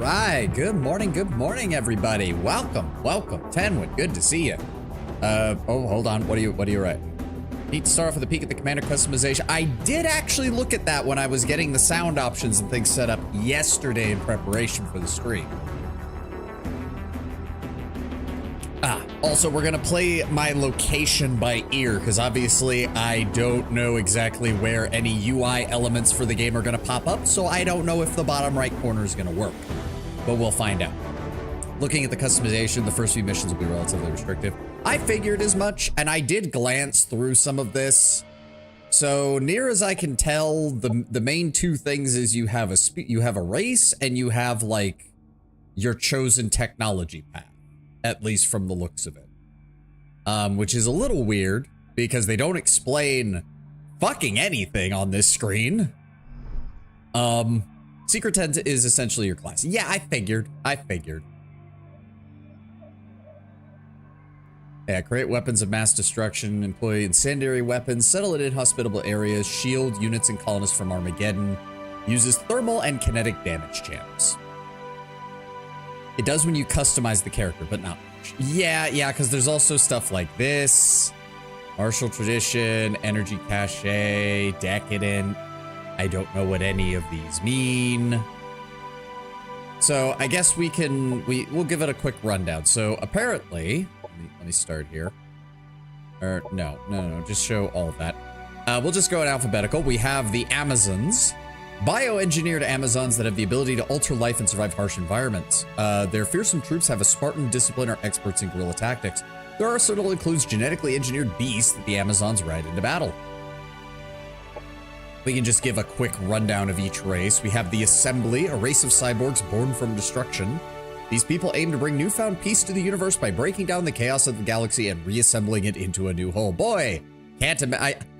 right, good morning, everybody. Welcome, Tenwood, good to see you. Oh, hold on, what do you write? Need to start off with a peek at the commander customization. I did actually look at that when I was getting the sound options and things set up yesterday in preparation for the stream. Also, we're gonna play my location by ear, because obviously I don't know exactly where any UI elements for the game are gonna pop up, so I don't know if the bottom right corner is gonna work, but we'll find out. Looking at the customization, the first few missions will be relatively restrictive. I figured as much, and I did glance through some of this. So near as I can tell, the main two things is you have a race and you have like your chosen technology path. At least from the looks of it. Which is a little weird because they don't explain fucking anything on this screen. Secret 10 is essentially your class. Yeah, I figured. Yeah, create weapons of mass destruction, employ incendiary weapons, settle in inhospitable areas, shield units and colonists from Armageddon, uses thermal and kinetic damage channels. It does when you customize the character, but not much. Yeah, because there's also stuff like this. Martial tradition, energy cache, decadent. I don't know what any of these mean. So I guess we'll give it a quick rundown. So apparently, let me start here. Or no, just show all of that. We'll just go in alphabetical. We have the Amazons. Bioengineered Amazons that have the ability to alter life and survive harsh environments. Their fearsome troops have a Spartan discipline, are experts in guerrilla tactics. Their arsenal includes genetically engineered beasts that the Amazons ride into battle. We can just give a quick rundown of each race. We have the Assembly, a race of cyborgs born from destruction. These people aim to bring newfound peace to the universe by breaking down the chaos of the galaxy and reassembling it into a new whole. Boy,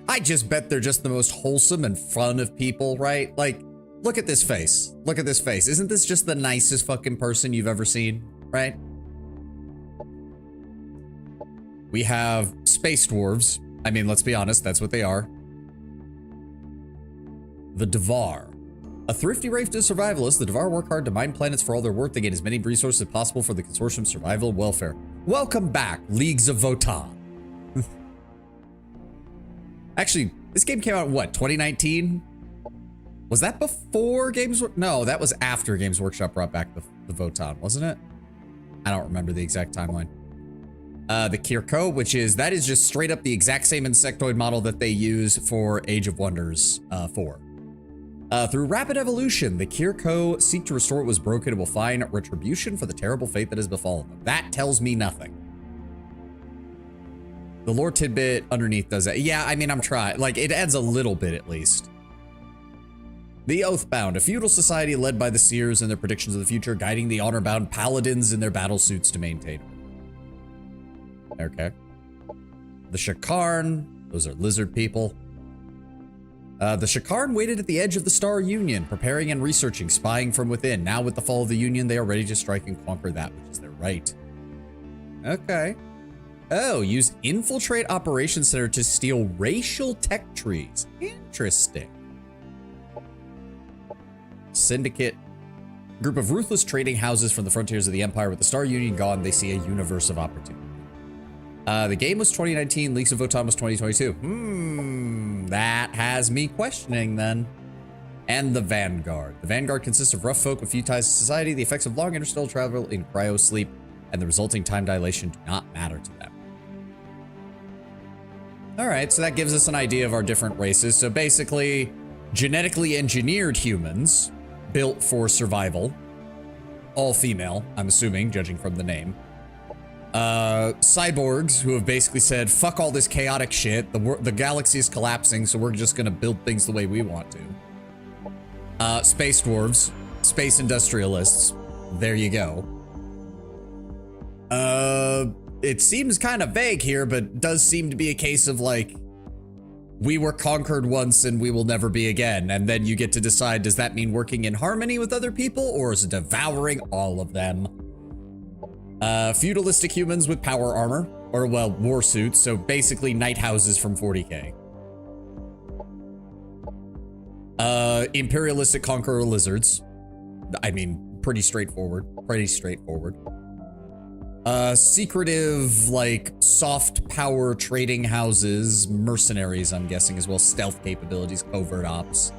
I just bet they're just the most wholesome and fun of people, right? Like, look at this face. Look at this face. Isn't this just the nicest fucking person you've ever seen, right? We have space dwarves. I mean, let's be honest, that's what they are. The Devar. A thrifty race of survivalists, the Devar work hard to mine planets for all they're worth. They gain as many resources as possible for the consortium's survival and welfare. Welcome back, Leagues of Votan. Actually, this game came out in what, 2019? Was that before Games Workshop? No, that was after Games Workshop brought back the Votan, wasn't it? I don't remember the exact timeline. The Kirko, that is just straight up the exact same insectoid model that they use for Age of Wonders 4. Through rapid evolution, the Kirko seek to restore what was broken and will find retribution for the terrible fate that has befallen them. That tells me nothing. The lore tidbit underneath does that. Yeah, I mean, I'm trying. Like, it adds a little bit at least. The Oathbound, a feudal society led by the seers and their predictions of the future, guiding the honor-bound paladins in their battle suits to maintain. Okay. The Shakarn, those are lizard people. The Shakarn waited at the edge of the Star Union, preparing and researching, spying from within. Now with the fall of the Union, they are ready to strike and conquer that which is their right. Okay. Oh, use Infiltrate Operations Center to steal racial tech trees. Interesting. Syndicate. Group of ruthless trading houses from the frontiers of the Empire. With the Star Union gone, they see a universe of opportunity. The game was 2019, Leagues of Votan was 2022. That has me questioning then. And the Vanguard. The Vanguard consists of rough folk with few ties to society. The effects of long interstellar travel in cryosleep and the resulting time dilation do not matter to them. All right, so that gives us an idea of our different races. So basically, genetically engineered humans built for survival, all female, I'm assuming, judging from the name. Cyborgs who have basically said, fuck all this chaotic shit. The galaxy is collapsing, so we're just gonna build things the way we want to. Space dwarves, space industrialists. There you go. It seems kind of vague here, but does seem to be a case of like, we were conquered once and we will never be again. And then you get to decide, does that mean working in harmony with other people or is it devouring all of them? Feudalistic humans with power armor, or well, war suits. So basically night houses from 40K. Imperialistic conqueror lizards. I mean, Pretty straightforward. Pretty straightforward. Secretive, like, soft power trading houses, mercenaries, I'm guessing, as well, stealth capabilities, covert ops.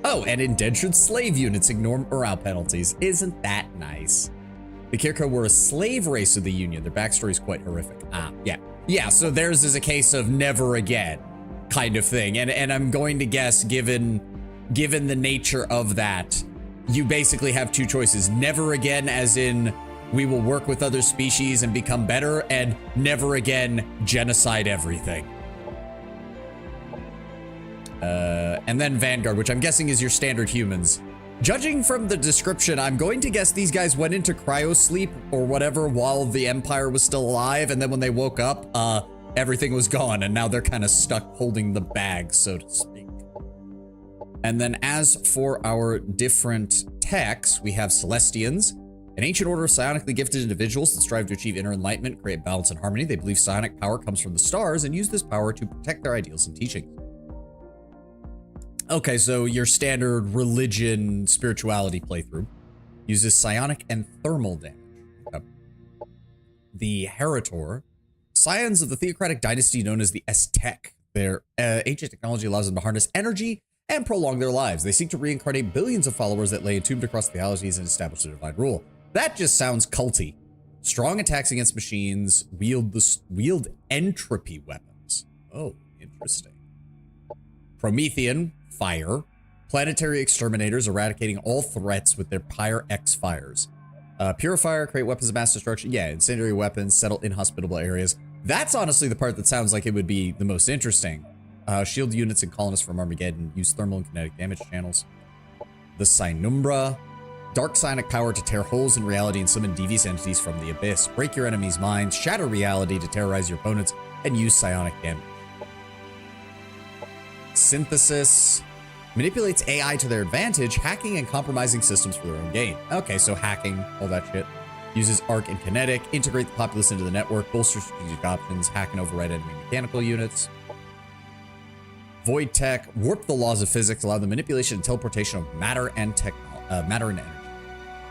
Oh, and indentured slave units ignore morale penalties. Isn't that nice? The Kirko were a slave race of the Union. Their backstory is quite horrific. Ah, yeah. Yeah, so theirs is a case of never again kind of thing. And I'm going to guess, given the nature of that, you basically have two choices. Never again, as in we will work with other species and become better, and never again, genocide everything. And then Vanguard, which I'm guessing is your standard humans. Judging from the description, I'm going to guess these guys went into cryosleep or whatever while the Empire was still alive, and then when they woke up, everything was gone, and now they're kind of stuck holding the bag, so to speak. And then as for our different techs, we have Celestians, an ancient order of psionically gifted individuals that strive to achieve inner enlightenment, create balance and harmony. They believe psionic power comes from the stars and use this power to protect their ideals and teachings. Okay, so your standard religion spirituality playthrough uses psionic and thermal damage. Okay. The Heritor, scions of the theocratic dynasty known as the Aztec. Their ancient technology allows them to harness energy and prolong their lives. They seek to reincarnate billions of followers that lay entombed across the realities and establish a divine rule. That just sounds culty. Strong attacks against machines, wield entropy weapons. Oh, interesting. Promethean, fire. Planetary exterminators, eradicating all threats with their Pyre X fires. Purifier, create weapons of mass destruction. Yeah, incendiary weapons, settle inhospitable areas. That's honestly the part that sounds like it would be the most interesting. Shield units and colonists from Armageddon, use thermal and kinetic damage channels. The Sinumbra, dark psionic power to tear holes in reality and summon devious entities from the abyss. Break your enemy's minds, shatter reality to terrorize your opponents, and use psionic damage. Synthesis, manipulates AI to their advantage, hacking and compromising systems for their own gain. Okay, so hacking, all that shit. Uses arc and kinetic, integrate the populace into the network, bolster strategic options, hack and override enemy mechanical units. Void tech, warp the laws of physics, allow the manipulation and teleportation of matter and energy.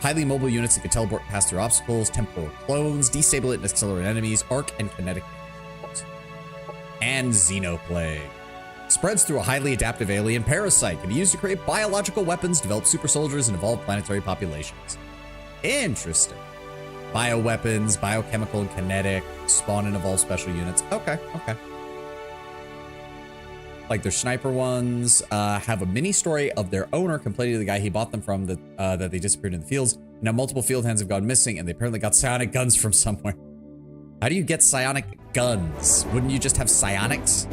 Highly mobile units that can teleport past through obstacles, temporal clones, destabilize and accelerate enemies, arc and kinetic damage. And Xenoplague. Spreads through a highly adaptive alien parasite, can be used to create biological weapons, develop super soldiers, and evolve planetary populations. Interesting. Bioweapons, biochemical and kinetic, spawn and evolve special units. Okay, okay. Like their sniper ones, have a mini story of their owner complaining to the guy he bought them from that they disappeared in the fields. Now multiple field hands have gone missing, and they apparently got psionic guns from somewhere. How do you get psionic guns? Wouldn't you just have psionics?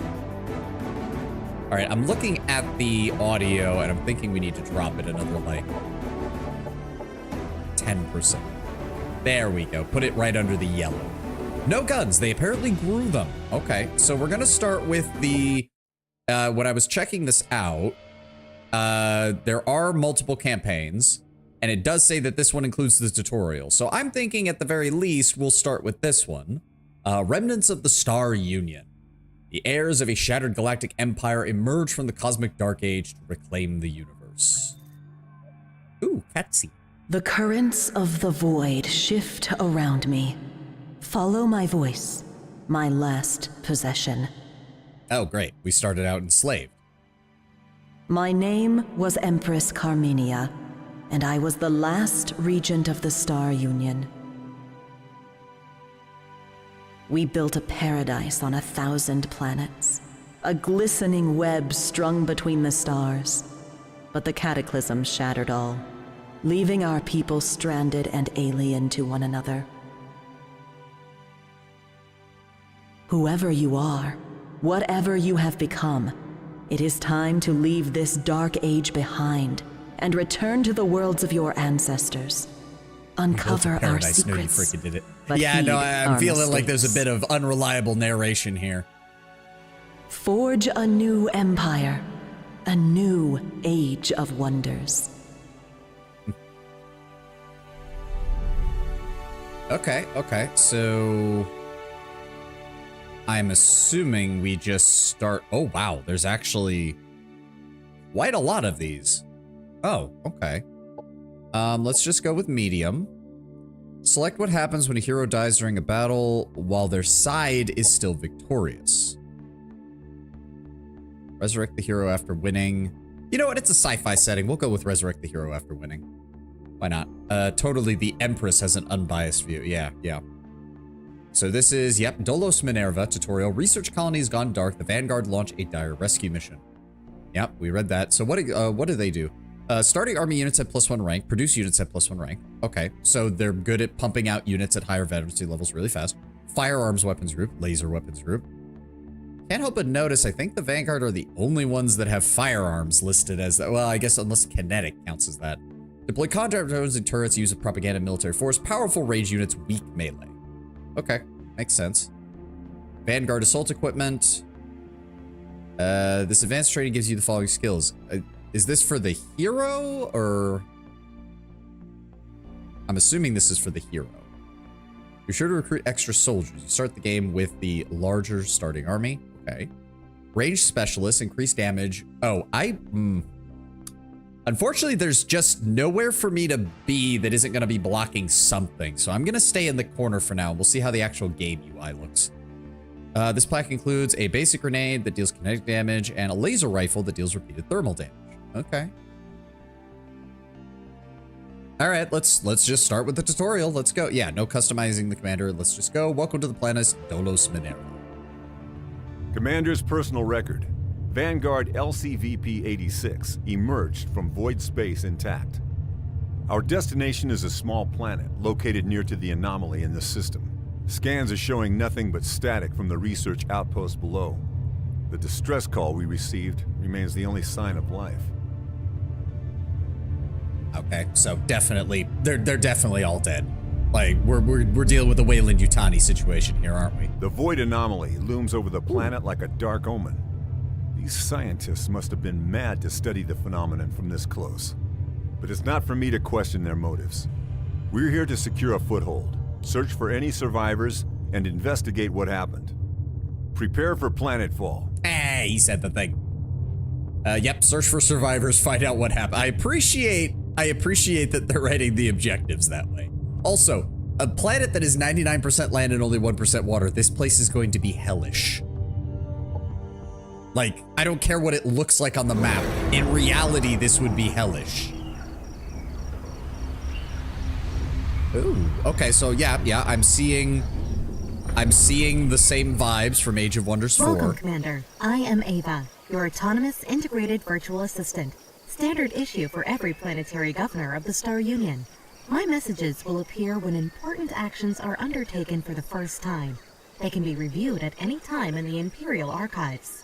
All right, I'm looking at the audio, and I'm thinking we need to drop it another, like, 10%. There we go. Put it right under the yellow. No guns. They apparently grew them. Okay, so we're going to start with the... when I was checking this out, there are multiple campaigns, and it does say that this one includes the tutorial. So I'm thinking at the very least, we'll start with this one. Remnants of the Star Union. The heirs of a shattered galactic empire emerge from the cosmic dark age to reclaim the universe. Ooh, cutscene. The currents of the void shift around me. Follow my voice, my last possession. Oh, great. We started out enslaved. My name was Empress Carmenia, and I was the last regent of the Star Union. We built a paradise on 1,000 planets, a glistening web strung between the stars. But the cataclysm shattered all, leaving our people stranded and alien to one another. Whoever you are, whatever you have become, it is time to leave this dark age behind and return to the worlds of your ancestors. Uncover our secrets. No, you freaking did it. Yeah, no, I'm feeling like there's a bit of unreliable narration here. Forge a new empire, a new age of wonders. Okay, so I'm assuming we just start. Oh, wow, there's actually quite a lot of these. Oh, okay. Let's just go with medium. Select what happens when a hero dies during a battle while their side is still victorious. Resurrect the hero after winning. You know what? It's a sci-fi setting. We'll go with resurrect the hero after winning. Why not? Totally, the Empress has an unbiased view. Yeah. So this is, yep, Dolos Minerva tutorial. Research colony has gone dark. The Vanguard launch a dire rescue mission. Yep, we read that. So what do they do? Starting army units at +1 rank. Produce units at +1 rank. Okay, so they're good at pumping out units at higher veterancy levels really fast. Firearms weapons group. Laser weapons group. Can't help but notice, I think the Vanguard are the only ones that have firearms listed as that. Well, I guess unless kinetic counts as that. Deploy contract drones and turrets, use of propaganda military force. Powerful range units, weak melee. Okay, makes sense. Vanguard assault equipment. This advanced training gives you the following skills. Is this for the hero, or? I'm assuming this is for the hero. You're sure to recruit extra soldiers. You start the game with the larger starting army. Okay. Range specialists, increase damage. Oh, unfortunately, there's just nowhere for me to be that isn't going to be blocking something. So I'm going to stay in the corner for now. We'll see how the actual game UI looks. This plaque includes a basic grenade that deals kinetic damage and a laser rifle that deals repeated thermal damage. Okay. All right, let's just start with the tutorial. Let's go. Yeah, no customizing the commander. Let's just go. Welcome to the planet Dolos Minerva. Commander's personal record. Vanguard LCVP-86 emerged from void space intact. Our destination is a small planet located near to the anomaly in the system. Scans are showing nothing but static from the research outpost below. The distress call we received remains the only sign of life. Okay, so definitely, they're definitely all dead. Like, we're dealing with the Weyland-Yutani situation here, aren't we? The void anomaly looms over the planet like a dark omen. These scientists must have been mad to study the phenomenon from this close. But it's not for me to question their motives. We're here to secure a foothold, search for any survivors, and investigate what happened. Prepare for Planetfall. Hey, he said the thing. Yep, search for survivors, find out what happened. I appreciate that they're writing the objectives that way. Also, a planet that is 99% land and only 1% water, this place is going to be hellish. Like, I don't care what it looks like on the map. In reality, this would be hellish. Ooh, okay, so yeah, I'm seeing the same vibes from Age of Wonders 4. Welcome, Commander. I am Ava, your autonomous integrated virtual assistant. Standard issue for every planetary governor of the Star Union. My messages will appear when important actions are undertaken for the first time. They can be reviewed at any time in the Imperial Archives.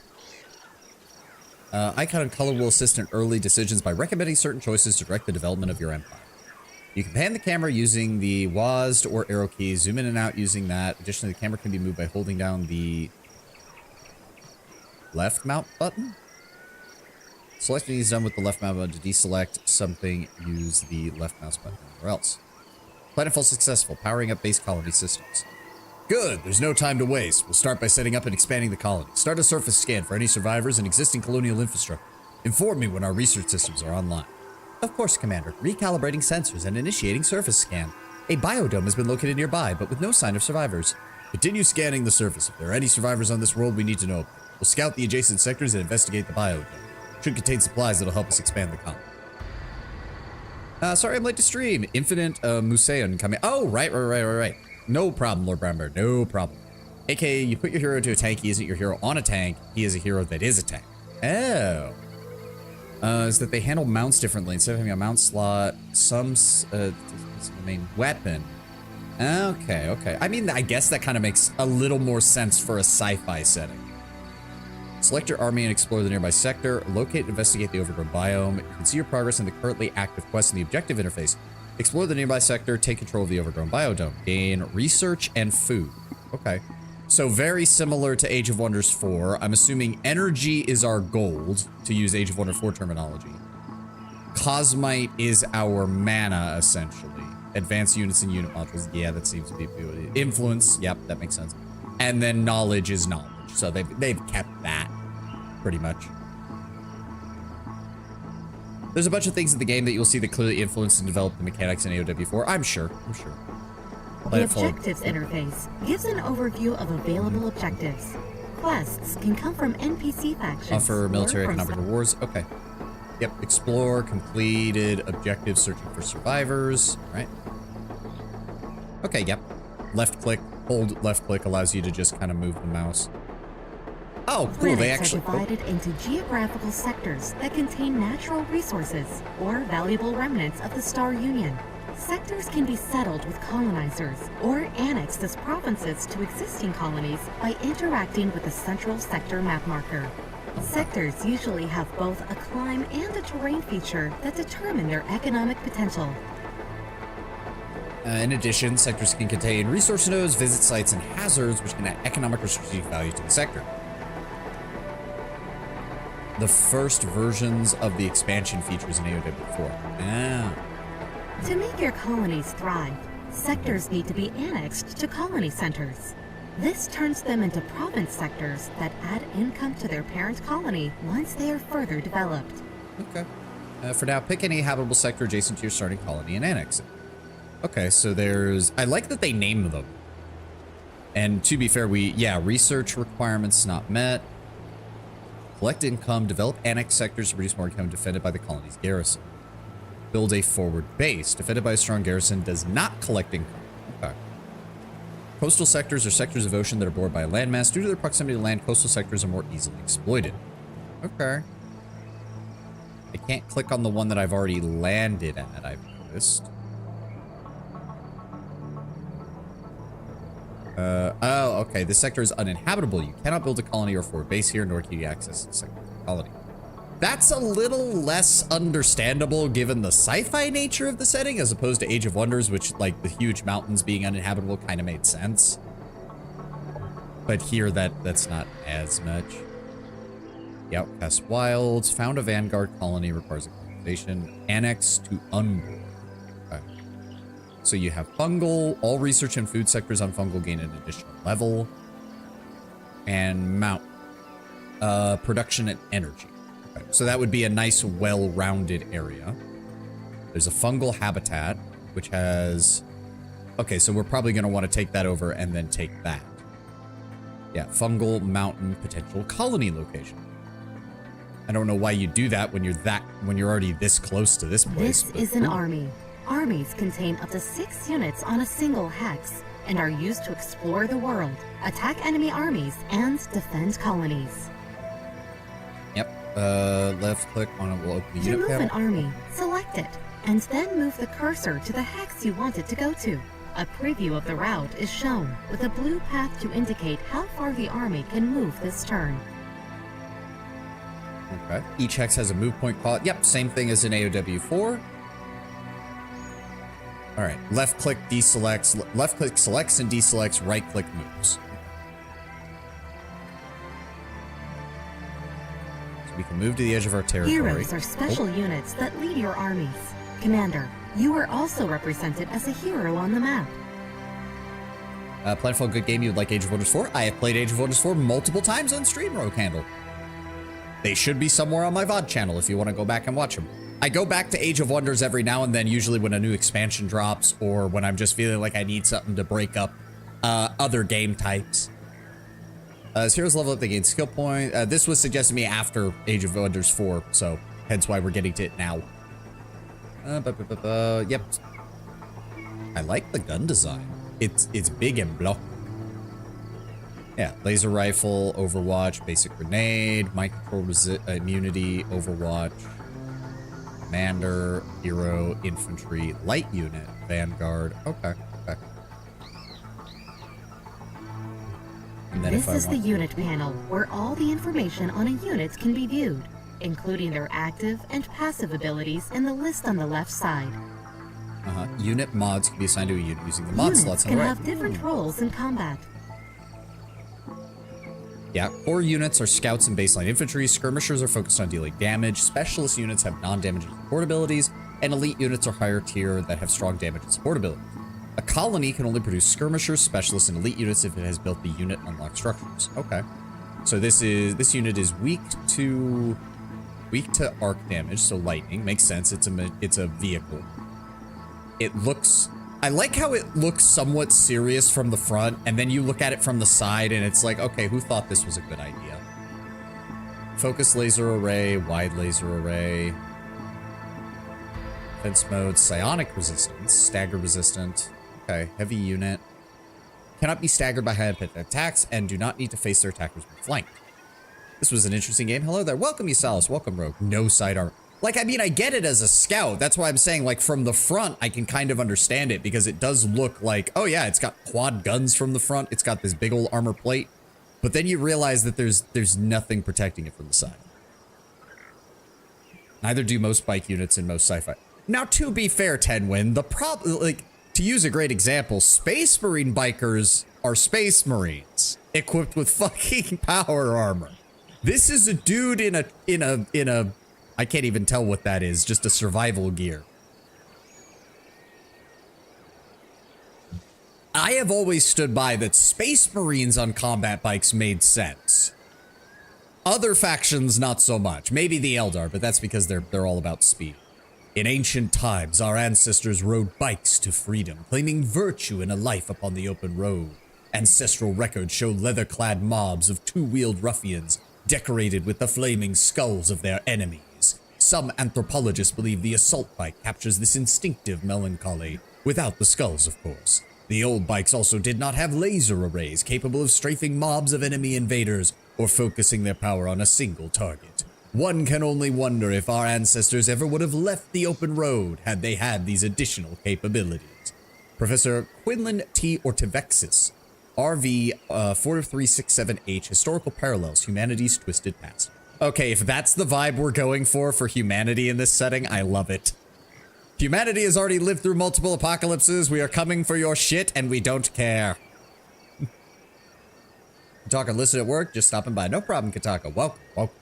Icon and color will assist in early decisions by recommending certain choices to direct the development of your empire. You can pan the camera using the WASD or arrow keys, zoom in and out using that. Additionally, the camera can be moved by holding down the left mount button. Selecting is done with the left mouse button. To deselect something, use the left mouse button or else. Planetfall successful, powering up base colony systems. Good, there's no time to waste. We'll start by setting up and expanding the colony. Start a surface scan for any survivors and existing colonial infrastructure. Inform me when our research systems are online. Of course, Commander. Recalibrating sensors and initiating surface scan. A biodome has been located nearby, but with no sign of survivors. Continue scanning the surface. If there are any survivors on this world, we need to know. We'll scout the adjacent sectors and investigate the biodome. Should contain supplies that'll help us expand the colony. Sorry I'm late to stream. Infinite Museum coming. Oh, right. No problem, Lord Brownbear. No problem. AKA, you put your hero to a tank. He isn't your hero on a tank. He is a hero that is a tank. Oh. Is that they handle mounts differently. Instead of having a mount slot, some main weapon. Okay. I mean, I guess that kind of makes a little more sense for a sci-fi setting. Select your army and explore the nearby sector. Locate and investigate the overgrown biome. You can see your progress in the currently active quest in the objective interface. Explore the nearby sector. Take control of the overgrown biodome. Gain research and food. Okay. So very similar to Age of Wonders 4. I'm assuming energy is our gold, to use Age of Wonders 4 terminology. Cosmite is our mana, essentially. Advanced units and unit modules. Yeah, that seems to be good. Influence. Yep, that makes sense. And then knowledge is knowledge. So they've kept that, pretty much. There's a bunch of things in the game that you'll see that clearly influence and develop the mechanics in AOW4. I'm sure. The Planetfall. Objectives interface gives an overview of available objectives. Quests can come from NPC factions. Offer military or from economic rewards. Okay. Yep. Explore completed objectives, searching for survivors. Right. Okay. Yep. Left click. Hold left click allows you to just kind of move the mouse. Oh, cool. They Planets actually. are divided into geographical sectors that contain natural resources or valuable remnants of the Star Union. Sectors can be settled with colonizers or annexed as provinces to existing colonies by interacting with the central sector map marker. Sectors usually have both a climb and a terrain feature that determine their economic potential. In addition, sectors can contain resource nodes, visit sites, and hazards, which can add economic or strategic value to the sector. The first versions of the expansion features in AOW4. Ah. To make your colonies thrive, sectors need to be annexed to colony centers. This turns them into province sectors that add income to their parent colony once they are further developed. Okay. For now, pick any habitable sector adjacent to your starting colony and annex it. Okay, so there's... I like that they name them. And to be fair, research requirements not met. Collect income, develop annex sectors to produce more income defended by the colony's garrison. Build a forward base. Defended by a strong garrison does not collect income. Okay. Coastal sectors are sectors of ocean that are bordered by a landmass. Due to their proximity to land, coastal sectors are more easily exploited. Okay. I can't click on the one that I've already landed at, I've noticed. Oh, okay. This sector is uninhabitable. You cannot build a colony or forward base here, nor can you access the sector of the colony. That's a little less understandable given the sci-fi nature of the setting as opposed to Age of Wonders, which, like, the huge mountains being uninhabitable kind of made sense. But here, that's not as much. The Outcast Wilds. Found a Vanguard colony requires a colonization. Annex to Unboard. Okay. So you have fungal. All research and food sectors on fungal gain an additional level. And mount. Production and energy. Okay. So that would be a nice, well-rounded area. There's a fungal habitat, which has... Okay, so we're probably going to want to take that over and then take that. Yeah, fungal mountain potential colony location. I don't know why you do that when you're already this close to this place. This is an army. Armies contain up to 6 units on a single hex and are used to explore the world, attack enemy armies, and defend colonies. Yep. Left click on it will open the To unit move panel. an army, select it, and then move the cursor to the hex you want it to go to. A preview of the route is shown, with a blue path to indicate how far the army can move this turn. Okay. Each hex has a move point call. Yep, same thing as in AOW4. All right. Left click deselects. Left click selects and deselects. Right click moves. So we can move to the edge of our territory. Heroes are special units that lead your armies. Commander, you are also represented as a hero on the map. Planetfall, good game. You would like Age of Wonders 4? I have played Age of Wonders 4 multiple times on stream, Rogue Handle. They should be somewhere on my VOD channel if you want to go back and watch them. I go back to Age of Wonders every now and then, usually when a new expansion drops or when I'm just feeling like I need something to break up other game types. As heroes level up, they gain skill point. This was suggested to me after Age of Wonders 4, so hence why we're getting to it now. Yep. I like the gun design. It's big and blocky. Yeah, laser rifle, Overwatch, basic grenade, micro immunity, Overwatch, commander, hero, infantry, light unit, Vanguard. Okay. And then This is the unit panel, where all the information on a unit can be viewed, including their active and passive abilities in the list on the left side. Unit mods can be assigned to a unit using the mod Units slots on can the right. have different roles in combat. Yeah, core units are scouts and baseline infantry. Skirmishers are focused on dealing damage. Specialist units have non-damage and support abilities, and elite units are higher tier that have strong damage and support abilities. A colony can only produce skirmishers, specialists, and elite units if it has built the unit unlocked structures. Okay, so this unit is weak to weak to arc damage, so lightning. Makes sense. It's a vehicle. It looks... I like how it looks somewhat serious from the front, and then you look at it from the side, and it's like, okay, who thought this was a good idea? Focus laser array, wide laser array. Defense mode, psionic resistance, stagger resistant. Okay, heavy unit. Cannot be staggered by high attacks, and do not need to face their attackers when flanked. This was an interesting game. Hello there. Welcome, Usalis. Welcome, Rogue. No sidearm. Like, I mean, I get it as a scout. That's why I'm saying, like, from the front, I can kind of understand it, because it does look like, oh yeah, it's got quad guns from the front. It's got this big old armor plate. But then you realize that there's nothing protecting it from the side. Neither do most bike units in most sci-fi. Now, to be fair, Tenwin, the problem, like, to use a great example, Space Marine bikers are Space Marines equipped with fucking power armor. This is a dude in a I can't even tell what that is, just a survival gear. I have always stood by that Space Marines on combat bikes made sense. Other factions, not so much. Maybe the Eldar, but that's because they're all about speed. In ancient times, our ancestors rode bikes to freedom, claiming virtue in a life upon the open road. Ancestral records show leather-clad mobs of two-wheeled ruffians decorated with the flaming skulls of their enemies. Some anthropologists believe the assault bike captures this instinctive melancholy, without the skulls, of course. The old bikes also did not have laser arrays capable of strafing mobs of enemy invaders or focusing their power on a single target. One can only wonder if our ancestors ever would have left the open road had they had these additional capabilities. Professor Quinlan T. Ortivexis, RV 4367H, Historical Parallels, Humanity's Twisted Past. Okay, if that's the vibe we're going for humanity in this setting, I love it. Humanity has already lived through multiple apocalypses. We are coming for your shit, and we don't care. Kataka, listen at work, just stopping by. No problem, Kataka. Welcome, welcome.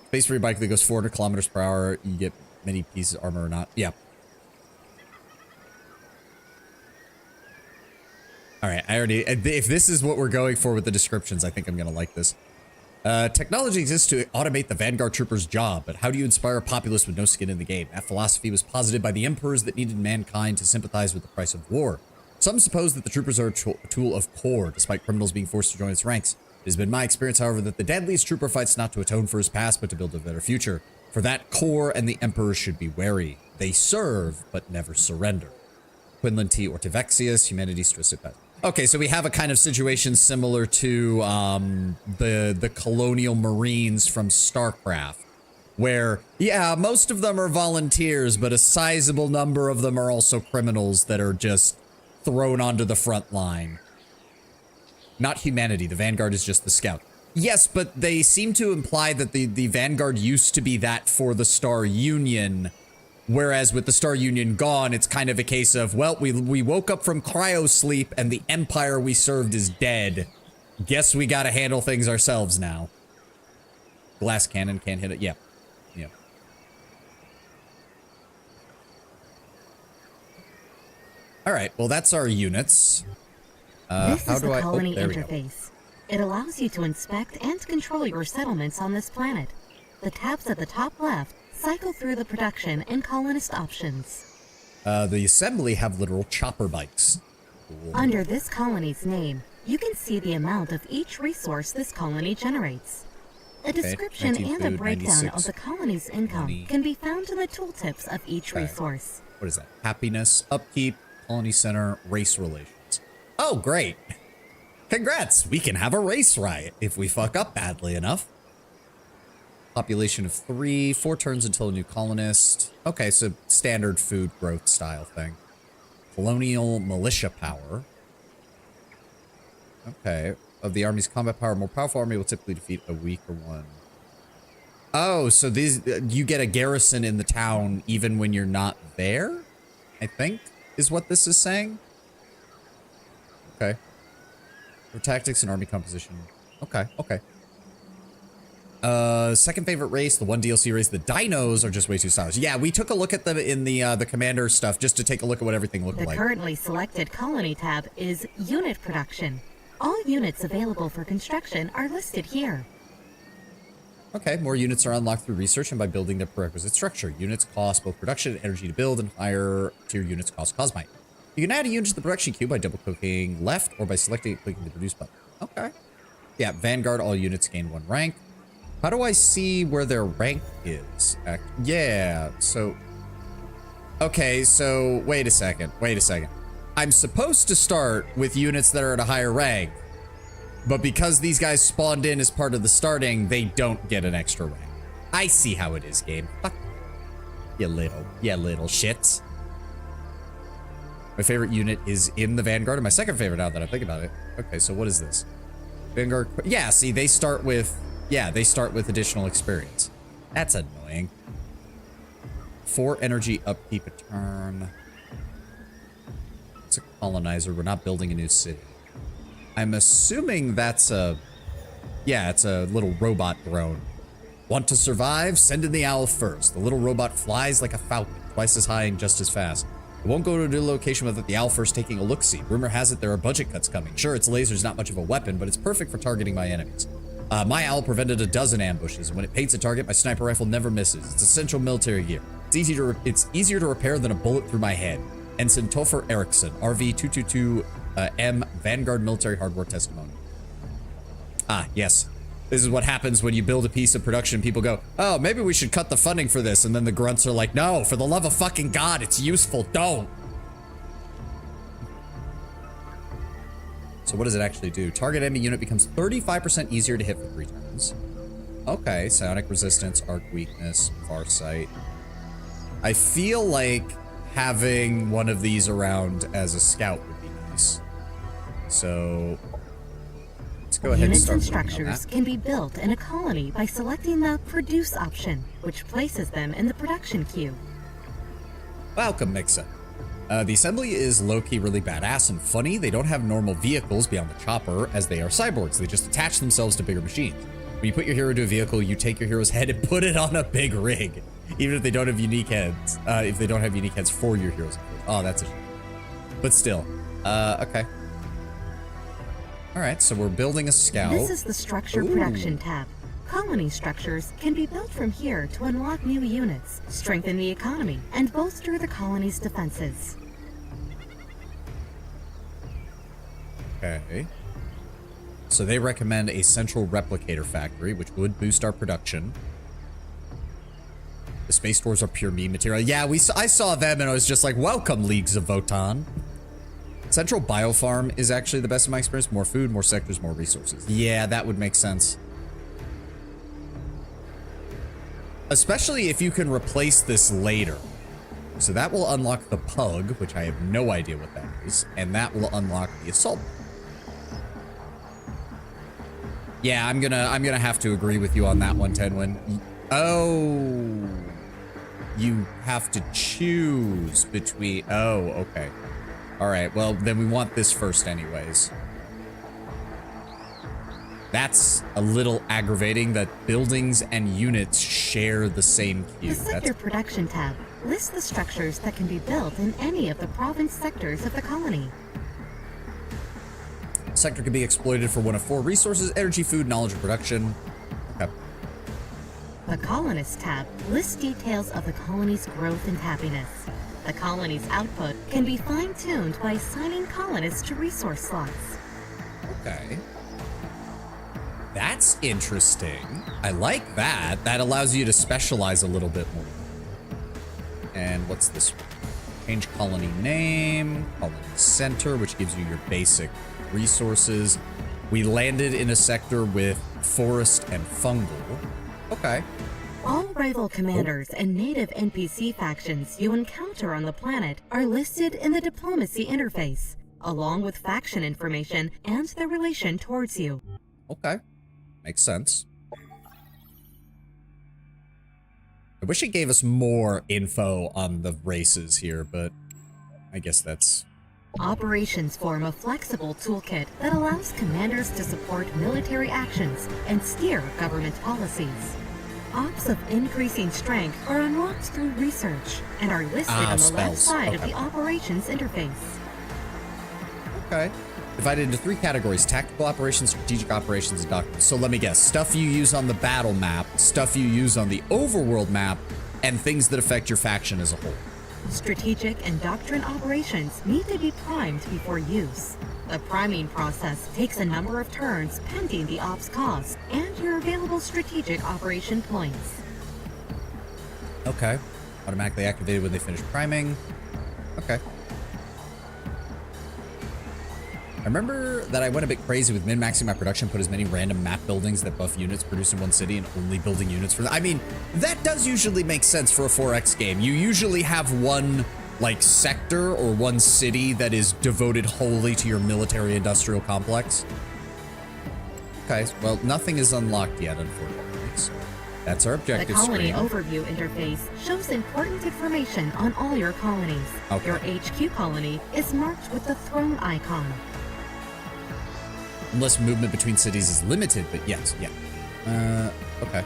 Space Marine bike that goes 400 kilometers per hour. You get many pieces of armor or not. Yeah. All right, I already... If this is what we're going for with the descriptions, I think I'm going to like this. Technology exists to automate the Vanguard Trooper's job, but how do you inspire a populace with no skin in the game? That philosophy was posited by the emperors that needed mankind to sympathize with the price of war. Some suppose that the troopers are a tool of core, despite criminals being forced to join its ranks. It has been my experience, however, that the deadliest trooper fights not to atone for his past, but to build a better future. For that, core and the emperors should be wary. They serve, but never surrender. Quinlan T. Ortivexius, Humanity's Twisted Past. Okay, so we have a kind of situation similar to the colonial marines from StarCraft, where, yeah, most of them are volunteers, but a sizable number of them are also criminals that are just thrown onto the front line. Not humanity, the Vanguard is just the scout. Yes, but they seem to imply that the Vanguard used to be that for the Star Union, whereas with the Star Union gone, it's kind of a case of, well, we woke up from cryo sleep and the empire we served is dead. Guess we gotta handle things ourselves now. Glass cannon can't hit it. Yeah. Yeah. All right, well, that's our units. This is the colony there we go. interface. It allows you to inspect and control your settlements on this planet. The tabs at the top left cycle through the production and colonist options. The assembly have literal chopper bikes. Cool. Under this colony's name, you can see the amount of each resource this colony generates. A description and a breakdown of the colony's income can be found in the tooltips of each resource. What is that? Happiness, upkeep, colony center, race relations. Oh, great. Congrats. We can have a race riot if we fuck up badly enough. Population of 3, 4 turns until a new colonist. Okay, so standard food growth style thing. Colonial militia power. Okay. Of the army's combat power, more powerful army will typically defeat a weaker one. Oh, so these you get a garrison in the town even when you're not there? I think is what this is saying. Okay. For tactics and army composition. Okay, okay. Second favorite race, the one DLC race, the dinos are just way too stylish. Yeah, we took a look at them in the commander stuff just to take a look at what everything looked like. The currently selected colony tab is unit production. All units available for construction are listed here. Okay, more units are unlocked through research and by building their prerequisite structure. Units cost both production and energy to build, and higher tier units cost cosmite. You can add a unit to the production queue by double-clicking left or by selecting and clicking the produce button. Okay. Yeah, Vanguard, all units gain 1 rank. How do I see where their rank is? Yeah, so... Okay, so wait a second. I'm supposed to start with units that are at a higher rank, but because these guys spawned in as part of the starting, they don't get an extra rank. I see how it is, game. Fuck you little shits. My favorite unit is in the Vanguard, and my second favorite now that I think about it. Okay, so what is this? Vanguard, yeah, see, they start with additional experience. That's annoying. 4 energy upkeep a turn. It's a colonizer. We're not building a new city. I'm assuming that's a... Yeah, it's a little robot drone. Want to survive? Send in the owl first. The little robot flies like a falcon, twice as high and just as fast. It won't go to a new location without the owl first taking a look-see. Rumor has it there are budget cuts coming. Sure, its laser's not much of a weapon, but it's perfect for targeting my enemies. My owl prevented a dozen ambushes, and when it paints a target, my sniper rifle never misses. It's essential military gear. It's easier to repair than a bullet through my head. Ensign Topher Erickson, RV222M, Vanguard Military Hardware Testimony. Ah, yes. This is what happens when you build a piece of production. People go, oh, maybe we should cut the funding for this. And then the grunts are like, no, for the love of fucking God, it's useful. Don't. So what does it actually do? Target enemy unit becomes 35% easier to hit for 3 turns. Okay, psionic resistance, arc weakness, farsight. I feel like having one of these around as a scout would be nice. So let's go ahead and start. Units and structures can be built in a colony by selecting the Produce option, which places them in the production queue. Welcome, Mixa. The assembly is low-key really badass and funny. They don't have normal vehicles beyond the chopper, as they are cyborgs. They just attach themselves to bigger machines. When you put your hero to a vehicle, you take your hero's head and put it on a big rig, even if they don't have unique heads. If they don't have unique heads for your heroes. Oh, that's a shame. But still, okay. All right, so we're building a scout. This is the Structure Production tab. Colony structures can be built from here to unlock new units, strengthen the economy, and bolster the colony's defenses. Okay. So they recommend a central replicator factory, which would boost our production. The space stores are pure meme material. Yeah, I saw them and I was just like, welcome, Leagues of Votan. Central biofarm is actually the best in my experience. More food, more sectors, more resources. Yeah, that would make sense. Especially if you can replace this later. So that will unlock the pug, which I have no idea what that is, and that will unlock the assault. Yeah, I'm gonna have to agree with you on that one, Tenwin. Oh, you have to choose between. Oh, okay. All right. Well, then we want this first, anyways. That's a little aggravating that buildings and units share the same queue. The Sector Production tab lists the structures that can be built in any of the province sectors of the colony. Sector can be exploited for one of 4 resources: energy, food, knowledge, and production. Okay. The Colonist tab lists details of the colony's growth and happiness. The colony's output can be fine-tuned by assigning colonists to resource slots. Okay. That's interesting. I like that. That allows you to specialize a little bit more. And what's this one? Change colony name, colony center, which gives you your basic resources. We landed in a sector with forest and fungal. Okay. All rival commanders and native NPC factions you encounter on the planet are listed in the diplomacy interface, along with faction information and their relation towards you. Okay. Makes sense. I wish it gave us more info on the races here, but I guess that's... Operations form a flexible toolkit that allows commanders to support military actions and steer government policies. Ops of increasing strength are unlocked through research and are listed on the left side of the operations interface. Okay. Divided into 3 categories: tactical operations, strategic operations, and doctrine. So let me guess: stuff you use on the battle map, stuff you use on the overworld map, and things that affect your faction as a whole. Strategic and doctrine operations need to be primed before use. The priming process takes a number of turns pending the ops cost and your available strategic operation points. Okay. Automatically activated when they finish priming. Okay. I remember that I went a bit crazy with min-maxing my production, put as many random map buildings that buff units produced in one city and only building units for them. I mean, that does usually make sense for a 4X game. You usually have one, like, sector or one city that is devoted wholly to your military-industrial complex. Okay, well, nothing is unlocked yet, unfortunately, so that's our objective The colony screen. overview interface shows important information on all your colonies. Okay. Your HQ colony is marked with the throne icon. Unless movement between cities is limited, but yes, yeah. Okay.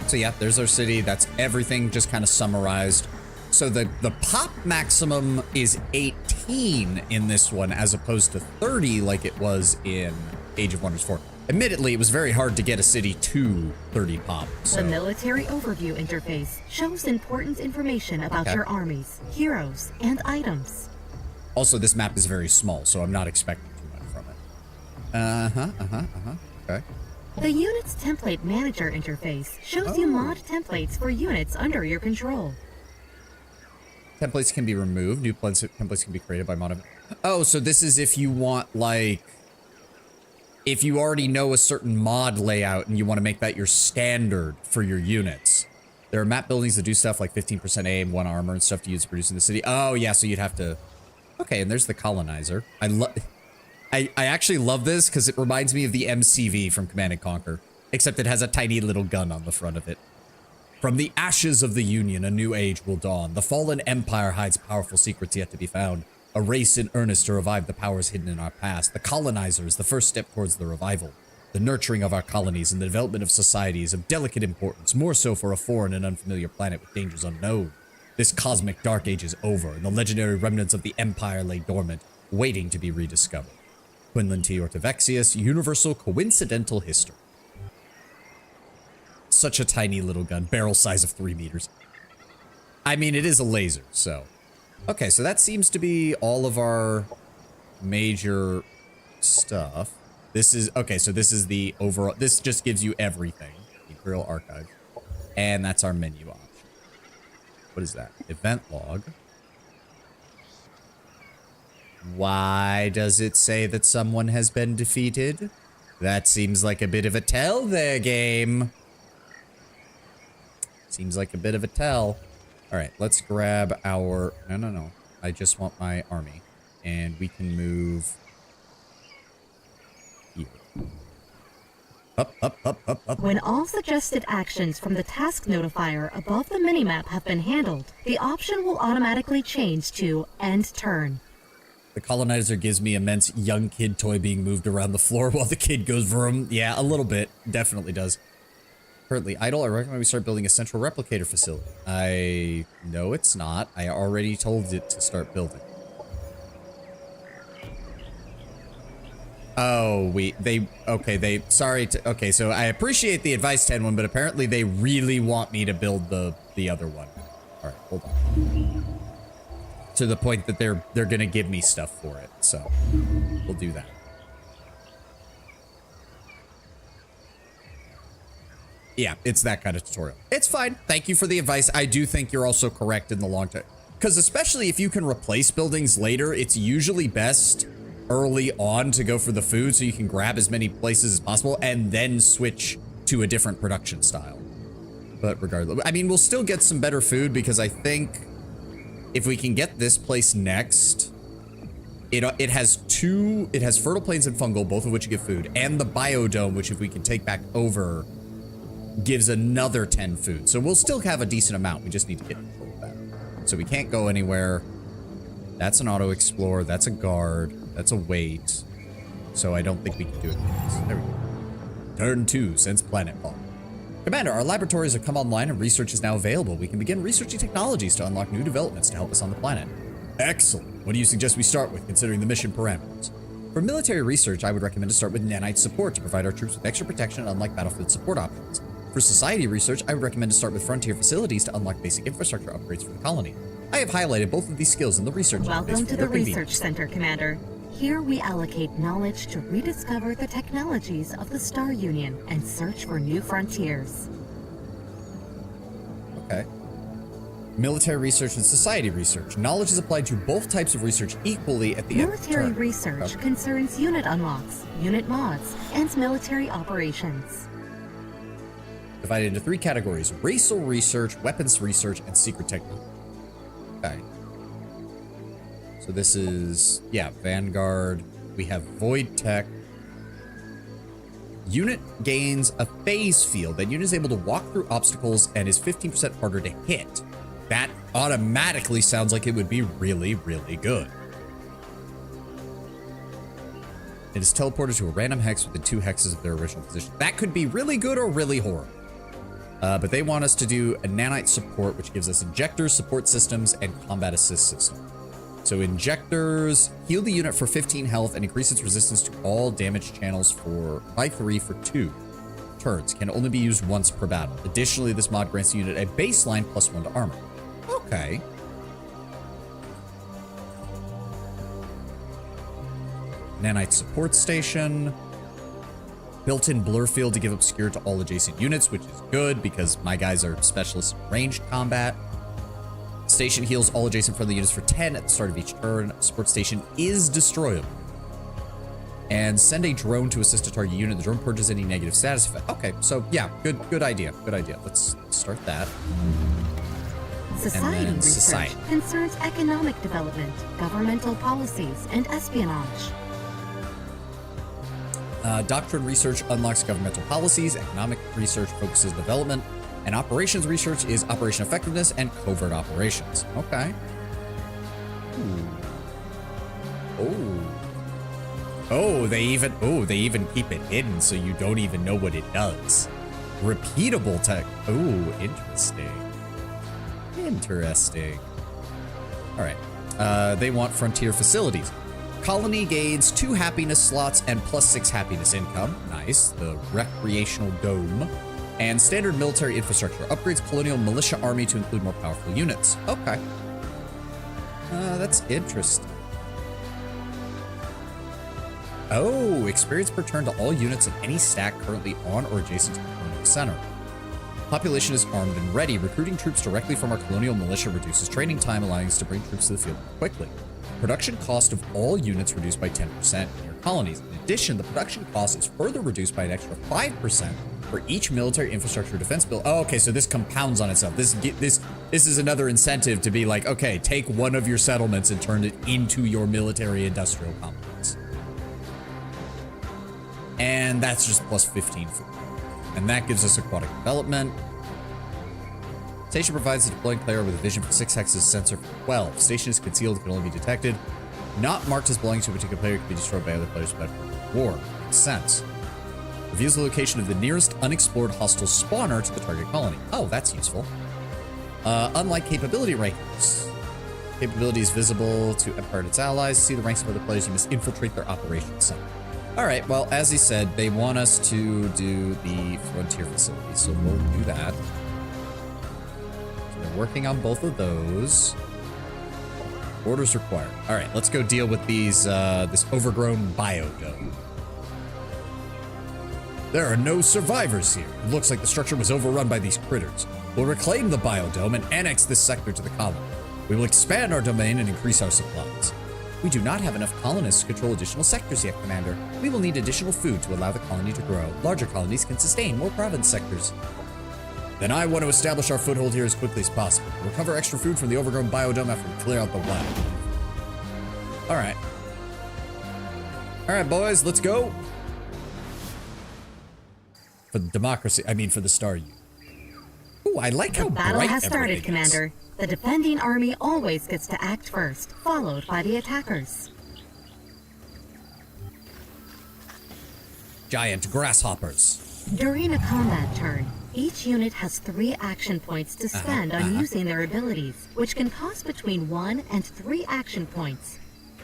So yeah, there's our city. That's everything just kind of summarized. So the pop maximum is 18 in this one as opposed to 30 like it was in Age of Wonders 4. Admittedly, it was very hard to get a city to 30 pop. So. The military overview interface shows important information about Okay. your armies, heroes, and items. Also, this map is very small, so I'm not expecting too much from it. Okay. The Units Template Manager interface shows you mod templates for units under your control. Templates can be removed. New templates can be created by mod. Oh, so this is if you want, like, if you already know a certain mod layout and you want to make that your standard for your units. There are map buildings that do stuff like 15% aim, 1 armor, and stuff to use to produce in the city. Oh, yeah, so you'd have to... Okay, and there's the colonizer. I actually love this because it reminds me of the MCV from Command & Conquer, except it has a tiny little gun on the front of it. From the ashes of the Union, a new age will dawn. The fallen empire hides powerful secrets yet to be found. A race in earnest to revive the powers hidden in our past. The colonizer is the first step towards the revival. The nurturing of our colonies and the development of societies of delicate importance, more so for a foreign and unfamiliar planet with dangers unknown. This cosmic dark age is over, and the legendary remnants of the empire lay dormant, waiting to be rediscovered. Quinlan T. Ortevexius, Universal Coincidental History. Such a tiny little gun, barrel size of 3 meters. I mean, it is a laser, so... Okay, so that seems to be all of our major stuff. This is... Okay, so this is the overall... This just gives you everything. Imperial Archive. And that's our menu option. What is that? Event log. Why does it say that someone has been defeated? That seems like a bit of a tell there, game. Seems like a bit of a tell. All right, let's grab our... No. I just want my army. And we can move... here. Up. When all suggested actions from the task notifier above the minimap have been handled, the option will automatically change to End Turn. The colonizer gives me immense young kid toy being moved around the floor while the kid goes vroom. Yeah, a little bit. Definitely does. Currently idle. I recommend we start building a central replicator facility. No, it's not. I already told it to start building. Oh, okay, so I appreciate the advice, 10-1, but apparently they really want me to build the other one. All right, hold on. To the point that they're gonna give me stuff for it, so we'll do that. Yeah, it's that kind of tutorial. It's fine. Thank you for the advice. I do think you're also correct in the long term. Because especially if you can replace buildings later, it's usually best early on to go for the food so you can grab as many places as possible and then switch to a different production style. But regardless, I mean, we'll still get some better food because I think if we can get this place next, it has fertile plains and fungal, both of which give food, and the biodome, which if we can take back over, gives another 10 food. So we'll still have a decent amount. We just need to get control of that. So we can't go anywhere. That's an auto explore. That's a guard. That's a wait. So I don't think we can do it. There we go. Turn 2 since Planetfall. Commander, our laboratories have come online and research is now available. We can begin researching technologies to unlock new developments to help us on the planet. Excellent. What do you suggest we start with, considering the mission parameters? For military research, I would recommend to start with nanite support to provide our troops with extra protection and unlock battlefield support options. For society research, I would recommend to start with frontier facilities to unlock basic infrastructure upgrades for the colony. I have highlighted both of these skills in the research interface Welcome for to your the Research convenience. Center, Commander. Here we allocate knowledge to rediscover the technologies of the Star Union and search for new frontiers. Okay. Military research and society research. Knowledge is applied to both types of research equally at the end of the Military term. research Okay. concerns unit unlocks, unit mods, and military operations. Divided into 3 categories: racial research, weapons research, and secret technology. Okay. So this is, yeah, Vanguard. We have Void Tech. Unit gains a phase field. That unit is able to walk through obstacles and is 15% harder to hit. That automatically sounds like it would be really, really good. It is teleported to a random hex within 2 hexes of their original position. That could be really good or really horrible. But they want us to do a nanite support, which gives us injectors, support systems, and combat assist system. So injectors heal the unit for 15 health and increase its resistance to all damage channels by 3 for 2 turns. Can only be used once per battle. Additionally, this mod grants the unit a baseline +1 to armor. Okay. Nanite support station. Built-in blur field to give obscure to all adjacent units, which is good because my guys are specialists in ranged combat. Station heals all adjacent friendly units for 10 at the start of each turn. Support station is destroyable. And send a drone to assist a target unit. The drone purges any negative status effect. Okay, so yeah, good idea. Good idea. Let's start that. Society then research society. concerns economic development, governmental policies, and espionage. Doctrine research unlocks governmental policies. Economic research focuses development. And operations research is operation effectiveness and covert operations. Okay. Ooh. Oh, they even keep it hidden so you don't even know what it does. Repeatable tech. Ooh, interesting. Interesting. All right. They want frontier facilities. Colony gains 2 happiness slots and +6 happiness income. Nice. The recreational dome. And standard military infrastructure. Upgrades colonial militia army to include more powerful units. Okay. That's interesting. Oh, experience per turn to all units in any stack currently on or adjacent to the colonial center. Population is armed and ready. Recruiting troops directly from our colonial militia reduces training time, allowing us to bring troops to the field more quickly. Production cost of all units reduced by 10% in your colonies. In addition, the production cost is further reduced by an extra 5% for each military infrastructure defense bill. Oh, okay, so this compounds on itself. This is another incentive to be like, okay, take one of your settlements and turn it into your military industrial complex. And that's just +15 for me. And that gives us aquatic development. Station provides the deploying player with a vision for 6 hexes, sensor for 12. Station is concealed, can only be detected. Not marked as belonging to a particular player, can be destroyed by other players without war. Makes sense. Reveals the location of the nearest unexplored hostile spawner to the target colony. Oh, that's useful. Unlike capability rankings. Capability is visible to Empire and its allies. See the ranks of other players, you must infiltrate their operations center. Alright, well, as he said, they want us to do the frontier facility, so we'll do that. So they're working on both of those. Orders required. Alright, let's go deal with these, this overgrown biodome. There are no survivors here. It looks like the structure was overrun by these critters. We'll reclaim the biodome and annex this sector to the colony. We will expand our domain and increase our supplies. We do not have enough colonists to control additional sectors yet, Commander. We will need additional food to allow the colony to grow. Larger colonies can sustain more province sectors. Then I want to establish our foothold here as quickly as possible. We'll recover extra food from the overgrown biodome after we clear out the wild. Alright. Alright, boys, let's go. For the democracy, for the Star Union. Ooh, I like how The battle bright has started, everything is. Commander. The defending army always gets to act first, followed by the attackers. Giant grasshoppers. During a combat turn, each unit has 3 action points to spend on using their abilities, which can cost between 1 and 3 action points.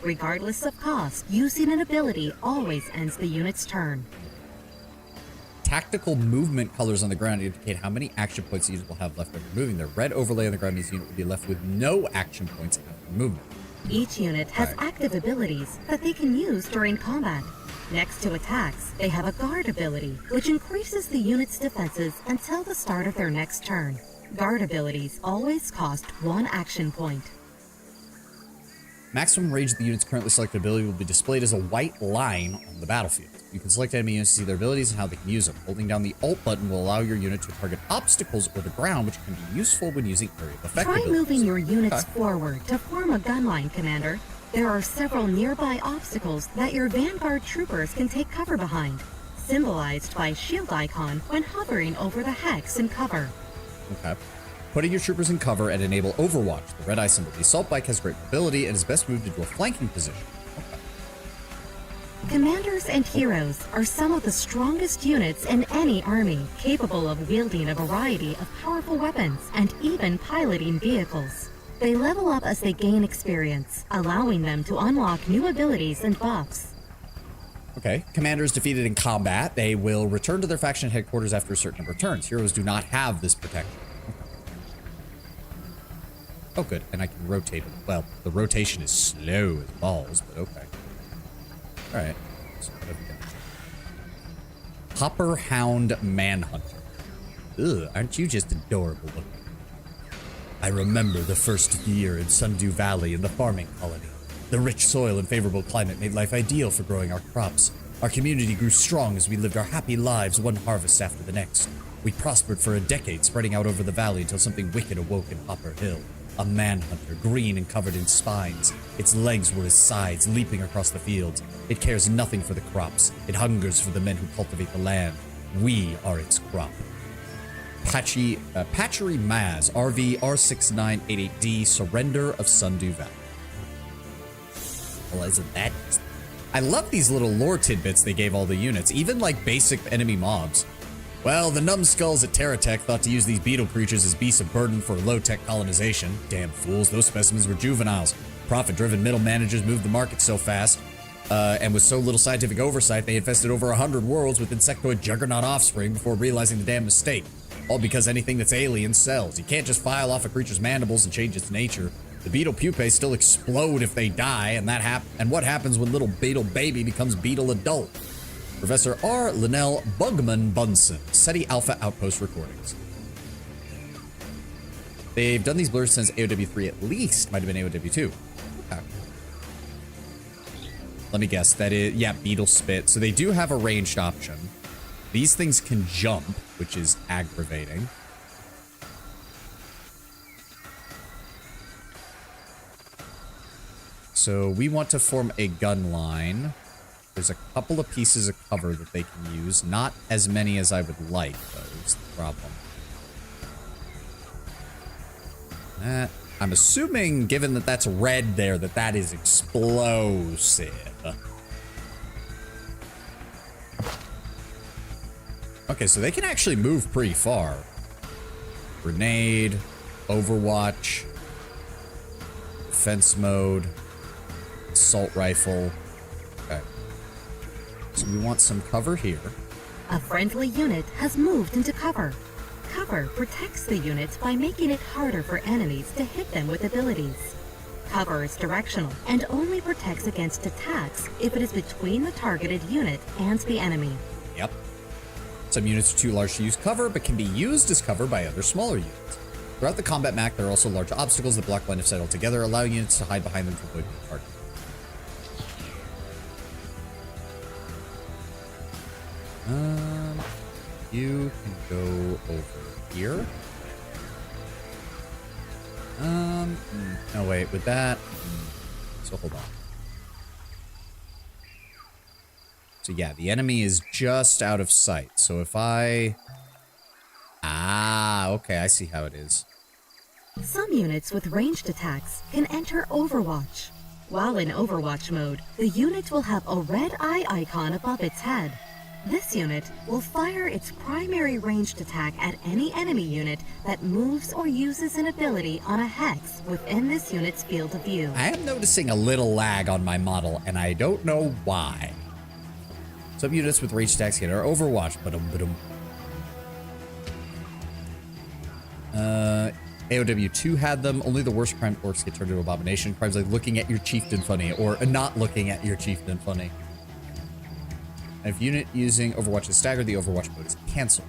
Regardless of cost, using an ability always ends the unit's turn. Tactical movement colors on the ground indicate how many action points the unit will have left after moving. The red overlay on the ground means the unit will be left with no action points after movement. Each unit has active abilities that they can use during combat. Next to attacks, they have a guard ability, which increases the unit's defenses until the start of their next turn. Guard abilities always cost 1 action point. Maximum range of the unit's currently selected ability will be displayed as a white line on the battlefield. You can select enemy units to see their abilities and how they can use them. Holding down the Alt button will allow your unit to target obstacles or the ground, which can be useful when using area of effect Try abilities. moving your units forward to form a gun line, Commander. There are several nearby obstacles that your Vanguard troopers can take cover behind, symbolized by shield icon when hovering over the hex in cover. Okay. Putting your troopers in cover and enable Overwatch, the red eye symbol. The assault bike has great mobility and is best moved into a flanking position. Commanders and heroes are some of the strongest units in any army, capable of wielding a variety of powerful weapons and even piloting vehicles. They level up as they gain experience, allowing them to unlock new abilities and buffs. Okay. Commanders defeated in combat, they will return to their faction headquarters after a certain number of turns. Heroes do not have this protection. Oh, good. And I can rotate them. Well, the rotation is slow as balls, but okay. All right. So what have we got? Hopper Hound Manhunter. Ugh, aren't you just adorable looking? I remember the first year in Sundew Valley in the farming colony. The rich soil and favorable climate made life ideal for growing our crops. Our community grew strong as we lived our happy lives one harvest after the next. We prospered for a decade, spreading out over the valley until something wicked awoke in Hopper Hill. A manhunter, green and covered in spines. Its legs were its sides, leaping across the fields. It cares nothing for the crops. It hungers for the men who cultivate the land. We are its crop. Patchery Maz, RV R6988D, Surrender of Sundew Valley. Well, isn't that... I love these little lore tidbits they gave all the units, even like basic enemy mobs. Well, the numbskulls at Terratech thought to use these beetle creatures as beasts of burden for low-tech colonization. Damn fools, those specimens were juveniles. Profit-driven middle managers moved the market so fast, and with so little scientific oversight, they infested over 100 worlds with insectoid juggernaut offspring before realizing the damn mistake. All because anything that's alien sells. You can't just file off a creature's mandibles and change its nature. The beetle pupae still explode if they die, and what happens when little beetle baby becomes beetle adult? Professor R. Linnell Bugman Bunsen, SETI Alpha Outpost Recordings. They've done these blurs since AOW3 at least. Might have been AOW2. Okay. Let me guess. That is, yeah, beetle spit. So they do have a ranged option. These things can jump, which is aggravating. So we want to form a gun line. There's a couple of pieces of cover that they can use. Not as many as I would like, though, is the problem. I'm assuming, given that that's red there, that is explosive. Okay, so they can actually move pretty far. Grenade, Overwatch, defense mode, assault rifle. Okay. So we want some cover here. A friendly unit has moved into cover. Cover protects the unit by making it harder for enemies to hit them with abilities. Cover is directional and only protects against attacks if it is between the targeted unit and the enemy. Yep. Some units are too large to use cover, but can be used as cover by other smaller units. Throughout the combat map, there are also large obstacles that block line of sight altogether, allowing units to hide behind them to avoid the target. You can go over here. No, wait, with that. So hold on. So yeah, the enemy is just out of sight. So if I... Ah, okay, I see how it is. Some units with ranged attacks can enter Overwatch. While in Overwatch mode, the unit will have a red eye icon above its head. This unit will fire its primary ranged attack at any enemy unit that moves or uses an ability on a hex within this unit's field of view. I am noticing a little lag on my model, and I don't know why. Some units with ranged attacks get our Overwatch. AOW2 had them. Only the worst crime orcs get turned into abomination. Crimes like looking at your chieftain funny or not looking at your chieftain funny. And if unit using Overwatch is staggered, the Overwatch mode is canceled.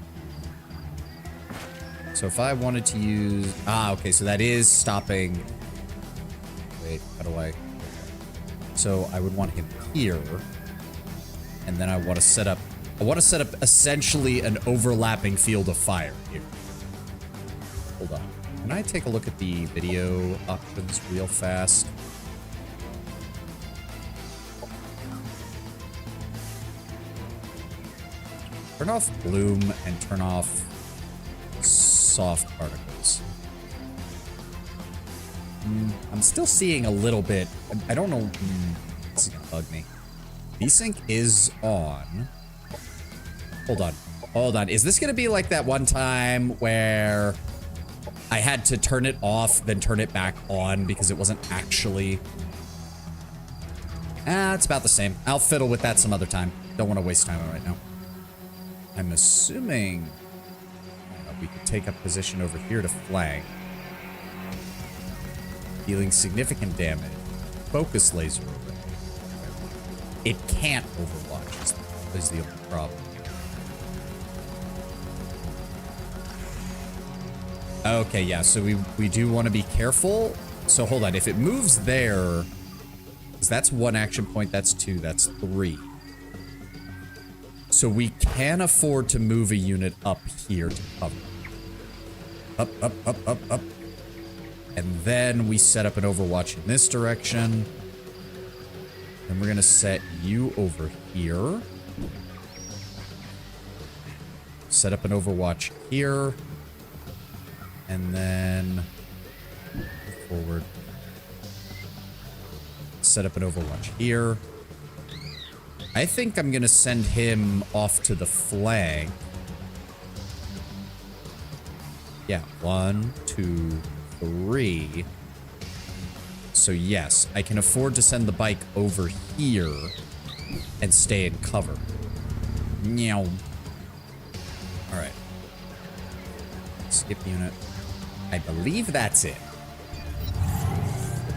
So if I wanted to use... okay, so that is stopping... Wait, how do I... So I would want him here. And then I want to set up... I want to set up essentially an overlapping field of fire here. Hold on. Can I take a look at the video options real fast? Turn off bloom and turn off soft particles. I'm still seeing a little bit. I don't know. This is gonna bug me. Desync is on. Hold on. Hold on. Is this gonna be like that one time where I had to turn it off, then turn it back on because it wasn't actually... it's about the same. I'll fiddle with that some other time. Don't want to waste time on it right now. I'm assuming we could take up position over here to flank. Dealing significant damage. Focus laser array. It can't Overwatch is the only problem. Okay, yeah, so we do want to be careful. So hold on, if it moves there, because that's 1 action point, that's 2, that's 3. So we can afford to move a unit up here to cover. Up, up, up, up, up. And then we set up an Overwatch in this direction. Then we're going to set you over here. Set up an Overwatch here. And then forward. Set up an Overwatch here. I think I'm gonna send him off to the flank. Yeah, 1, 2, 3. So yes, I can afford to send the bike over here and stay in cover. Meow. All right. Skip unit. I believe that's it.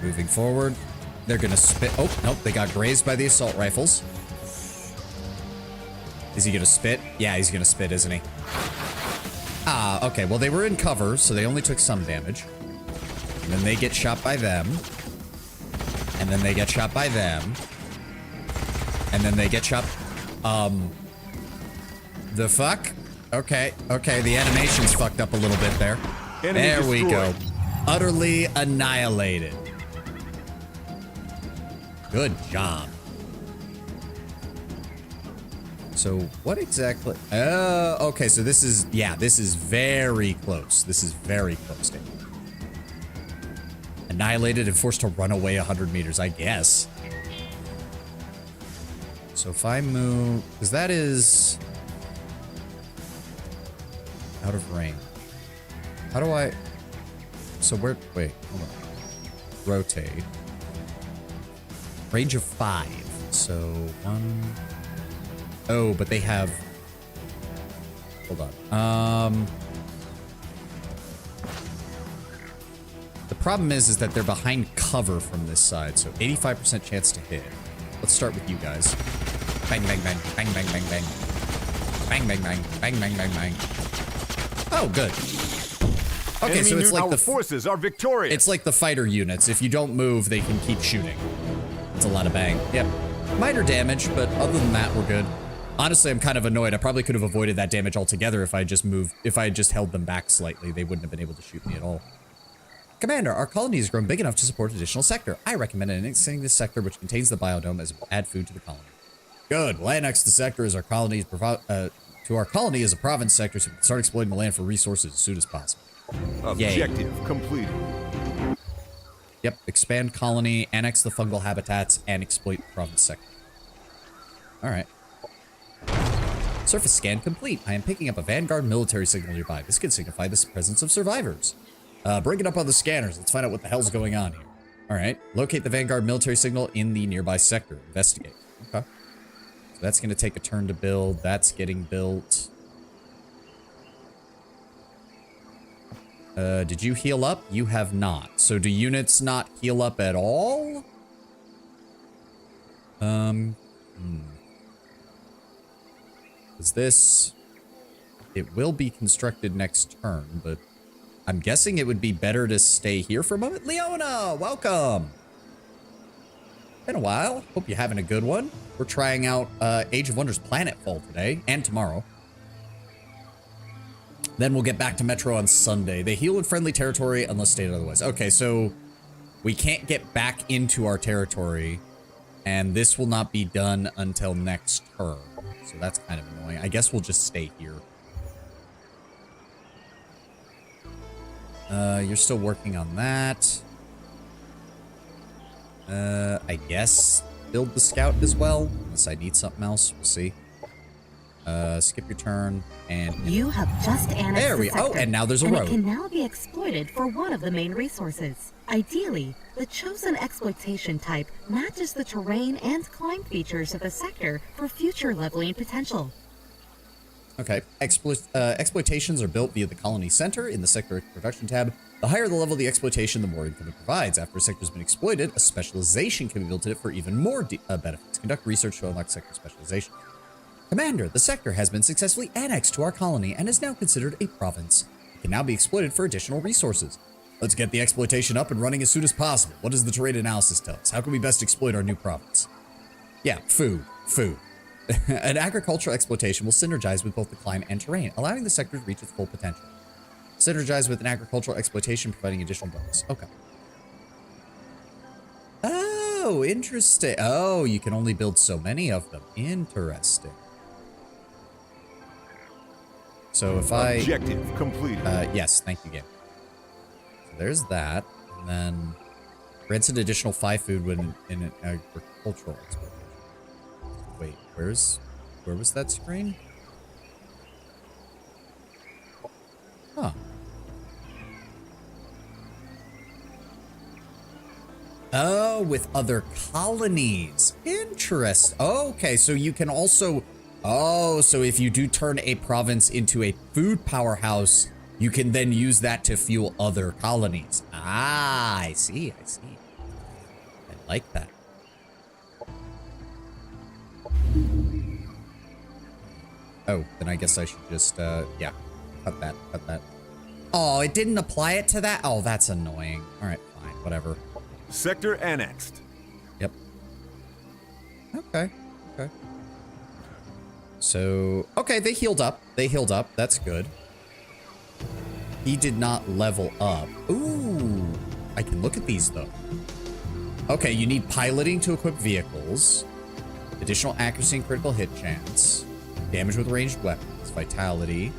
Moving forward. They're gonna spit. Oh, nope, they got grazed by the assault rifles. Is he gonna spit? Yeah, he's gonna spit, isn't he? Okay, well, they were in cover, so they only took some damage. And then they get shot by them. And then they get shot by them. And then they get shot... The fuck? Okay, okay, the animation's fucked up a little bit there. Enemy there we destroyed. go. Utterly annihilated. Good job. So what exactly? Okay, so this is, yeah, this is very close. This is very close to him. Annihilated and forced to run away 100 meters, I guess. So if I move, because that is out of range. How do I, so where, wait, hold on. Rotate. Range of 5. So 1. Oh, but they have, hold on. The problem is that they're behind cover from this side, so 85% chance to hit. Let's start with you guys. Bang, bang, bang, bang, bang, bang, bang. Bang, bang, bang, bang, bang, bang, bang. Oh, good. Okay, so it's like the forces are victorious. It's like the fighter units. If you don't move, they can keep shooting. It's a lot of bang. Yep. Minor damage, but other than that, we're good. Honestly, I'm kind of annoyed. I probably could have avoided that damage altogether if I just moved, if I just held them back slightly. They wouldn't have been able to shoot me at all. Commander, our colony has grown big enough to support additional sector. I recommend annexing this sector, which contains the biodome, as it will add food to the colony. Good. We'll annex the sector as our colony to our colony as a province sector, so we can start exploiting the land for resources as soon as possible. Objective completed. Yep. Expand colony, annex the fungal habitats, and exploit the province sector. All right. Surface scan complete. I am picking up a Vanguard military signal nearby. This could signify the presence of survivors. Bring it up on the scanners. Let's find out what the hell's going on here. All right. Locate the Vanguard military signal in the nearby sector. Investigate. Okay. So that's going to take a turn to build. That's getting built. Did you heal up? You have not. So do units not heal up at all? Is this... It will be constructed next turn, but I'm guessing it would be better to stay here for a moment. Leona, welcome! Been a while. Hope you're having a good one. We're trying out Age of Wonders Planetfall today and tomorrow. Then we'll get back to Metro on Sunday. They heal in friendly territory unless stated otherwise. Okay, so we can't get back into our territory, and this will not be done until next turn. So that's kind of annoying. I guess we'll just stay here. You're still working on that. I guess build the scout as well, unless I need something else. We'll see. Skip your turn, and you have just annexed there we the sector, and now there's a and road. it can now be exploited for one of the main resources. Ideally, the chosen exploitation type matches the terrain and climb features of the sector for future leveling potential. Okay, exploitations are built via the colony center in the sector production tab. The higher the level of the exploitation, the more income it provides. After a sector has been exploited, a specialization can be built in it for even more benefits. Conduct research to unlock sector specialization. Commander, the sector has been successfully annexed to our colony and is now considered a province. It can now be exploited for additional resources. Let's get the exploitation up and running as soon as possible. What does the terrain analysis tell us? How can we best exploit our new province? Yeah, food. An agricultural exploitation will synergize with both the climate and terrain, allowing the sector to reach its full potential. Synergize with an agricultural exploitation, providing additional bonus. Okay. Oh, interesting. Oh, you can only build so many of them. Interesting. So if Objective completed. Yes, thank you, game. So there's that. And then grants an additional 5 food when in an agricultural exploitation. Wait, where was that screen? Huh. Oh, with other colonies. Interesting. Okay, so you can also... Oh, so if you do turn a province into a food powerhouse, you can then use that to fuel other colonies. Ah, I see. I like that. Oh, then I guess I should just, yeah, cut that. Oh, it didn't apply it to that? Oh, that's annoying. All right, fine, whatever. Sector annexed. Yep. Okay. So, okay, they healed up. That's good. He did not level up. Ooh, I can look at these, though. Okay, you need piloting to equip vehicles, additional accuracy and critical hit chance, damage with ranged weapons, vitality.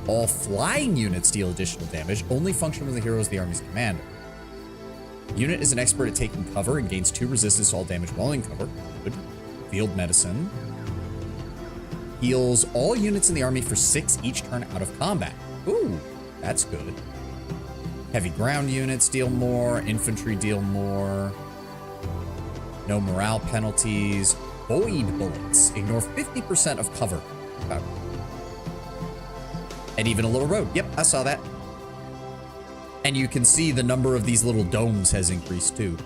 All flying units deal additional damage, only function when the hero is the army's commander. Unit is an expert at taking cover and gains 2 resistance to all damage while in cover. Good. Field medicine. Heals all units in the army for 6 each turn out of combat. Ooh, that's good. Heavy ground units deal more. Infantry deal more. No morale penalties. Void bullets. Ignore 50% of cover. Okay. And even a little road. Yep, I saw that. And you can see the number of these little domes has increased too.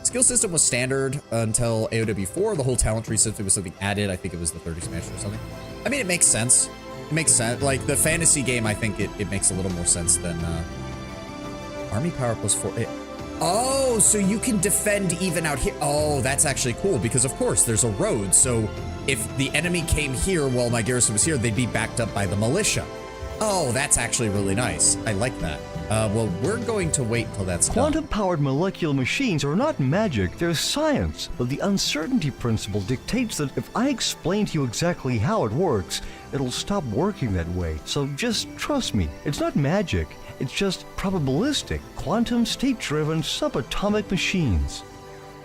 Skill system was standard until AOW4. The whole talent tree system was something added. I think it was the 30 smash or something. I mean, it makes sense. It makes sense. Like the fantasy game, I think it makes a little more sense than Army power plus 4. Oh, so you can defend even out here. Oh, that's actually cool because of course there's a road. So if the enemy came here while my garrison was here, they'd be backed up by the militia. Oh, that's actually really nice. I like that. Well, we're going to wait till that's done. Quantum-powered molecular machines are not magic, they're science. But the uncertainty principle dictates that if I explain to you exactly how it works, it'll stop working that way. So just trust me, it's not magic. It's just probabilistic, quantum state-driven subatomic machines.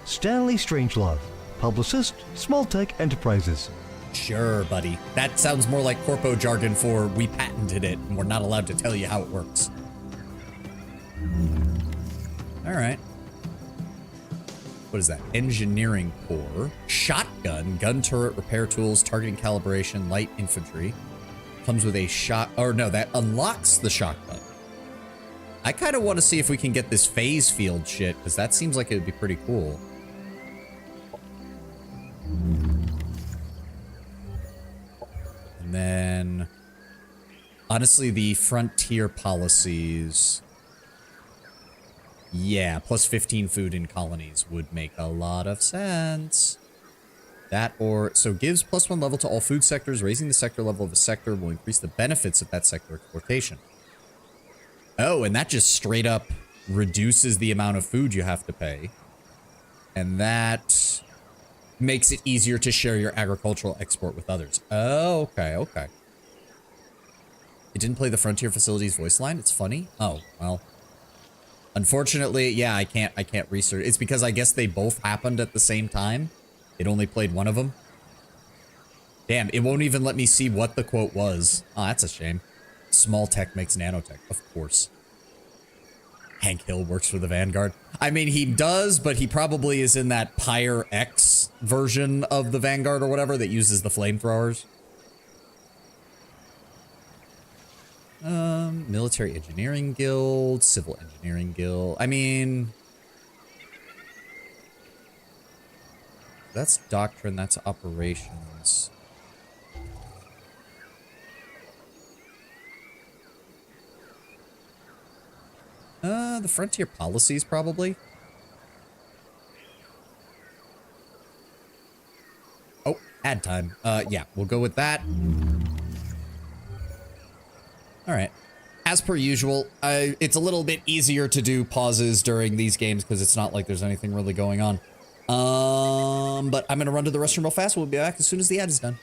Stanley Strangelove, publicist, Small Tech Enterprises. Sure, buddy. That sounds more like corpo jargon for we patented it and we're not allowed to tell you how it works. All right. What is that? Engineering core, shotgun, gun turret, repair tools, targeting calibration, light infantry. Comes with a shot, or no, that unlocks the shotgun. I kind of want to see if we can get this phase field shit, because that seems like it would be pretty cool. And then, honestly, the frontier policies. Yeah, plus 15 food in colonies would make a lot of sense. That or, so gives +1 level to all food sectors. Raising the sector level of a sector will increase the benefits of that sector exploitation. Oh, and that just straight up reduces the amount of food you have to pay. And that makes it easier to share your agricultural export with others. Oh, okay, okay. It didn't play the Frontier Facilities voice line? It's funny? Oh, well. Unfortunately, yeah, I can't research. It's because I guess they both happened at the same time. It only played one of them. Damn, it won't even let me see what the quote was. Oh, that's a shame. Small tech makes nanotech, of course. Hank Hill works for the Vanguard. I mean, he does, but he probably is in that Pyre X version of the Vanguard or whatever that uses the flamethrowers. Military Engineering Guild, Civil Engineering Guild. I mean, that's doctrine, that's operations. The frontier policies, probably. Oh, ad time. Yeah, we'll go with that. All right. As per usual, it's a little bit easier to do pauses during these games because it's not like there's anything really going on. But I'm going to run to the restroom real fast. We'll be back as soon as the ad is done.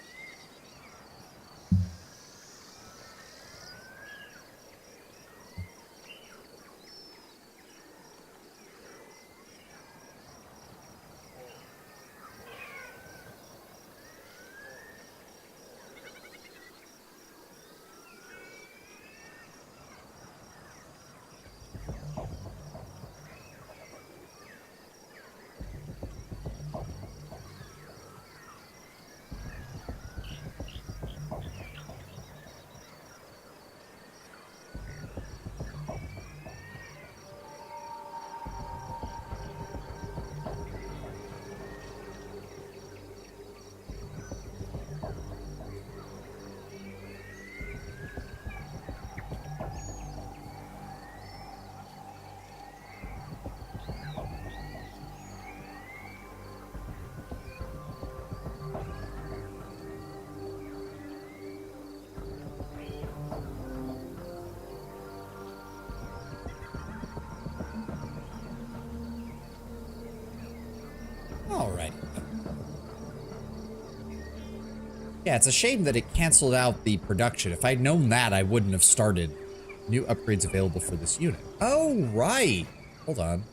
Alright. Yeah, it's a shame that it canceled out the production. If I'd known that, I wouldn't have started. New upgrades available for this unit. Oh, right. Hold on.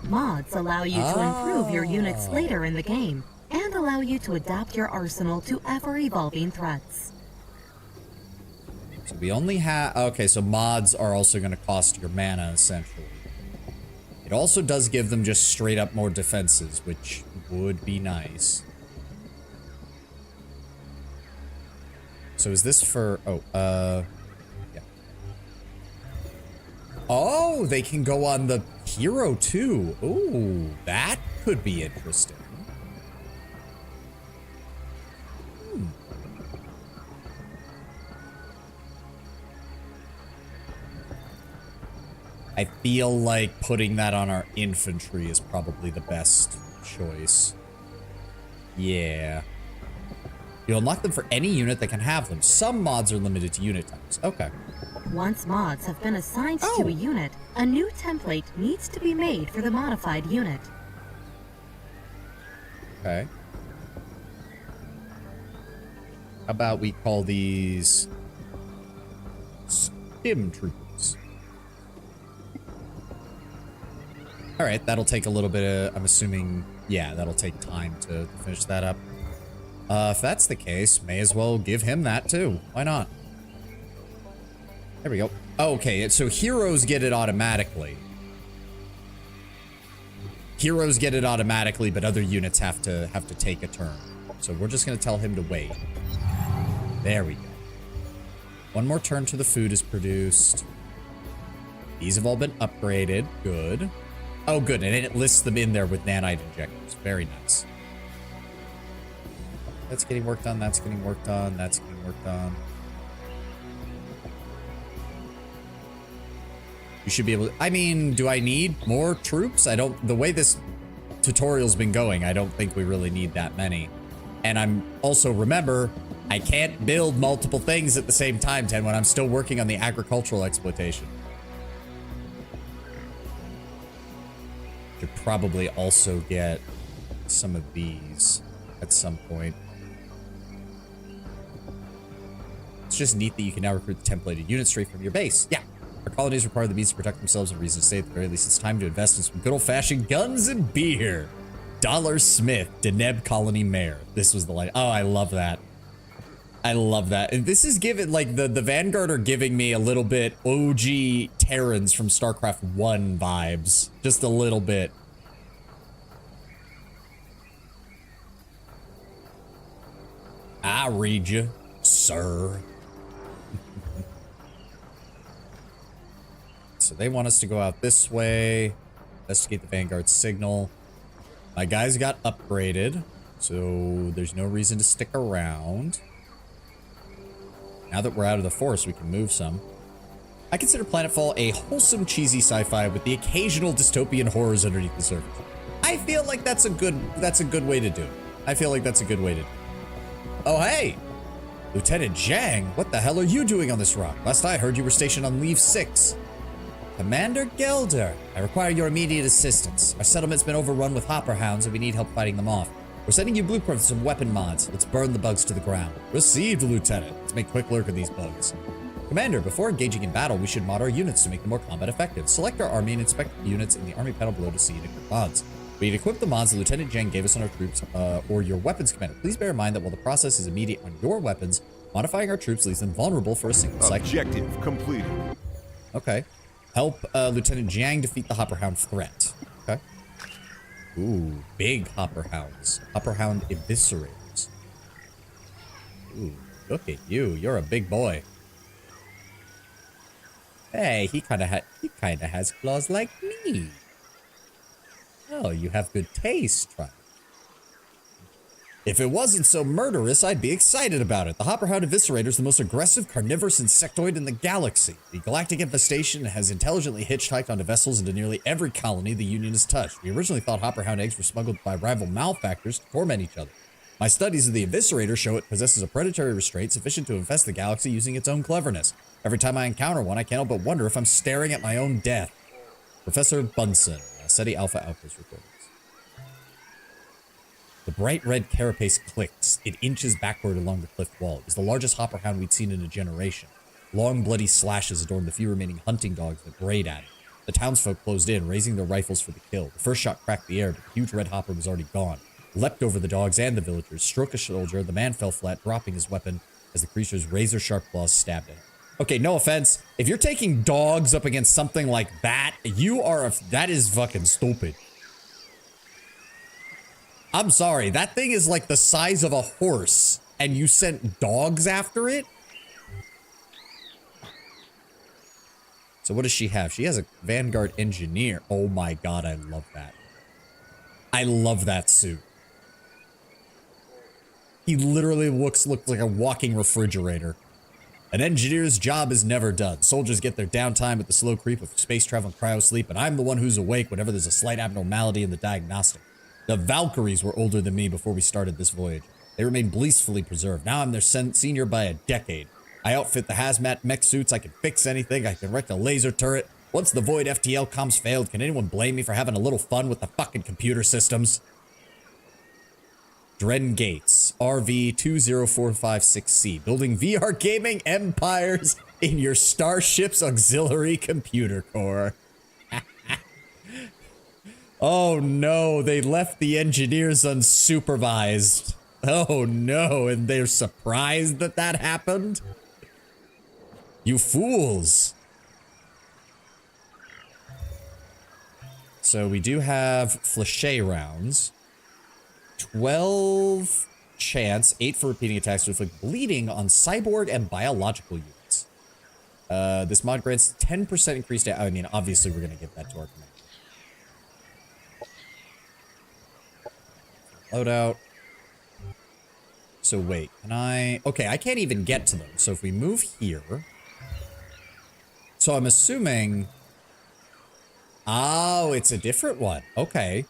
Mods allow you to improve your units later in the game and allow you to adapt your arsenal to ever-evolving threats. So we only have... Okay, so mods are also going to cost your mana, essentially. It also does give them just straight up more defenses, which would be nice. So is this for... Oh, yeah. Oh, they can go on the hero too. Ooh, that could be interesting. I feel like putting that on our infantry is probably the best choice. Yeah. You unlock them for any unit that can have them. Some mods are limited to unit types. Okay. Once mods have been assigned to a unit, a new template needs to be made for the modified unit. Okay. How about we call these stim troopers? All right, that'll take a little bit of, I'm assuming, yeah, that'll take time to finish that up. If that's the case, may as well give him that too. Why not? There we go. Okay, so heroes get it automatically. Heroes get it automatically, but other units have to take a turn. So we're just gonna tell him to wait. There we go. One more turn till the food is produced. These have all been upgraded. Good. Oh, good. And it lists them in there with nanite injectors. Very nice. That's getting worked on. That's getting worked on. That's getting worked on. You should be able to, I mean, do I need more troops? I don't, the way this tutorial's been going, I don't think we really need that many. And I'm also, remember, I can't build multiple things at the same time, Ten, when I'm still working on the agricultural exploitation. Should probably also get some of these at some point. It's just neat that you can now recruit the templated unit straight from your base. Yeah. Our colonies require the means to protect themselves and reason to stay. At the very least, it's time to invest in some good old-fashioned guns and beer. Dollar Smith, Deneb Colony Mayor. This was the line. Oh, I love that. I love that. And this is given, like, the Vanguard are giving me a little bit OG Terrans from StarCraft 1 vibes. Just a little bit. I read you, sir. So they want us to go out this way, investigate the Vanguard signal. My guys got upgraded, so there's no reason to stick around. Now that we're out of the forest, we can move some. I consider Planetfall a wholesome, cheesy sci-fi with the occasional dystopian horrors underneath the surface. I feel like that's a good way to do it. I feel like that's a good way to do it. Oh, hey! Lieutenant Zhang, what the hell are you doing on this rock? Last I heard you were stationed on Leave 6. Commander Gelder, I require your immediate assistance. Our settlement's been overrun with hopper hounds and we need help fighting them off. We're sending you blueprints for some weapon mods. Let's burn the bugs to the ground. Received, Lieutenant. Let's make quick work of these bugs. Commander, before engaging in battle, we should mod our units to make them more combat effective. Select our army and inspect the units in the army panel below to see and equip mods. We need to equip the mods that Lieutenant Zhang gave us on our troops or your weapons commander. Please bear in mind that while the process is immediate on your weapons, modifying our troops leaves them vulnerable for a single cycle. Objective completed. Okay. Help Lieutenant Zhang defeat the Hopper Hound threat. Okay. Ooh, big Hopper Hounds. Hopper Hound Eviscerators. Ooh, look at you. You're a big boy. Hey, he kinda has claws like me. Oh, you have good taste, Trump. If it wasn't so murderous, I'd be excited about it. The Hopper Hound Eviscerator is the most aggressive carnivorous insectoid in the galaxy. The galactic infestation has intelligently hitchhiked onto vessels into nearly every colony the Union has touched. We originally thought Hopper Hound eggs were smuggled by rival malefactors to torment each other. My studies of the Eviscerator show it possesses a predatory restraint sufficient to infest the galaxy using its own cleverness. Every time I encounter one, I can't help but wonder if I'm staring at my own death. Professor Bunsen, SETI Alpha Outpost recordings. The bright red carapace clicks. It inches backward along the cliff wall. It was the largest hopper hound we'd seen in a generation. Long, bloody slashes adorned the few remaining hunting dogs that brayed at it. The townsfolk closed in, raising their rifles for the kill. The first shot cracked the air, but the huge red hopper was already gone. Leapt over the dogs and the villagers, struck a soldier. The man fell flat, dropping his weapon as the creature's razor-sharp claws stabbed him. Okay, no offense. If you're taking dogs up against something like that, that is fucking stupid. I'm sorry, that thing is like the size of a horse, and you sent dogs after it? So what does she have? She has a Vanguard engineer. Oh my god, I love that. I love that suit. He literally looks like a walking refrigerator. An engineer's job is never done. Soldiers get their downtime with the slow creep of space travel and cryosleep, and I'm the one who's awake whenever there's a slight abnormality in the diagnostic. The Valkyries were older than me before we started this voyage. They remain blissfully preserved. Now I'm their senior by a decade. I outfit the hazmat mech suits. I can fix anything. I can wreck a laser turret. Once the Void FTL comms failed, can anyone blame me for having a little fun with the fucking computer systems? Dren Gates, RV20456C, building VR gaming empires in your Starship's auxiliary computer core. Oh no, they left the engineers unsupervised. Oh no, and they're surprised that that happened? You fools. So we do have fléché rounds. 12 chance, 8 for repeating attacks to inflict bleeding on cyborg and biological units. This mod grants 10% increased. I mean, obviously we're gonna give that to our commander. Loadout. So wait, can I? Okay, I can't even get to them. So if we move here, so I'm assuming. Oh, it's a different one. Okay.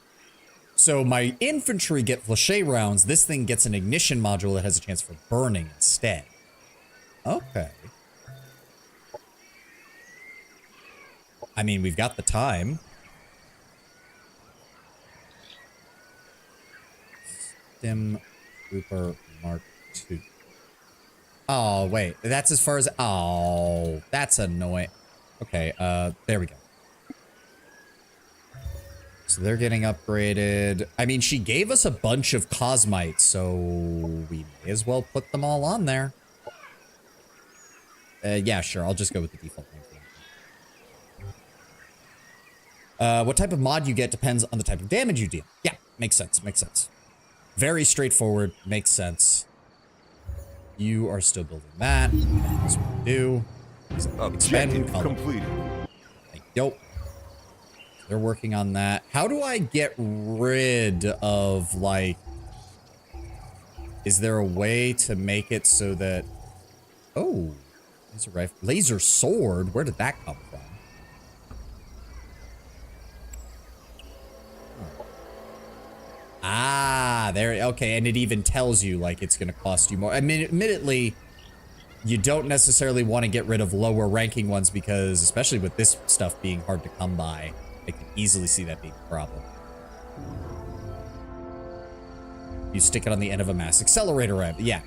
So my infantry get fléché rounds. This thing gets an ignition module that has a chance for burning instead. Okay. I mean, we've got the time. Stim Trooper Mark II. Oh, wait. That's as far as... Oh, that's annoying. Okay, there we go. So they're getting upgraded. I mean, she gave us a bunch of Cosmites, so we may as well put them all on there. Yeah, sure. I'll just go with the default one. What type of mod you get depends on the type of damage you deal. Yeah, makes sense. Makes sense. Very straightforward. Makes sense. You are still building that. That's what we do. Objective completed. Yo. They're working on that. How do I get rid of, like... Is there a way to make it so that... Oh. Laser rifle. Laser sword? Where did that come from? Ah, there. Okay, and it even tells you, like, it's going to cost you more. I mean, admittedly, you don't necessarily want to get rid of lower ranking ones because, especially with this stuff being hard to come by, I can easily see that being a problem. You stick it on the end of a mass accelerator ramp. Yeah.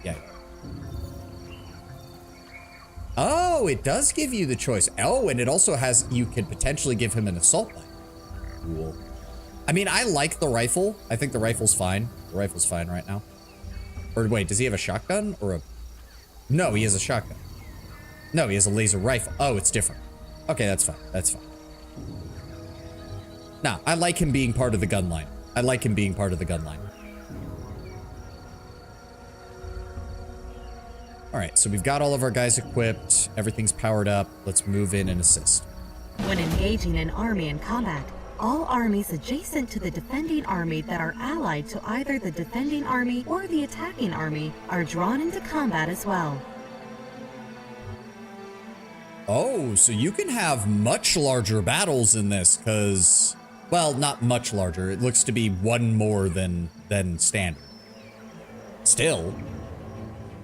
Oh, it does give you the choice. Oh, and it also has, you could potentially give him an assault rifle. Cool. I mean, I like the rifle. I think the rifle's fine. The rifle's fine right now. Or wait, does he have a shotgun or a... No, he has a shotgun. No, he has a laser rifle. Oh, it's different. Okay, that's fine. That's fine. Nah, I like him being part of the gun line. I like him being part of the gun line. All right, so we've got all of our guys equipped. Everything's powered up. Let's move in and assist. When engaging an army in combat, all armies adjacent to the defending army that are allied to either the defending army or the attacking army are drawn into combat as well. Oh, so you can have much larger battles in this, because... Well, not much larger. It looks to be one more than standard. Still.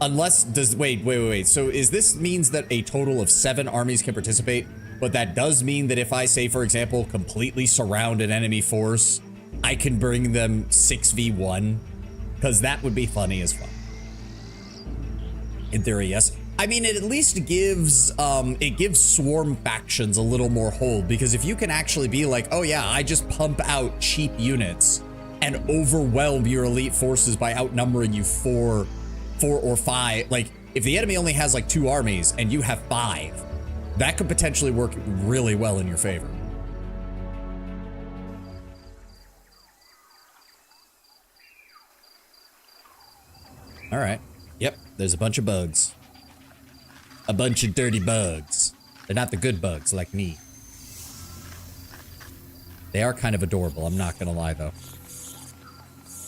Unless... Wait. So is this means that a total of 7 armies can participate? But that does mean that if I say, for example, completely surround an enemy force, I can bring them 6v1? Because that would be funny as fuck. In theory, yes. I mean, it at least gives, it gives swarm factions a little more hold, because if you can actually be like, oh yeah, I just pump out cheap units and overwhelm your elite forces by outnumbering you 4 or 5, like, if the enemy only has like 2 armies and you have 5, that could potentially work really well in your favor. All right. Yep, there's a bunch of bugs. A bunch of dirty bugs. They're not the good bugs like me. They are kind of adorable, I'm not gonna lie though.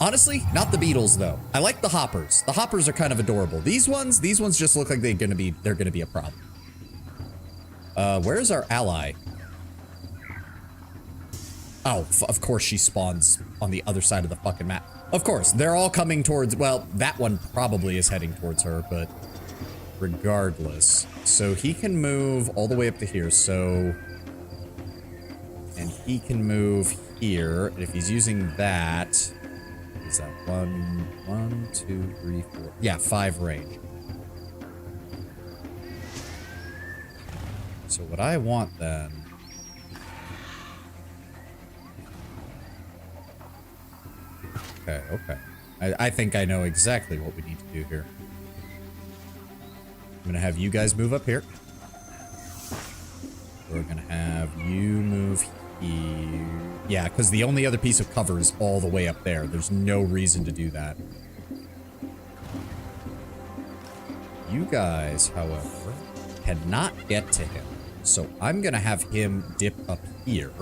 Honestly, not the beetles though. I like the hoppers. The hoppers are kind of adorable. These ones just look like they're gonna be a problem. Where's our ally? Oh, of course she spawns on the other side of the fucking map. Of course, they're all coming towards, well, that one probably is heading towards her, but regardless. So he can move all the way up to here, so... And he can move here, and if he's using that... Is that 1, 2, 3, 4... Yeah, 5 range. So what I want then... Okay. I think I know exactly what we need to do here. I'm gonna have you guys move up here. We're gonna have you move here. Yeah, because the only other piece of cover is all the way up there. There's no reason to do that. You guys, however, cannot get to him. So I'm gonna have him dip up here.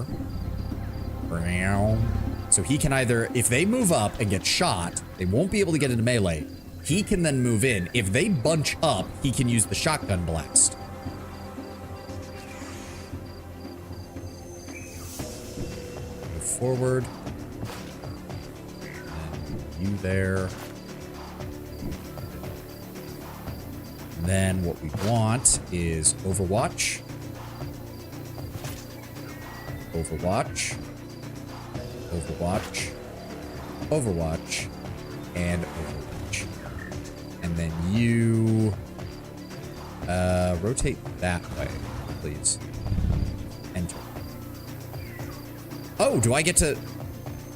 So he can either, if they move up and get shot, they won't be able to get into melee. He can then move in. If they bunch up, he can use the shotgun blast. Move forward. And you there. And then what we want is Overwatch. Overwatch. Overwatch. Overwatch. And Overwatch. And then you rotate that way, please. Enter. Oh, do I get to...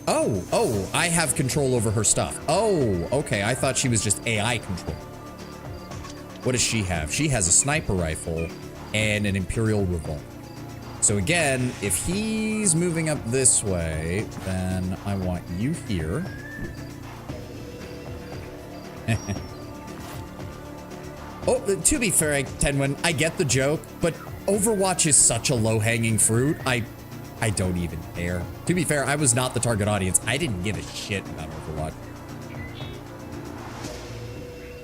Oh, I have control over her stuff. Oh, okay. I thought she was just AI control. What does she have? She has a sniper rifle and an Imperial revolver. So again, if he's moving up this way, then I want you here. Oh, to be fair, Tenwin, I get the joke, but Overwatch is such a low-hanging fruit. I don't even care. To be fair, I was not the target audience. I didn't give a shit about Overwatch.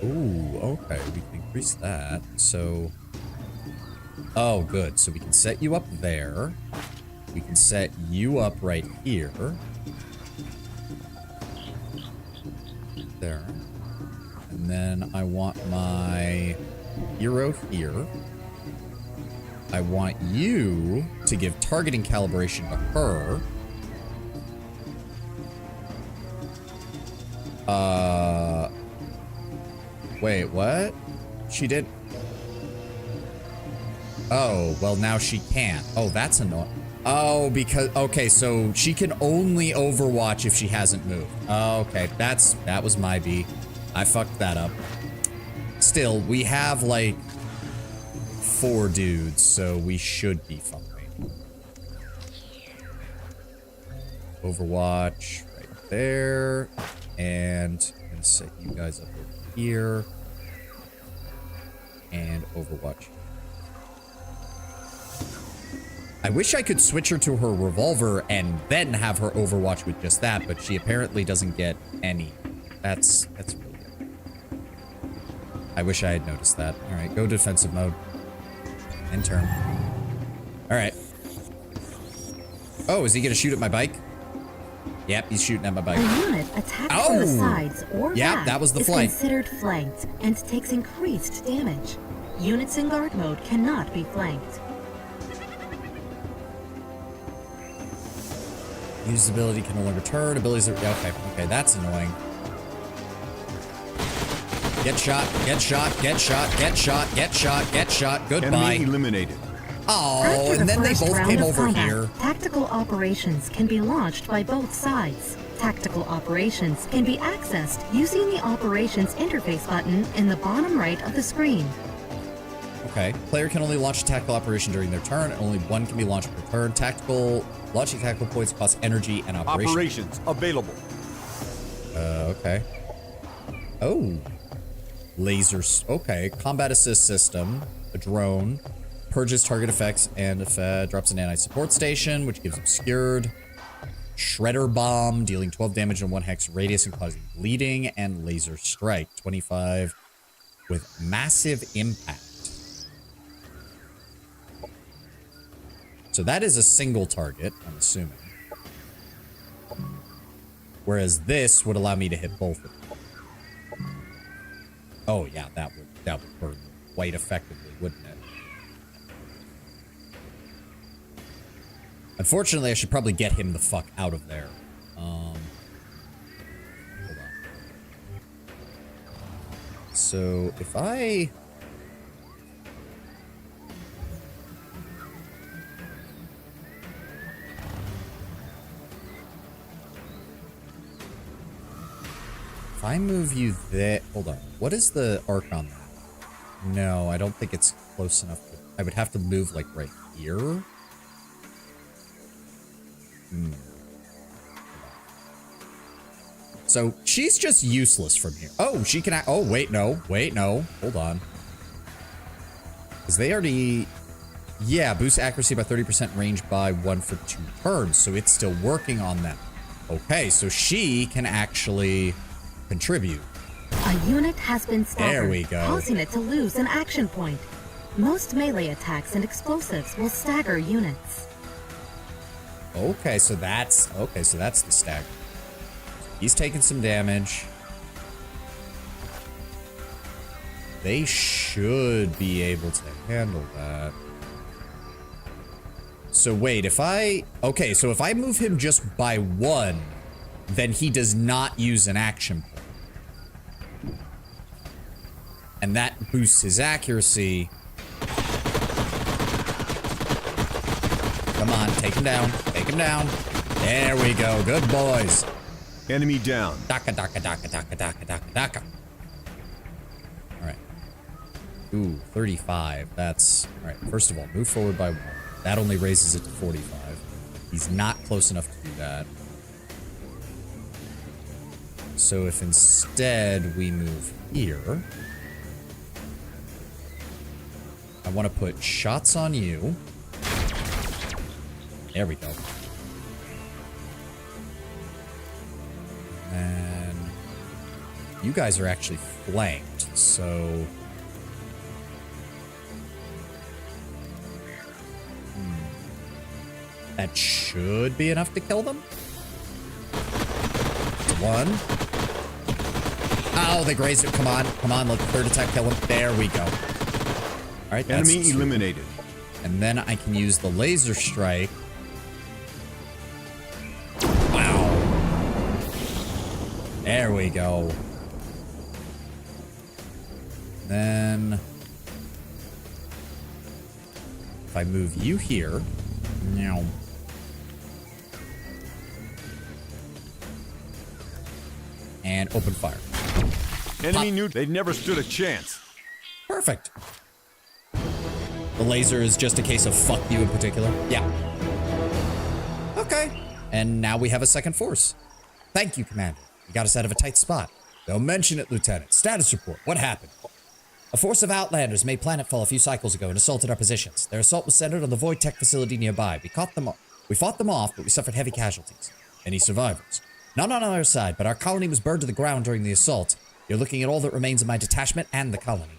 Ooh, okay, we can increase that. So, oh, good. So we can set you up there. We can set you up right here. There. And then I want my hero here. I want you to give targeting calibration to her. Wait, what? She did... Oh, well now she can't. Oh, that's annoying. Oh, because... Okay, so she can only Overwatch if she hasn't moved. Okay, that was my B. I fucked that up. Still, we have like 4 dudes, so we should be fine. Overwatch right there. And I'm gonna set you guys up over here. And Overwatch. I wish I could switch her to her revolver and then have her Overwatch with just that, but she apparently doesn't get any. That's really good. I wish I had noticed that. All right, go defensive mode. End turn. All right. Oh, is he gonna shoot at my bike? Yep, he's shooting at my bike. A unit attacked from the sides or back that was the is flank. Considered flanked and takes increased damage. Units in guard mode cannot be flanked. Use ability can only return. Abilities are... Okay, that's annoying. Get shot, get shot, get shot, get shot, get shot, get shot. Goodbye. Enemy eliminated. Oh, After and then they first both round came of over combat, here. Tactical operations can be launched by both sides. Tactical operations can be accessed using the operations interface button in the bottom right of the screen. Okay. Player can only launch a tactical operation during their turn, and only one can be launched per turn. Launching tactical points costs energy and operation. Operations available. Okay. Oh. Lasers. Okay. Combat assist system. A drone. Purges target effects and drops an anti-support station, which gives obscured. Shredder bomb, dealing 12 damage in 1 hex radius and causing bleeding. And laser strike, 25 with massive impact. So that is a single target, I'm assuming. Whereas this would allow me to hit both of them. Oh yeah, that would burn quite effectively, wouldn't it? Unfortunately, I should probably get him the fuck out of there. Hold on. So if I... if I move you there, hold on. What is the arc on that? No, I don't think it's close enough. I would have to move like right here. So she's just useless from here. Oh, she can. Oh, wait, no, hold on. Because they already, yeah, boost accuracy by 30%, range by 1 for 2 turns. So it's still working on them. Okay, so she can actually contribute. A unit has been staggered, There we go. causing it to lose an action point. Most melee attacks and explosives will stagger units. Okay, so that's the stagger. He's taking some damage. They should be able to handle that. So wait, if I move him just by 1, then he does not use an action point. And that boosts his accuracy. Come on, take him down. Take him down. There we go. Good boys. Enemy down. Daka, daka, daka, daka, daka, daka, daka. Alright. Ooh, 35. That's... Alright, first of all, move forward by 1. That only raises it to 45. He's not close enough to do that. So if instead we move here... I want to put shots on you. There we go. And you guys are actually flanked, so... That should be enough to kill them. One. Oh, they grazed it. Come on. Come on. Let the third attack kill him. There we go. All right, that's Enemy eliminated. And then I can use the laser strike. Wow. There we go. Then if I move you here, no. And open fire. Enemy new. They never stood a chance. Perfect. The laser is just a case of fuck you in particular. Yeah. Okay. And now we have a second force. Thank you, Commander. You got us out of a tight spot. Don't mention it, Lieutenant. Status report. What happened? A force of Outlanders made Planetfall a few cycles ago and assaulted our positions. Their assault was centered on the Void Tech facility nearby. We fought them off, but we suffered heavy casualties. Any survivors? None on our side, but our colony was burned to the ground during the assault. You're looking at all that remains of my detachment and the colony.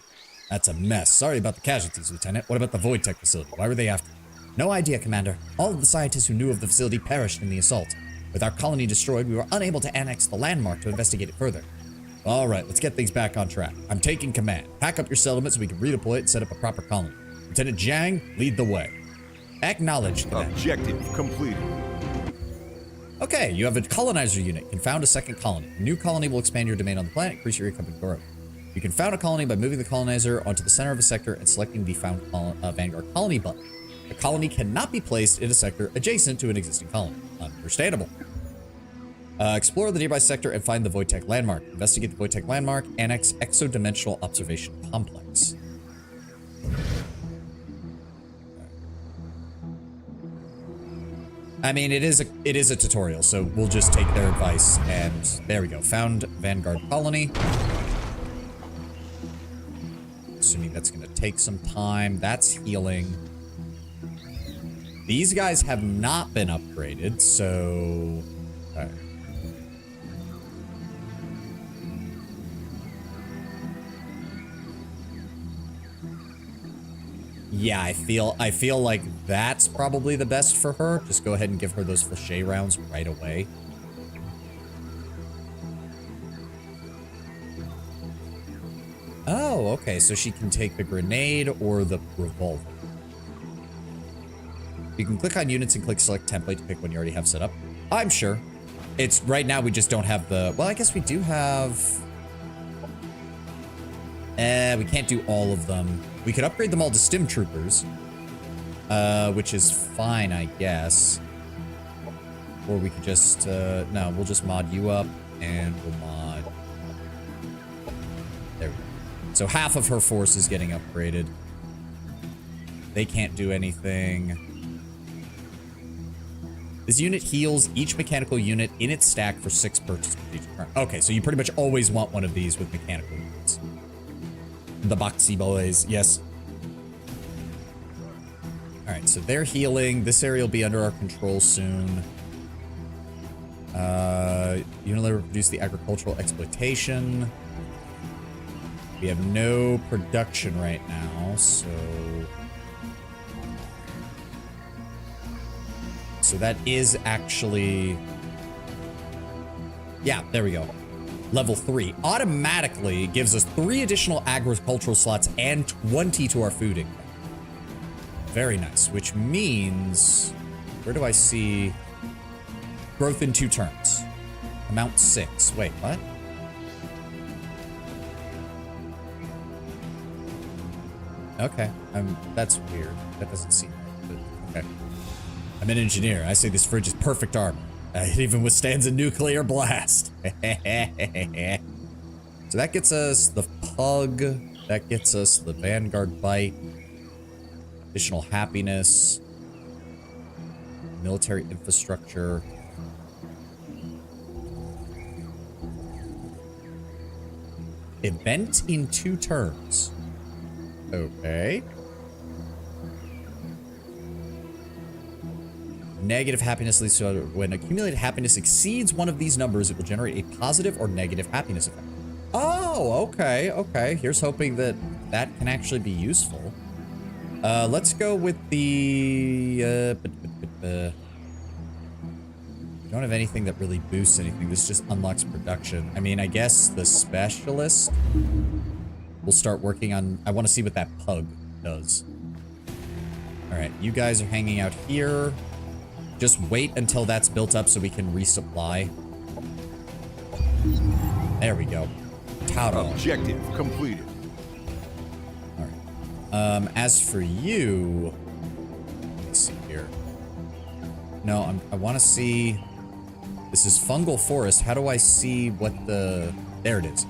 That's a mess. Sorry about the casualties, Lieutenant. What about the Void Tech facility? Why were they after you? No idea, Commander. All of the scientists who knew of the facility perished in the assault. With our colony destroyed, we were unable to annex the landmark to investigate it further. All right, let's get things back on track. I'm taking command. Pack up your settlement so we can redeploy it and set up a proper colony. Lieutenant Jiang, lead the way. Acknowledged, Commander. Objective completed. Okay, you have a colonizer unit. Can found a second colony. A new colony will expand your domain on the planet, increase your income and growth. You can found a colony by moving the colonizer onto the center of a sector and selecting the found Vanguard colony button. The colony cannot be placed in a sector adjacent to an existing colony. Understandable. Explore the nearby sector and find the Void Tech landmark. Investigate the Void Tech landmark. Annex Exodimensional Observation Complex. I mean, it is a tutorial, so we'll just take their advice. And there we go. Found Vanguard colony. Assuming that's going to take some time. That's healing. These guys have not been upgraded, so... Okay. Yeah, I feel like that's probably the best for her. Just go ahead and give her those flèche rounds right away. Oh, okay, so she can take the grenade or the revolver. You can click on units and click select template to pick one you already have set up. I'm sure. It's right now we just don't have the, well, I guess we do have, we can't do all of them. We could upgrade them all to stim troopers, which is fine, I guess. Or we could just, no, we'll just mod you up and we'll mod So half of her force is getting upgraded. They can't do anything. This unit heals each mechanical unit in its stack for 6 purchases each turn. Okay, so you pretty much always want one of these with mechanical units. The boxy boys, yes. Alright, so they're healing. This area will be under our control soon. Unilever reduce the agricultural exploitation. We have no production right now, so that is actually, yeah, there we go. Level 3 automatically gives us 3 additional agricultural slots and 20 to our food income. Very nice, which means, where do I see growth in 2 turns? Amount 6. Wait, what? Okay, that's weird. That doesn't seem right, but okay. I'm an engineer. I say this fridge is perfect armor. It even withstands a nuclear blast. So that gets us the pug. That gets us the Vanguard bite. Additional happiness. Military infrastructure. Event in 2 turns. Okay. Negative happiness leads to when accumulated happiness exceeds one of these numbers, it will generate a positive or negative happiness effect. Oh, okay, okay. Here's hoping that that can actually be useful. Let's go with the don't have anything that really boosts anything. This just unlocks production. I mean, I guess the specialist will start working on. I want to see what that pug does. All right, you guys are hanging out here. Just wait until that's built up so we can resupply. There we go. Taro. Objective completed. All right. As for you, let me see here. No, I want to see. This is fungal forest. How do I see what the? There it is.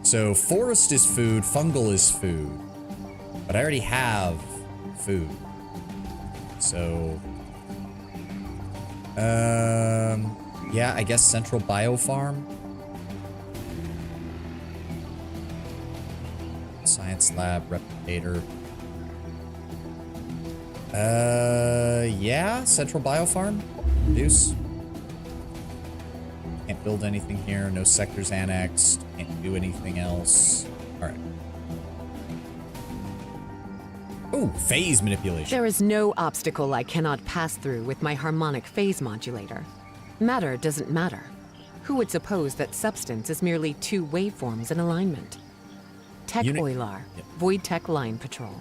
So forest is food, fungal is food, but I already have food. So, yeah, I guess Central Biofarm. Science Lab, Replicator. Yeah, Central Biofarm. Reduce. Can't build anything here. No sectors annexed. Can't do anything else. All right. Ooh, phase manipulation. There is no obstacle I cannot pass through with my harmonic phase modulator. Matter doesn't matter. Who would suppose that substance is merely 2 waveforms in alignment? Tech Oilar, Yep. Void Tech Line Patrol.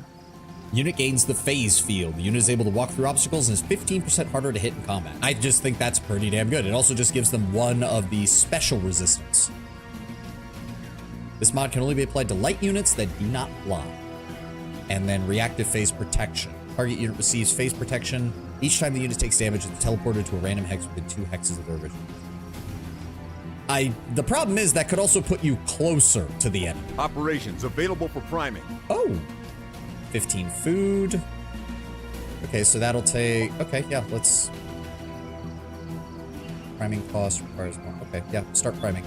Unit gains the phase field. The unit is able to walk through obstacles and is 15% harder to hit in combat. I just think that's pretty damn good. It also just gives them 1 of the special resistance. This mod can only be applied to light units that do not fly. And then reactive phase protection. Target unit receives phase protection. Each time the unit takes damage, it's teleported to a random hex within 2 hexes of their original. The problem is that could also put you closer to the enemy. Operations available for priming. Oh. 15 food. Okay, so that'll take... Okay, yeah, let's... Priming cost requires more. Okay, yeah, start priming.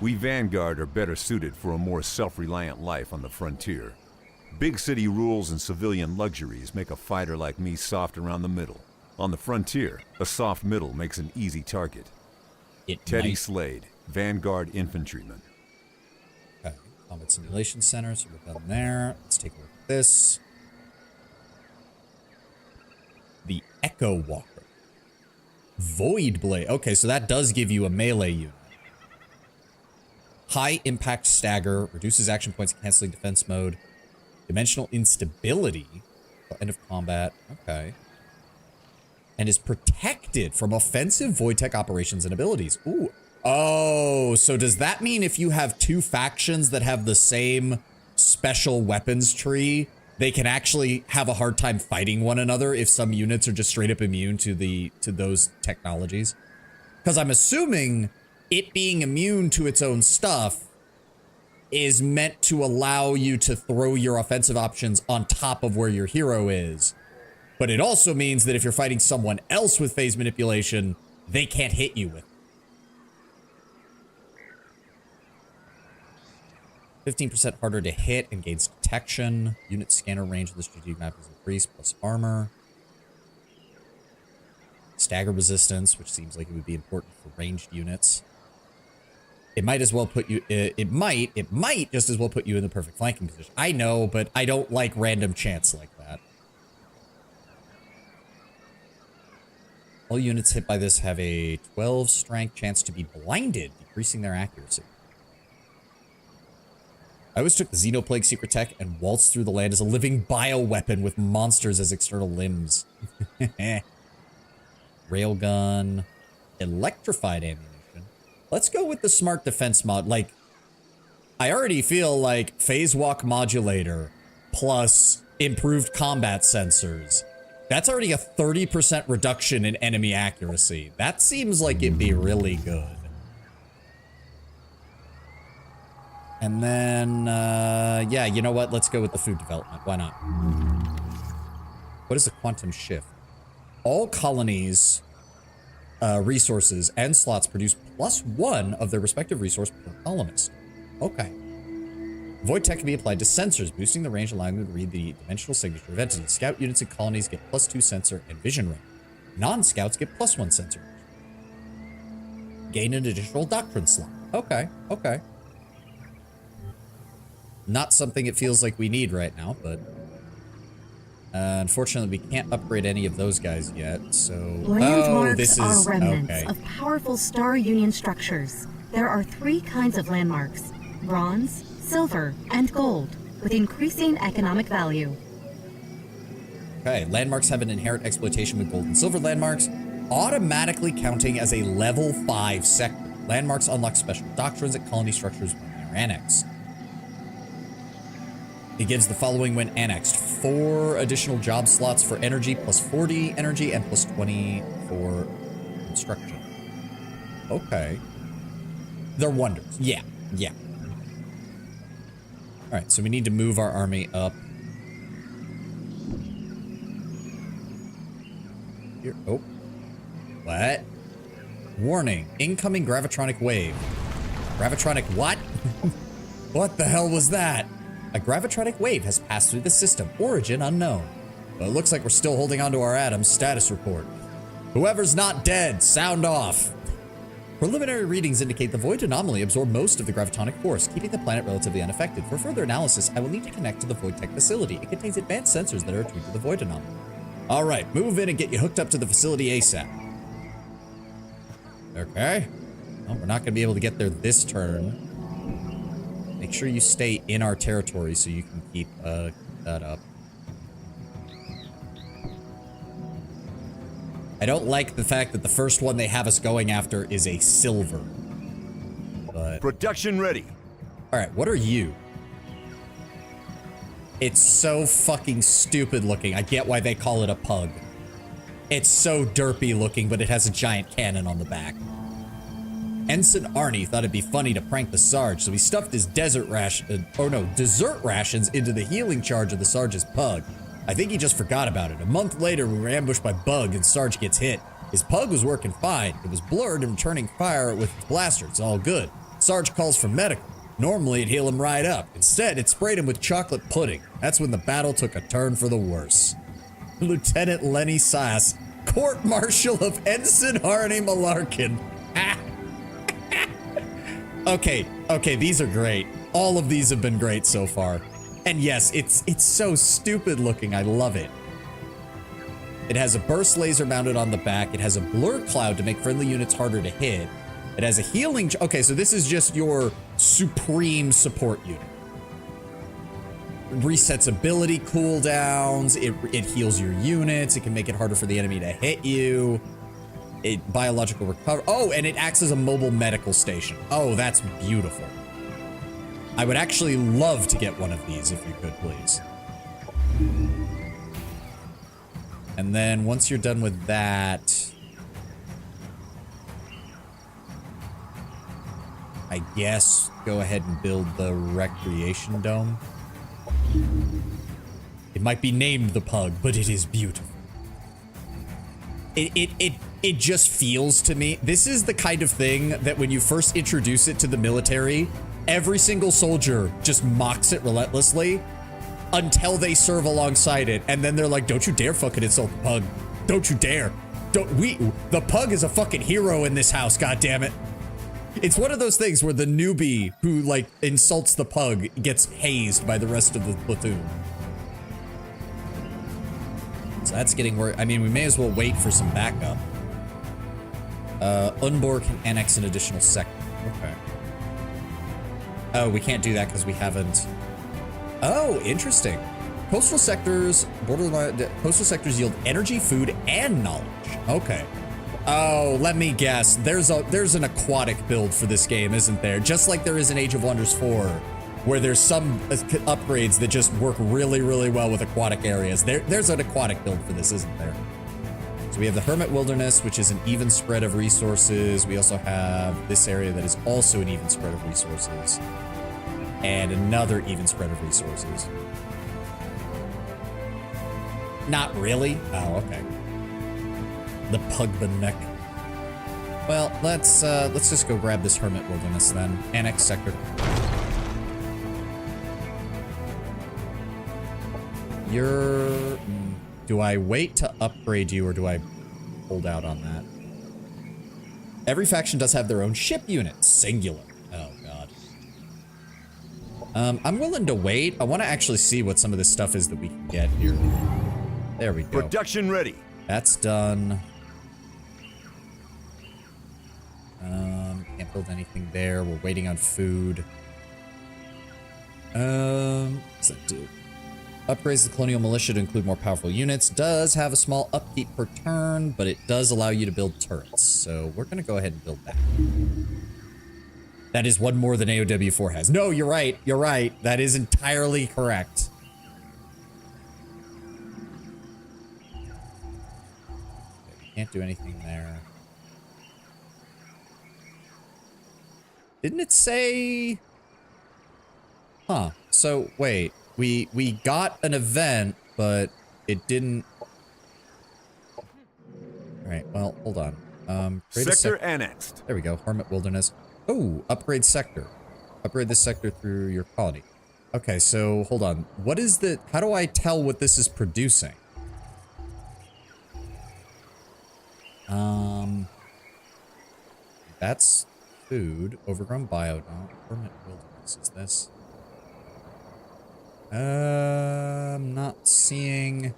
We Vanguard are better suited for a more self-reliant life on the frontier. Big city rules and civilian luxuries make a fighter like me soft around the middle. On the frontier, a soft middle makes an easy target. Teddy Slade, Vanguard infantryman. Okay, Combat Simulation Center, so we're done there. Let's take a look at this. The Echo Walker. Void Blade. Okay, so that does give you a melee unit. High impact stagger, reduces action points, canceling defense mode. Dimensional instability, end of combat. Okay. And is protected from offensive void tech operations and abilities. Ooh. Oh, so does that mean if you have 2 factions that have the same special weapons tree, they can actually have a hard time fighting one another if some units are just straight up immune to those technologies? Because I'm assuming it being immune to its own stuff is meant to allow you to throw your offensive options on top of where your hero is. But it also means that if you're fighting someone else with phase manipulation, they can't hit you with it. 15% harder to hit and gains detection. Unit scanner range of the strategic map is increased, plus armor. Stagger resistance, which seems like it would be important for ranged units. It might as well put you, it might just as well put you in the perfect flanking position. I know, but I don't like random chance like that. All units hit by this have a 12 strength chance to be blinded, decreasing their accuracy. I always took the Xenoplague secret tech and waltzed through the land as a living bioweapon with monsters as external limbs. Railgun, electrified ammunition. Let's go with the smart defense mod. Like, I already feel like phase walk modulator plus improved combat sensors. That's already a 30% reduction in enemy accuracy. That seems like it'd be really good. And then, yeah, you know what? Let's go with the food development. Why not? What is a quantum shift? All colonies, resources and slots produce +1 of their respective resource per colonist. Okay. Void tech can be applied to sensors, boosting the range, allowing them to read the dimensional signature of entities. Scout units and colonies get +2 sensor and vision range. Non-scouts get +1 sensor. Gain an additional doctrine slot. Okay, okay. Not something it feels like we need right now, but unfortunately we can't upgrade any of those guys yet, so... Landmarks this are is... remnants okay. of powerful Star Union structures. There are 3 kinds of landmarks: bronze, silver, and gold, with increasing economic value. Okay, landmarks have an inherent exploitation with gold and silver landmarks, automatically counting as a level 5 sector. Landmarks unlock special doctrines at colony structures when they are annexed. It gives the following when annexed: 4 additional job slots for energy, +40 energy, and +20 for construction. Okay. They're wonders. Yeah, yeah. All right, so we need to move our army up. Here, oh. What? Warning, incoming gravitronic wave. Gravitronic what? What the hell was that? A gravitronic wave has passed through the system, origin unknown. But it looks like we're still holding on to our atoms. Status report. Whoever's not dead, sound off. Preliminary readings indicate the void anomaly absorbed most of the gravitonic force, keeping the planet relatively unaffected. For further analysis, I will need to connect to the void tech facility. It contains advanced sensors that are attuned to the void anomaly. All right, move in and get you hooked up to the facility ASAP. Okay. Well, we're not going to be able to get there this turn. Make sure you stay in our territory so you can keep that up. I don't like the fact that the first one they have us going after is a silver. But... Production ready. Alright, what are you? It's so fucking stupid looking. I get why they call it a pug. It's so derpy looking, but it has a giant cannon on the back. Ensign Arnie thought it'd be funny to prank the Sarge, so he stuffed his dessert rations into the healing charge of the Sarge's pug. I think he just forgot about it. A month later, we were ambushed by Bug and Sarge gets hit. His pug was working fine. It was blurred and returning fire with its blaster. It's all good. Sarge calls for medical. Normally, it'd heal him right up. Instead, it sprayed him with chocolate pudding. That's when the battle took a turn for the worse. Lieutenant Lenny Sass, Court Marshal of Ensign Arnie Malarkin. Okay, these are great. All of these have been great so far. And yes, it's so stupid looking. I love it. It has a burst laser mounted on the back. It has a blur cloud to make friendly units harder to hit. It has a healing... Okay, so this is just your supreme support unit. Resets ability cooldowns. It heals your units. It can make it harder for the enemy to hit you. Biological recovery. Oh, and it acts as a mobile medical station. Oh, that's beautiful. I would actually love to get one of these if you could, please. And then once you're done with that... I guess go ahead and build the recreation dome. It might be named the Pug, but it is beautiful. It just feels to me, this is the kind of thing that when you first introduce it to the military, every single soldier just mocks it relentlessly until they serve alongside it. And then they're like, don't you dare fucking insult the Pug. Don't you dare. The Pug is a fucking hero in this house, goddammit. It's one of those things where the newbie who like insults the Pug gets hazed by the rest of the platoon. So that's getting worse. I mean, we may as well wait for some backup. Unbor can annex an additional sector. Okay. Oh, we can't do that because we haven't. Oh, interesting. Coastal sectors, coastal sectors yield energy, food, and knowledge. Okay. Oh, let me guess. There's an aquatic build for this game, isn't there? Just like there is in Age of Wonders 4, where there's some upgrades that just work really, really well with aquatic areas. There's an aquatic build for this, isn't there? So we have the Hermit Wilderness, which is an even spread of resources. We also have this area that is also an even spread of resources. And another even spread of resources. Not really? Oh, okay. The Pugbanek. Well, let's just go grab this Hermit Wilderness then. Annex sector. Do I wait to upgrade you or do I hold out on that? Every faction does have their own ship unit. Singular. Oh, God. I'm willing to wait. I want to actually see what some of this stuff is that we can get here. There we go. Production ready. That's done. Can't build anything there. We're waiting on food. What's that do? Upgrades the Colonial Militia to include more powerful units. Does have a small upkeep per turn, but it does allow you to build turrets. So we're going to go ahead and build that. That is one more than AOW4 has. No, you're right. You're right. That is entirely correct. Okay, can't do anything there. Didn't it say... Huh. So, wait. We got an event, but it didn't... Alright, well, hold on. Sector annexed. There we go. Hermit Wilderness. Oh, upgrade sector. Upgrade this sector through your colony. Okay, so, hold on. What is the... How do I tell what this is producing? That's food. Overgrown biodome. Hermit Wilderness is this. I'm not seeing...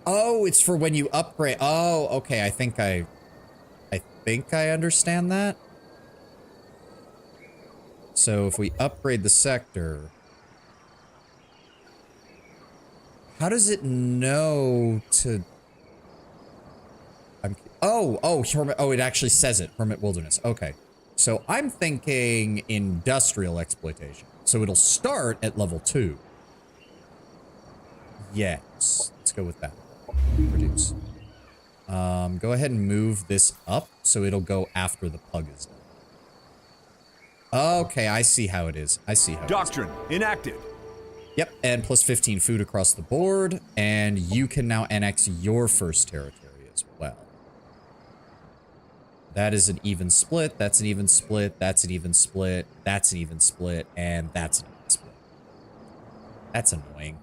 Oh, it's for when you upgrade. Oh, okay. I think I understand that. So if we upgrade the sector, how does it know to... Oh, it actually says it. Hermit Wilderness. Okay. So I'm thinking industrial exploitation. So it'll start at level 2. Yes. Let's go with that. Produce. Go ahead and move this up so it'll go after the Pug is done. Okay, I see how it is. I see how it is. Doctrine enacted. Yep, and plus 15 food across the board, and you can now annex your first territory as well. That is an even split, that's an even split, that's an even split, that's an even split, and that's an even split. That's annoying.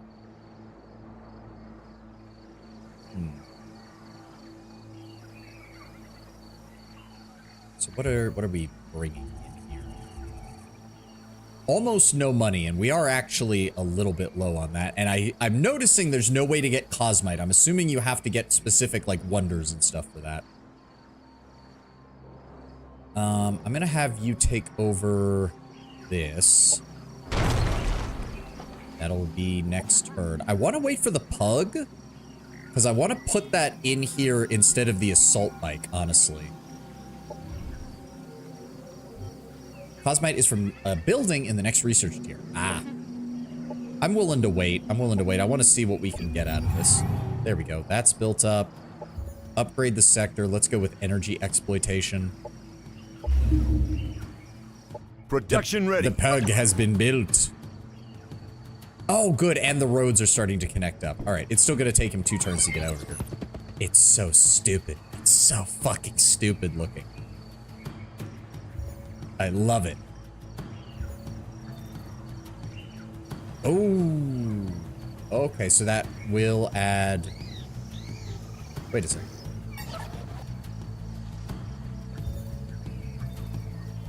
So what are we bringing in here? Almost no money, and we are actually a little bit low on that. And I'm noticing there's no way to get Cosmite. I'm assuming you have to get specific, like, wonders and stuff for that. I'm gonna have you take over this. That'll be next turn. I want to wait for the Pug, because I want to put that in here instead of the assault bike, honestly. Cosmite is from a building in the next research tier. Ah. I'm willing to wait. I'm willing to wait. I want to see what we can get out of this. There we go. That's built up. Upgrade the sector. Let's go with energy exploitation. Production ready. The pug has been built. Oh, good. And the roads are starting to connect up. All right. It's still going to take him 2 turns to get over here. It's so stupid. It's so fucking stupid looking. I love it. Oh. Okay, so that will add... Wait a second.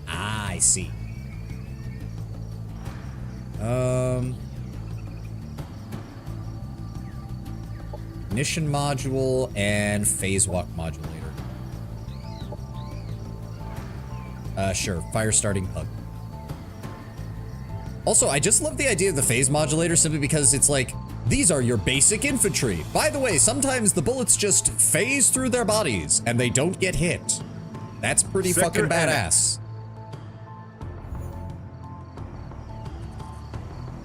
Ah, I see. Ignition module and phase walk modulator. Sure. Fire starting pug. Also, I just love the idea of the phase modulator simply because it's like, these are your basic infantry. By the way, sometimes the bullets just phase through their bodies and they don't get hit. That's pretty fucking badass.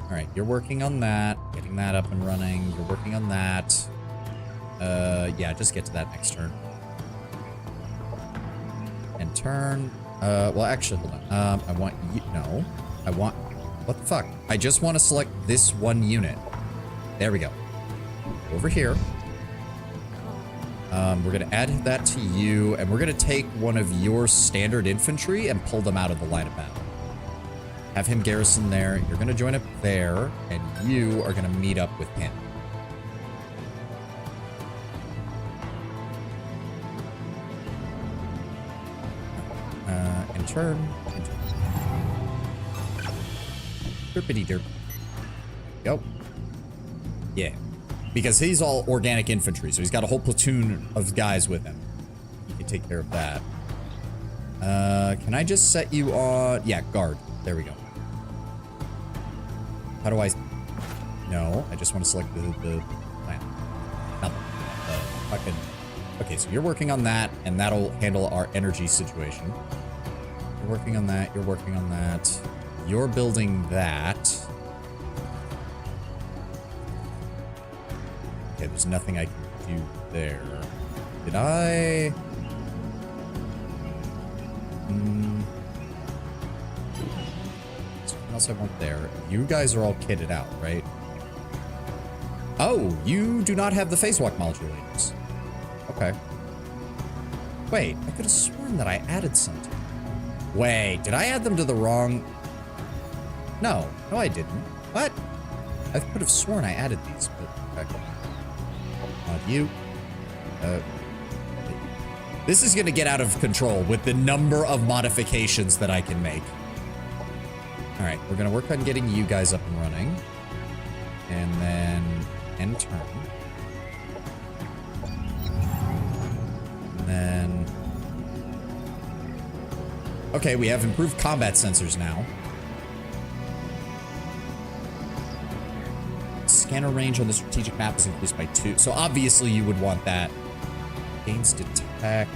All right, you're working on that, getting that up and running. You're working on that. Yeah, just get to that next turn. And turn. Well, actually, hold on. I want you. No, I want. What the fuck? I just want to select this one unit. There we go. Over here. We're gonna add that to you, and we're gonna take one of your standard infantry and pull them out of the line of battle. Have him garrison there. You're gonna join up there, and you are gonna meet up with him. And turn. Derpity derp. Go. Yeah. Because he's all organic infantry, so he's got a whole platoon of guys with him. You can take care of that. Can I just set you on... Yeah, guard. There we go. How do I... No, I just want to select the plan. Nothing. Fucking... Okay, so you're working on that, and that'll handle our energy situation. You're working on that, you're working on that. You're building that. Okay, there's nothing I can do there. Did I... Something else I want there. You guys are all kitted out, right? Oh, you do not have the phase walk modulators. Okay. Wait, I could have sworn that I added something. Wait, did I add them to the wrong... No, I didn't. What? I could have sworn I added these, but... Okay. Not you. This is gonna get out of control with the number of modifications that I can make. Alright, we're gonna work on getting you guys up and running. And then... end turn. And then... Okay, we have improved combat sensors now. Scanner range on the strategic map is increased by 2. So obviously you would want that. Gains detect.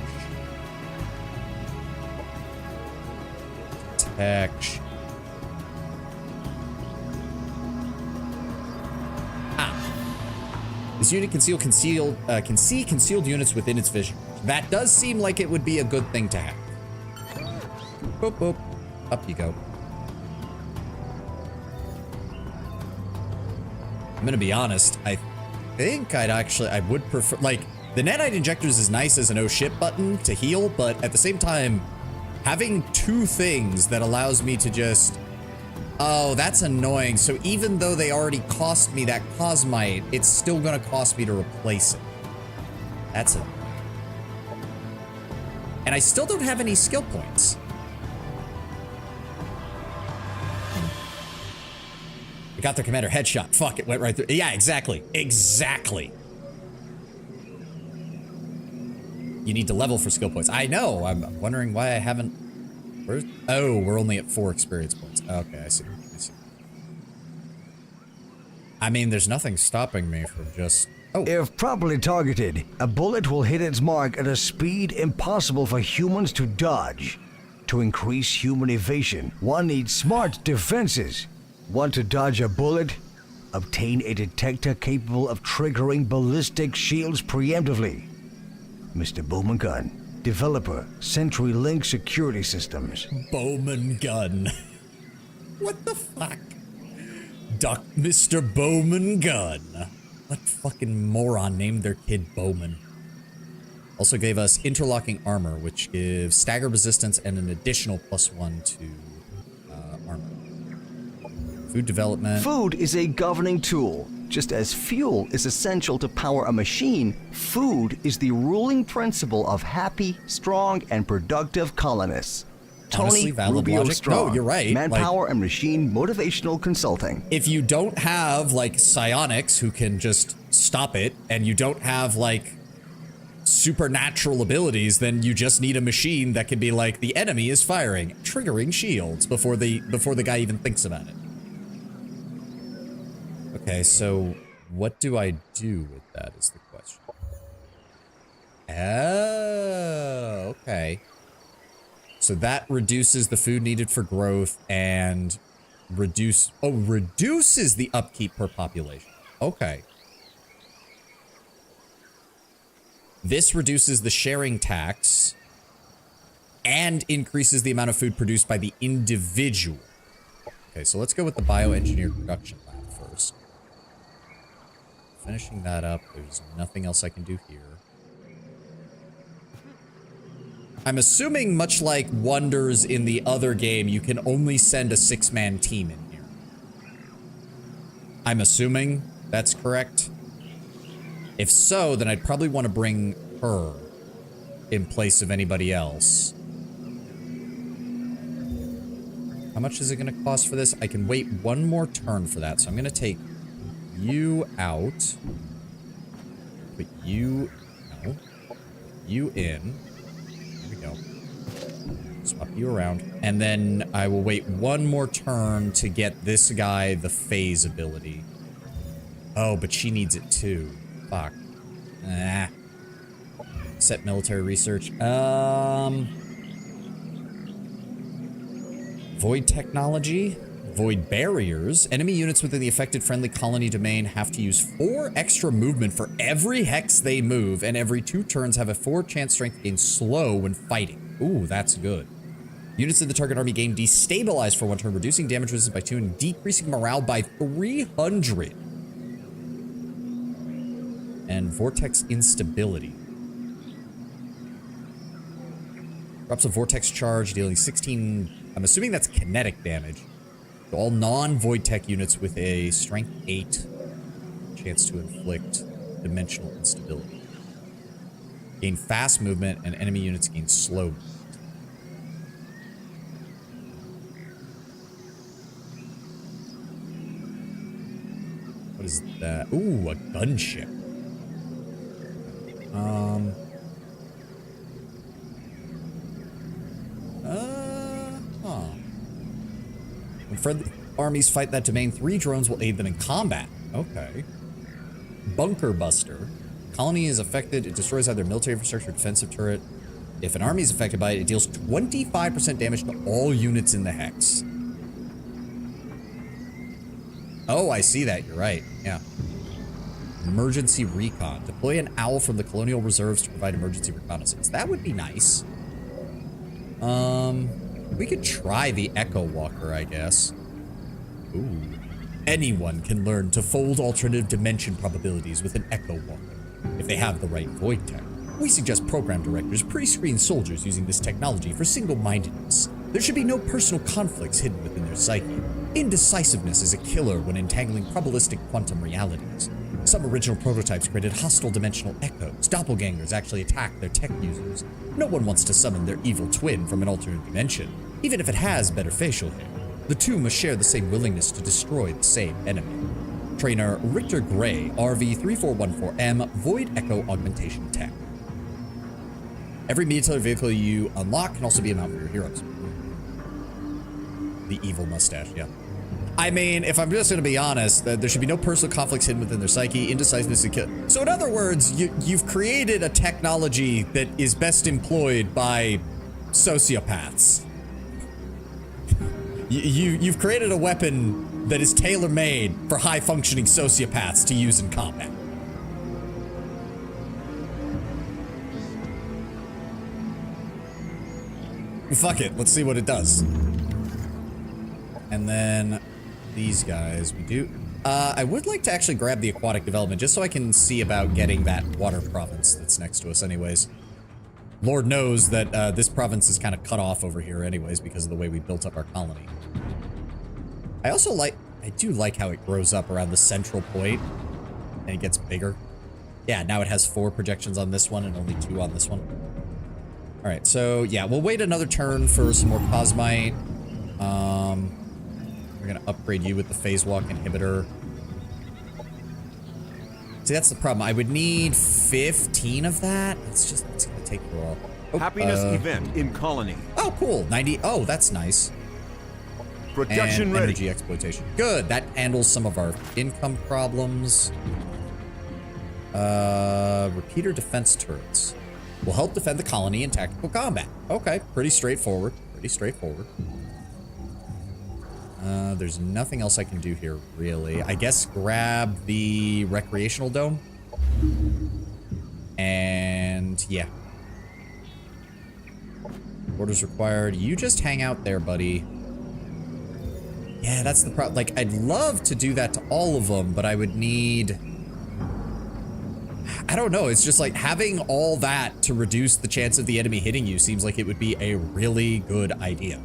Detect. This unit can see concealed units within its vision. That does seem like it would be a good thing to have. Boop, boop. Up you go. I'm gonna be honest, I think I would prefer, like, the nanite injectors is nice as an oh shit button to heal, but at the same time, having 2 things that allows me to just, oh, that's annoying. So even though they already cost me that Cosmite, it's still gonna cost me to replace it. That's it. And I still don't have any skill points. We got their commander headshot. Fuck, it went right through. Yeah, exactly. Exactly. You need to level for skill points. I know. I'm wondering why I haven't... Where's... Oh, we're only at 4 experience points. Okay, I see. I mean, there's nothing stopping me from just... Oh. If properly targeted, a bullet will hit its mark at a speed impossible for humans to dodge. To increase human evasion, one needs smart defenses. Want to dodge a bullet? Obtain a detector capable of triggering ballistic shields preemptively. Mr. Bowman Gun, developer, CenturyLink Security Systems. Bowman Gun. What the fuck? Mr. Bowman Gun. What fucking moron named their kid Bowman? Also gave us interlocking armor, which gives stagger resistance and an additional +1 to armor. Food development. Food is a governing tool. Just as fuel is essential to power a machine, food is the ruling principle of happy, strong, and productive colonists. Honestly, Tony valid Rubio logic. Strong, No, you're right. Manpower and Machine Motivational Consulting. If you don't have, like, psionics who can just stop it, and you don't have, like, supernatural abilities, then you just need a machine that can be like, the enemy is firing, triggering shields before the guy even thinks about it. Okay, so what do I do with that is the question. Oh, okay. So that reduces the food needed for growth and reduces the upkeep per population. Okay. This reduces the sharing tax and increases the amount of food produced by the individual. Okay, so let's go with the bioengineered production lab first. Finishing that up, there's nothing else I can do here. I'm assuming, much like Wonders in the other game, you can only send a 6-man team in here. I'm assuming that's correct. If so, then I'd probably want to bring her in place of anybody else. How much is it going to cost for this? I can wait one more turn for that, so I'm going to take you out. Put you... No. You in. There we go. Swap you around. And then I will wait one more turn to get this guy the phase ability. Oh, but she needs it too. Fuck. Ah. Set military research. Void technology. Void barriers. Enemy units within the affected friendly colony domain have to use 4 extra movement for every hex they move, and every 2 turns have a 4 chance strength gain slow when fighting. Ooh, that's good. Units in the target army gain destabilized for 1 turn, reducing damage resistance by 2 and decreasing morale by 300. And vortex instability. Drops a vortex charge, dealing 16... I'm assuming that's kinetic damage. So all non-void tech units with a strength 8 chance to inflict dimensional instability. Gain fast movement, and enemy units gain slow movement. What is that? Ooh, a gunship. When friendly armies fight that domain, 3 drones will aid them in combat. Okay. Bunker Buster. Colony is affected. It destroys either military infrastructure or defensive turret. If an army is affected by it, it deals 25% damage to all units in the hex. Oh, I see that. You're right. Yeah. Emergency recon. Deploy an owl from the colonial reserves to provide emergency reconnaissance. That would be nice. We could try the Echo Walker, I guess. Ooh. Anyone can learn to fold alternative dimension probabilities with an Echo Walker, if they have the right void tech. We suggest program directors pre-screen soldiers using this technology for single-mindedness. There should be no personal conflicts hidden within their psyche. Indecisiveness is a killer when entangling probabilistic quantum realities. Some original prototypes created hostile dimensional echoes. Doppelgangers actually attack their tech users. No one wants to summon their evil twin from an alternate dimension, even if it has better facial hair. The two must share the same willingness to destroy the same enemy. Trainer Richter Gray, RV3414M, Void Echo Augmentation Tech. Every military vehicle you unlock can also be a mount for your heroes. The evil mustache, yeah. I mean, if I'm just going to be honest, there should be no personal conflicts hidden within their psyche. Indecisiveness is a kill. So in other words, you've created a technology that is best employed by sociopaths. You've created a weapon that is tailor-made for high-functioning sociopaths to use in combat. Fuck it, let's see what it does. And then these guys, we do. I would like to actually grab the aquatic development just so I can see about getting that water province that's next to us anyways. Lord knows that this province is kind of cut off over here anyways because of the way we built up our colony. I do like how it grows up around the central point and it gets bigger. Yeah, now it has 4 projections on this one and only 2 on this one. All right, so yeah, we'll wait another turn for some more Cosmite. We're gonna upgrade you with the phase walk inhibitor. See, that's the problem. I would need 15 of that. It's gonna take a while. Oh, Happiness event in colony. Oh, cool. 90. Oh, that's nice. Production and ready. Energy exploitation. Good. That handles some of our income problems. Repeater defense turrets will help defend the colony in tactical combat. Okay, pretty straightforward. Pretty straightforward. There's nothing else I can do here, really. I guess grab the recreational dome. And yeah. Orders required. You just hang out there, buddy. Yeah, that's the problem. Like, I'd love to do that to all of them, but I would need... I don't know. It's just like having all that to reduce the chance of the enemy hitting you seems like it would be a really good idea.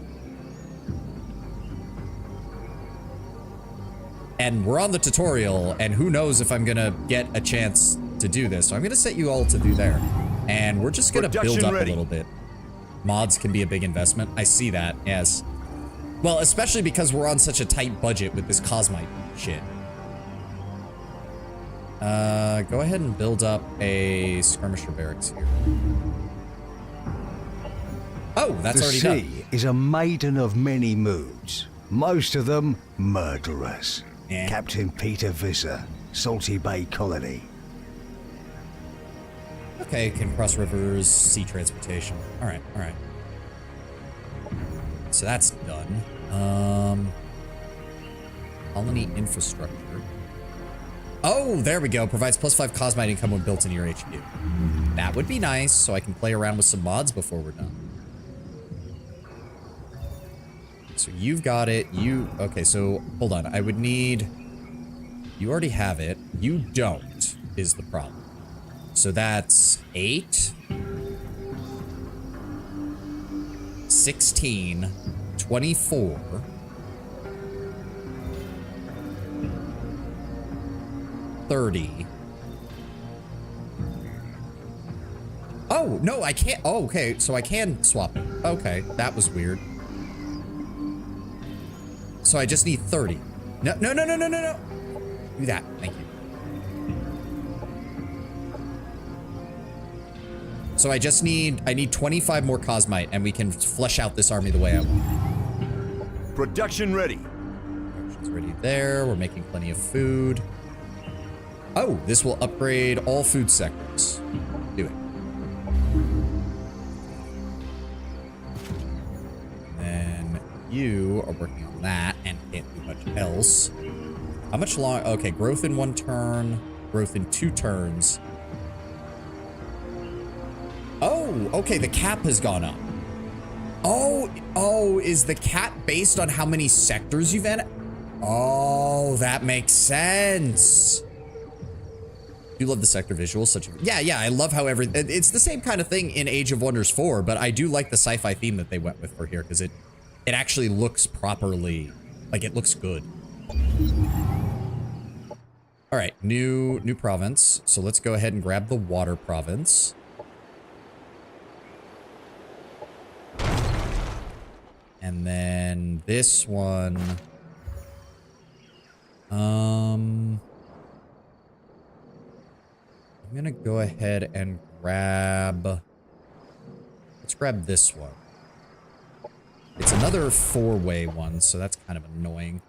And we're on the tutorial, and who knows if I'm gonna get a chance to do this. So I'm gonna set you all to do there. And we're just gonna build up a little bit. Mods can be a big investment. I see that, yes. Well, especially because we're on such a tight budget with this Cosmite shit. Go ahead and build up a skirmisher barracks here. Oh, that's already done. The sea is a maiden of many moods, most of them murderous. Yeah. Captain Peter Visser, Salty Bay Colony. Okay, can cross rivers, sea transportation. All right, all right. So that's done. Colony infrastructure. Oh, there we go. Provides +5 Cosmite income when built in your HQ. That would be nice, so I can play around with some mods before we're done. So you've got it. Okay, so hold on. I would need... You already have it. You don't, is the problem. So that's 8, 16, 24, 30. Oh, no, I can't. Oh, okay, so I can swap it. Okay, that was weird. So I just need 30. No. Do that. Thank you. So I need 25 more Cosmite, and we can flesh out this army the way I want. Production ready. Production's ready there. We're making plenty of food. Oh, this will upgrade all food sectors. Do it. Then you are working on that and can't do much else. How much long? Okay, growth in 1 turn, growth in 2 turns. Oh, okay, the cap has gone up. Oh, is the cap based on how many sectors you've had? Oh, that makes sense. You love the sector visuals, yeah, I love how it's the same kind of thing in Age of Wonders 4, but I do like the sci-fi theme that they went with for here because it actually looks properly, like it looks good. All right, new province. So let's go ahead and grab the water province. And then this one. I'm gonna go ahead and let's grab this one. It's another 4-way one, so that's kind of annoying.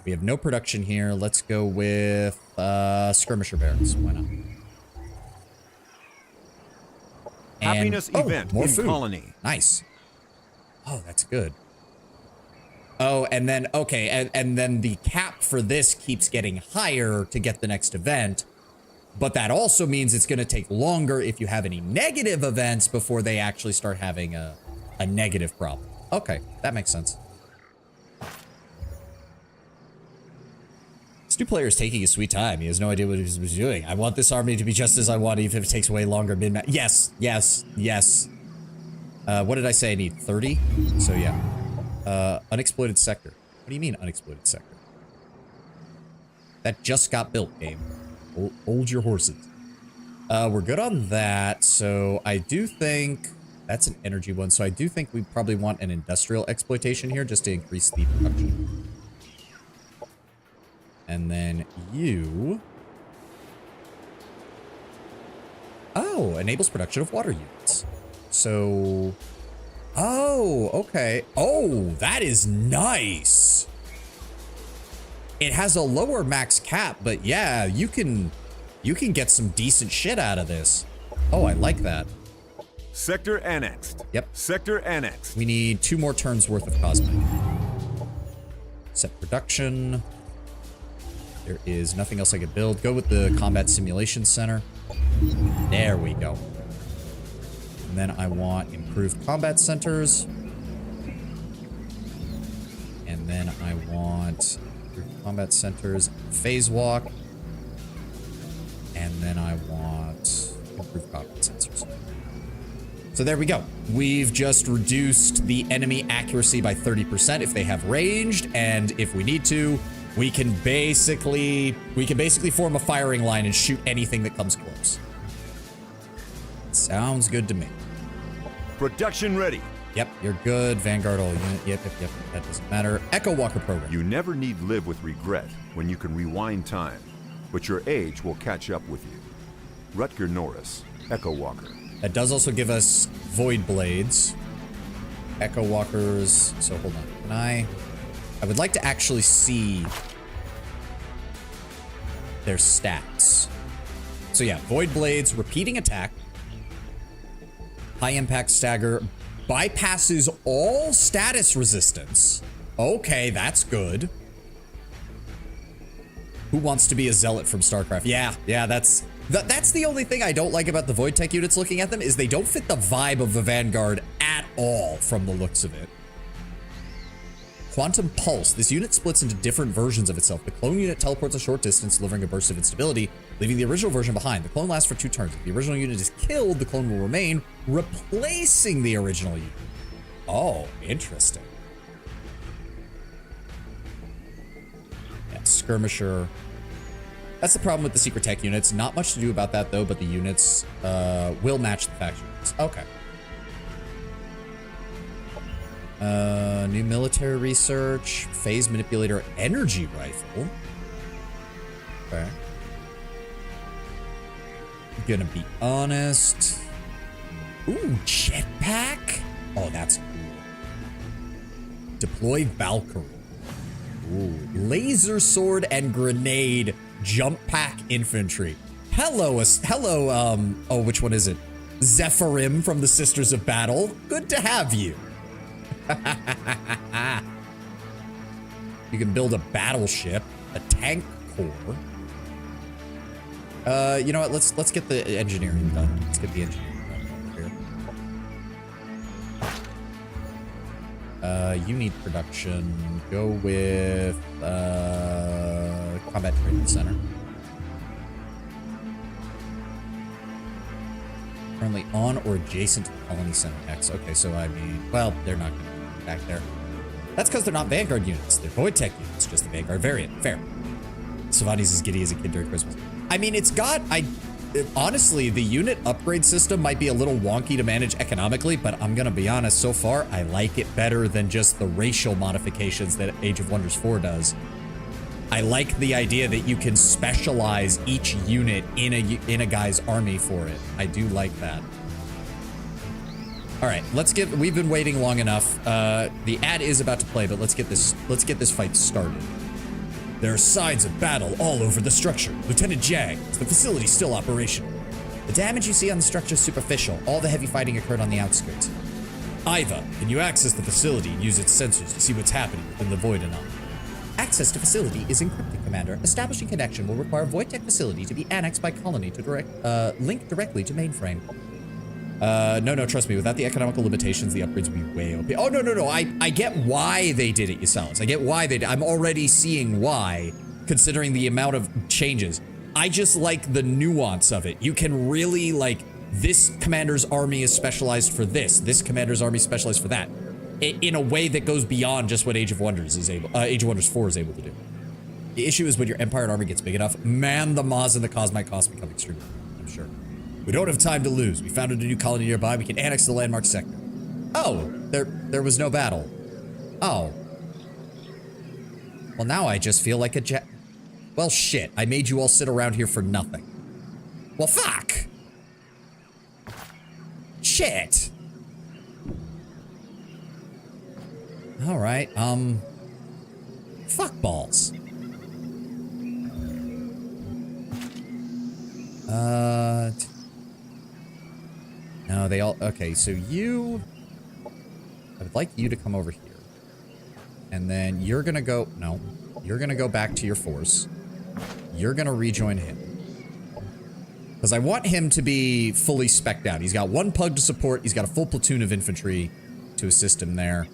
We have no production here. Let's go with skirmisher barracks. Why not? Happiness event more in food. colony. Nice. Oh, that's good. Oh, Oh, and then, okay, and then the cap for this keeps getting higher to get the next event. But that also means it's going to take longer if you have any negative events before they actually start having a negative problem. Okay, that makes sense. This new player is taking his sweet time. He has no idea what he's doing. I want this army to be just as I want, even if it takes way longer. Yes, yes, yes. What did I say I need? 30? So yeah. Unexploited sector. What do you mean unexploited sector? That just got built, game. Hold your horses. We're good on that. So I do think that's an energy one. So I do think we probably want an industrial exploitation here just to increase the production. And then you. Oh, enables production of water units. So, oh, okay. Oh, that is nice. It has a lower max cap, but yeah, you can get some decent shit out of this. Oh, I like that. Sector annexed. Yep. Sector annexed. We need 2 more turns worth of cosmic. Set production. There is nothing else I could build. Go with the combat simulation center. There we go. And then I want improved combat centers. And then I want combat centers, phase walk, and then I want improved combat sensors. So there we go. We've just reduced the enemy accuracy by 30% if they have ranged, and if we need to, we can basically form a firing line and shoot anything that comes close. Sounds good to me. Production ready. Yep, you're good. Vanguard all unit. Yep. That doesn't matter. Echo Walker program. You never need live with regret when you can rewind time, but your age will catch up with you. Rutger Norris, Echo Walker. That does also give us Void Blades. Echo Walkers. So hold on. Can I would like to actually see their stats. So yeah, Void Blades, repeating attack, high impact stagger, bypasses all status resistance. Okay, that's good. Who wants to be a zealot from StarCraft? Yeah, that's the only thing I don't like about the Void Tech units looking at them is they don't fit the vibe of the Vanguard at all from the looks of it. Quantum Pulse. This unit splits into different versions of itself. The clone unit teleports a short distance, delivering a burst of instability, leaving the original version behind. The clone lasts for 2 turns. If the original unit is killed, the clone will remain, replacing the original unit. Oh, interesting. Yeah, Skirmisher. That's the problem with the secret tech units. Not much to do about that, though, but the units will match the faction units. Okay. New military research, phase manipulator, energy rifle. Okay. Gonna be honest. Ooh, jetpack. Oh, that's cool. Deploy Valkyrie. Ooh, laser sword and grenade jump pack infantry. Hello, oh, which one is it? Zephyrim from the Sisters of Battle. Good to have you. You can build a battleship, a tank core. You know what? Let's get the engineering done. Let's get the engineering done here. You need production. Go with combat training center. Currently on or adjacent to the colony center X. Okay, so I mean, well, they're not going to be back there. That's because they're not Vanguard units. They're Void Tech units, just the Vanguard variant. Fair. Savani's as giddy as a kid during Christmas. I mean, it's got, honestly, the unit upgrade system might be a little wonky to manage economically, but I'm going to be honest, so far, I like it better than just the racial modifications that Age of Wonders 4 does. I like the idea that you can specialize each unit in a guy's army for it. I do like that. All right, we've been waiting long enough. The ad is about to play, but let's get this fight started. There are signs of battle all over the structure. Lieutenant Jag, is the facility still operational? The damage you see on the structure is superficial. All the heavy fighting occurred on the outskirts. Iva, can you access the facility and use its sensors to see what's happening within the Void Anomaly? Access to facility is encrypted, Commander. Establishing connection will require Void Tech facility to be annexed by Colony to link directly to mainframe. No, trust me. Without the economical limitations, the upgrades would be way OP. Oh, no. I get why they did it, Yourselves. I get why they did. I'm already seeing why, considering the amount of changes. I just like the nuance of it. You can really, like, this commander's army is specialized for this. This commander's army is specialized for that. In a way that goes beyond just what Age of Wonders is able, Age of Wonders 4 is able to do. The issue is when your Empire army gets big enough, man, the Maws and the Cosmic costs become extremely, I'm sure. We don't have time to lose. We founded a new colony nearby. We can annex the landmark sector. Oh, there was no battle. Oh. Well, now I just feel like a well, shit. I made you all sit around here for nothing. Well, fuck. Shit. All right. Fuck balls. No, they all, okay, so you, I would like you to come over here. And then you're gonna go, no, you're gonna go back to your force. You're gonna rejoin him. Because I want him to be fully spec'd out. He's got 1 pug to support, he's got a full platoon of infantry to assist him there.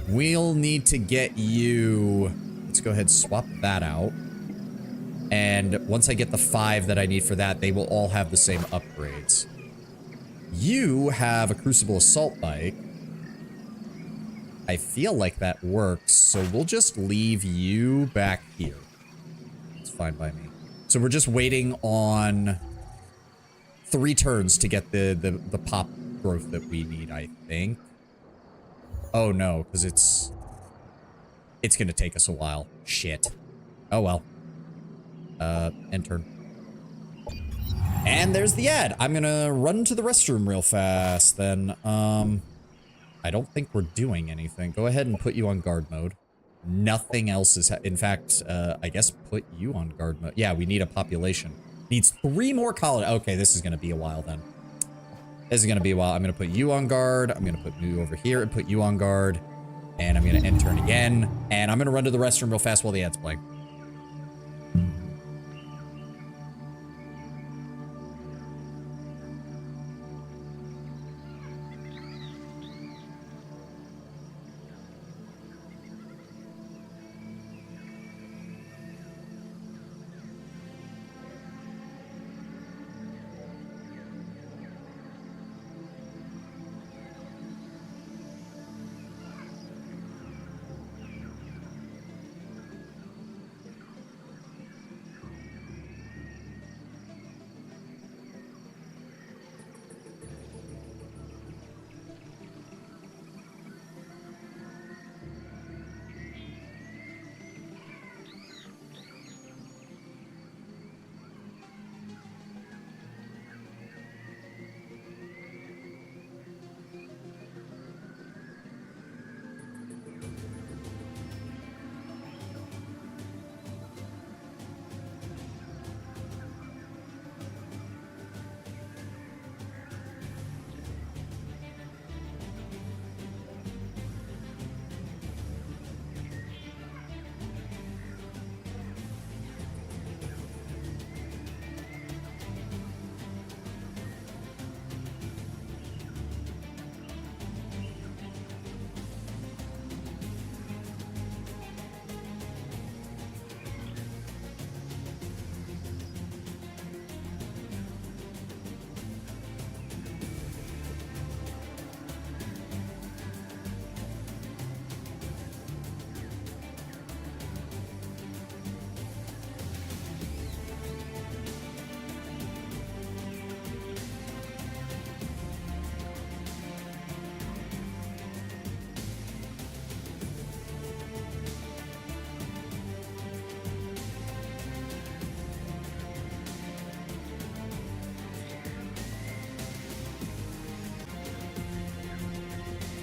We'll need to get you, let's go ahead and swap that out. And once I get the 5 that I need for that, they will all have the same upgrades. You have a Crucible Assault Bike. I feel like that works, so we'll just leave you back here. It's fine by me. So we're just waiting on 3 turns to get the pop growth that we need, I think. Oh no, because it's gonna take us a while. Shit. Oh well. End turn. And there's the ad. I'm gonna run to the restroom real fast then. I don't think we're doing anything. Go ahead and put you on guard mode. Nothing else is, in fact, I guess put you on guard mode. Yeah, we need a population. Needs 3 more colonies. Okay, this is gonna be a while then. This is gonna be a while. I'm gonna put you on guard. I'm gonna put you over here and put you on guard. And I'm gonna end turn again. And I'm gonna run to the restroom real fast while the ad's playing.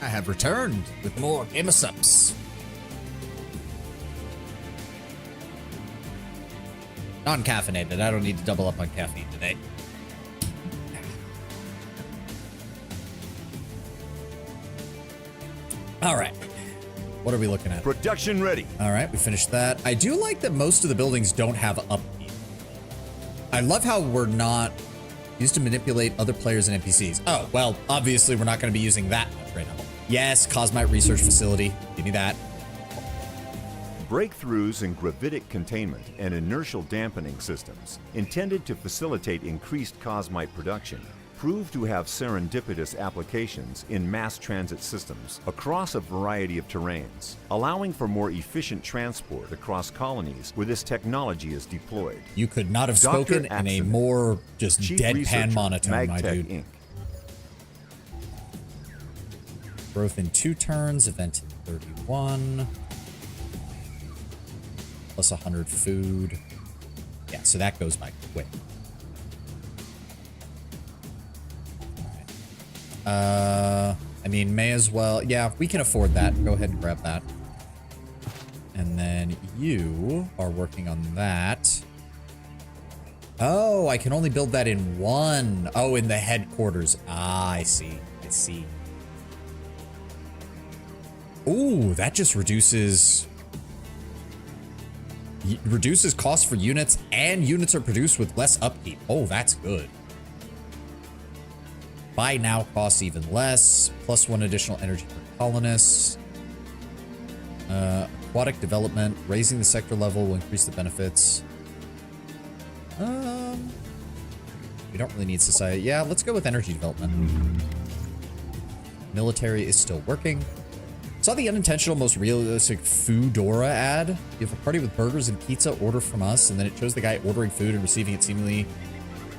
I have returned with more Gamer-Sups. Non-caffeinated. I don't need to double up on caffeine today. All right. What are we looking at? Production ready. All right, we finished that. I do like that most of the buildings don't have upkeep. I love how we're not used to manipulate other players and NPCs. Oh, well, obviously we're not going to be using that much right now. Yes, Cosmite Research Facility. Give me that. Breakthroughs in gravitic containment and inertial dampening systems intended to facilitate increased cosmite production prove to have serendipitous applications in mass transit systems across a variety of terrains, allowing for more efficient transport across colonies where this technology is deployed. You could not have Dr. spoken in a Accident, more just Chief deadpan Researcher, monotone, my Magtech dude. Inc. Growth in 2 turns, event in 31. Plus 100 food. Yeah, so that goes by quick. I mean, may as well. Yeah, we can afford that. Go ahead and grab that. And then you are working on that. Oh, I can only build that in one. Oh, in the headquarters. Ah, I see. I see. Ooh, that just reduces cost for units, and units are produced with less upkeep. Oh, that's good. Buy now costs even less. Plus 1 additional energy per colonist. Aquatic development. Raising the sector level will increase the benefits. We don't really need society. Yeah, let's go with energy development. Military is still working. Saw the unintentional, most realistic Foodora ad. You have a party with burgers and pizza, order from us, and then it shows the guy ordering food and receiving it seemingly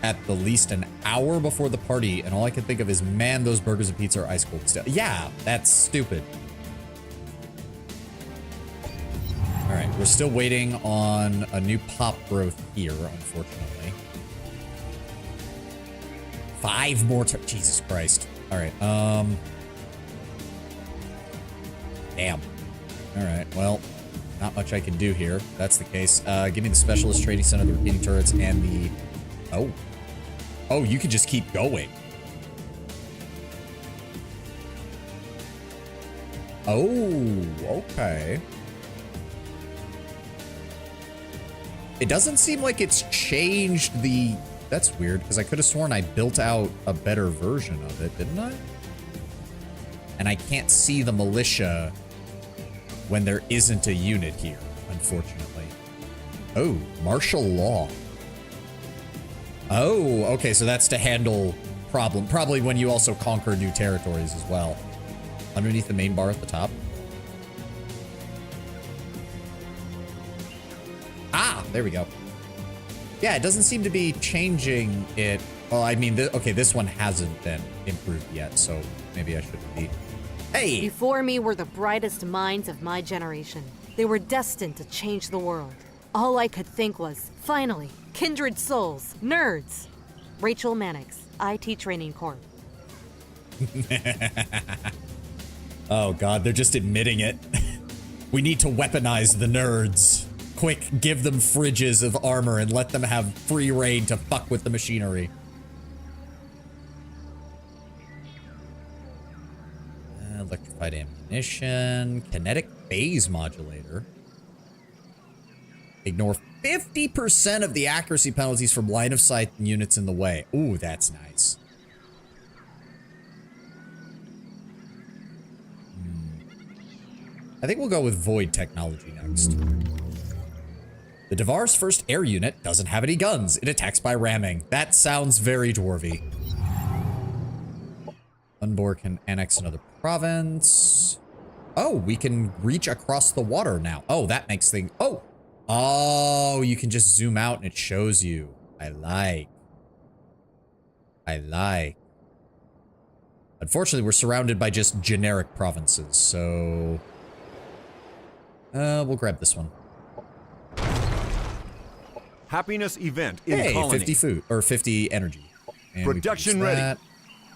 at the least an hour before the party, and all I can think of is, man, those burgers and pizza are ice cold still. Yeah, that's stupid. All right, we're still waiting on a new pop growth here, unfortunately. 5 more Jesus Christ. All right, damn. All right, well, not much I can do here. If that's the case. Give me the Specialist Training Center, the repeating turrets, and the... Oh. Oh, you can just keep going. Oh, okay. It doesn't seem like it's changed the... That's weird, because I could have sworn I built out a better version of it, didn't I? And I can't see the militia when there isn't a unit here, unfortunately. Oh, martial law. Oh, okay, so that's to handle problem. Probably when you also conquer new territories as well. Underneath the main bar at the top. Ah, there we go. Yeah, it doesn't seem to be changing it. Well, I mean, okay, this one hasn't been improved yet, so maybe I shouldn't be. Hey! Before me were the brightest minds of my generation. They were destined to change the world. All I could think was, finally, kindred souls, nerds. Rachel Mannix, IT Training Corp. Oh god, they're just admitting it. We need to weaponize the nerds. Quick, give them fridges of armor and let them have free reign to fuck with the machinery. Electrified ammunition, kinetic phase modulator. Ignore 50% of the accuracy penalties from line of sight units in the way. Ooh, that's nice. I think we'll go with Void technology next. The Devar's first air unit doesn't have any guns. It attacks by ramming. That sounds very dwarvy. Unbor can annex another province. Oh, we can reach across the water now. Oh, that makes things... Oh! Oh, you can just zoom out and it shows you. I like. Unfortunately, we're surrounded by just generic provinces, so... we'll grab this one. Happiness event in colony. 50 food, or 50 energy. And Production ready.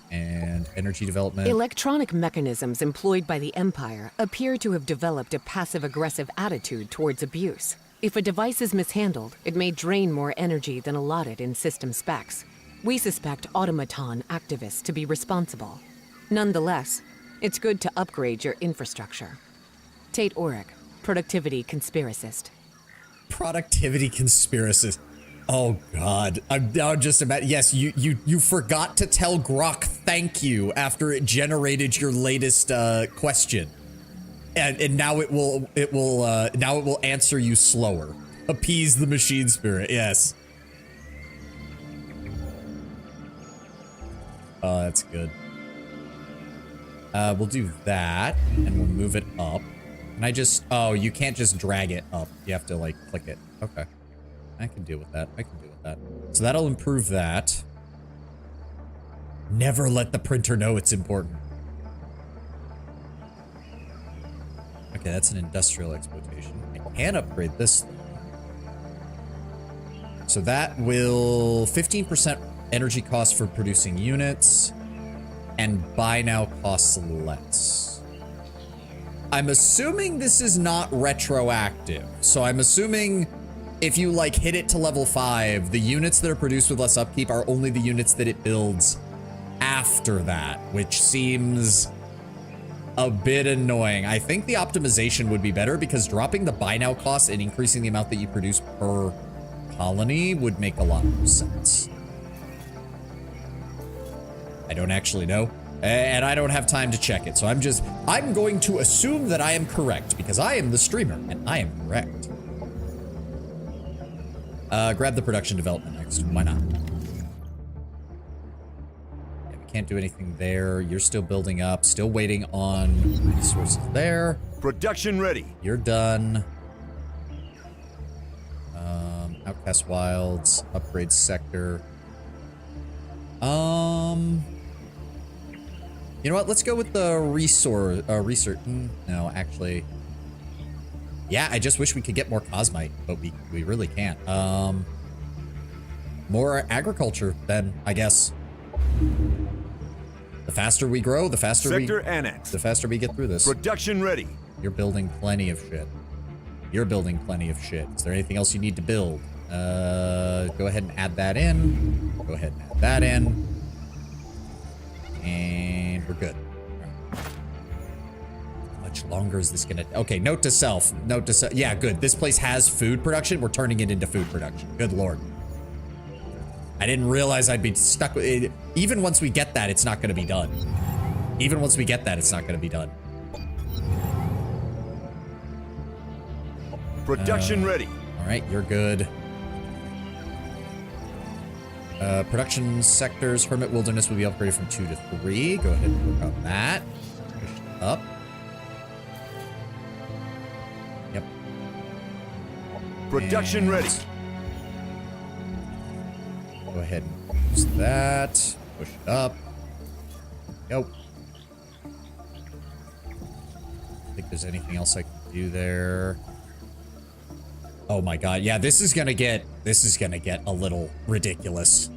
And energy development. Electronic mechanisms employed by the Empire appear to have developed a passive-aggressive attitude towards abuse. If a device is mishandled, it may drain more energy than allotted in system specs. We suspect automaton activists to be responsible. Nonetheless, It's good to upgrade your infrastructure. Tate Oric, productivity conspiracist. Productivity conspiracist. Oh God, I'm now just about. Yes, you forgot to tell Grok thank you after it generated your latest question, and now it will answer you slower. Appease the machine spirit. Yes. Oh, that's good. We'll do that, and we'll move it up. And I just, oh, you can't just drag it up. You have to, like, click it. Okay. I can deal with that. I can deal with that. So that'll improve that. Never let the printer know it's important. Okay, that's an industrial exploitation. I can upgrade this, though. So that will 15% energy cost for producing units, and buy now costs less. I'm assuming this is not retroactive. So I'm assuming if you like hit it to level 5, the units that are produced with less upkeep are only the units that it builds after that, which seems a bit annoying. I think the optimization would be better because dropping the buy now cost and increasing the amount that you produce per colony would make a lot more sense. I don't actually know. And I don't have time to check it, so I'm going to assume that I am correct, because I am the streamer, and I am correct. Grab the production development next. Why not? Yeah, we can't do anything there. You're still building up, still waiting on resources there. Production ready. You're done. Outcast Wilds, upgrade sector. You know what? Let's go with the research. No, actually. Yeah, I just wish we could get more Cosmite, but we really can't. More agriculture, then, I guess. The faster we grow, the faster the faster we get through this. Production ready. You're building plenty of shit. You're building plenty of shit. Is there anything else you need to build? Go ahead and add that in. Go ahead and add that in. And we're good. How much longer is this gonna... Okay, note to self. Note to self. Yeah, good. This place has food production. We're turning it into food production. Good lord. I didn't realize I'd be stuck with it. Even once we get that, it's not gonna be done. Even once we get that, it's not gonna be done. Production ready. All right, you're good. Production sectors, Hermit Wilderness will be upgraded from 2 to 3. Go ahead and work on that. Push it up. Yep. Production ready. Go ahead and use that. Push it up. Go. I think there's anything else I can do there. Oh my god, yeah, this is gonna get a little ridiculous.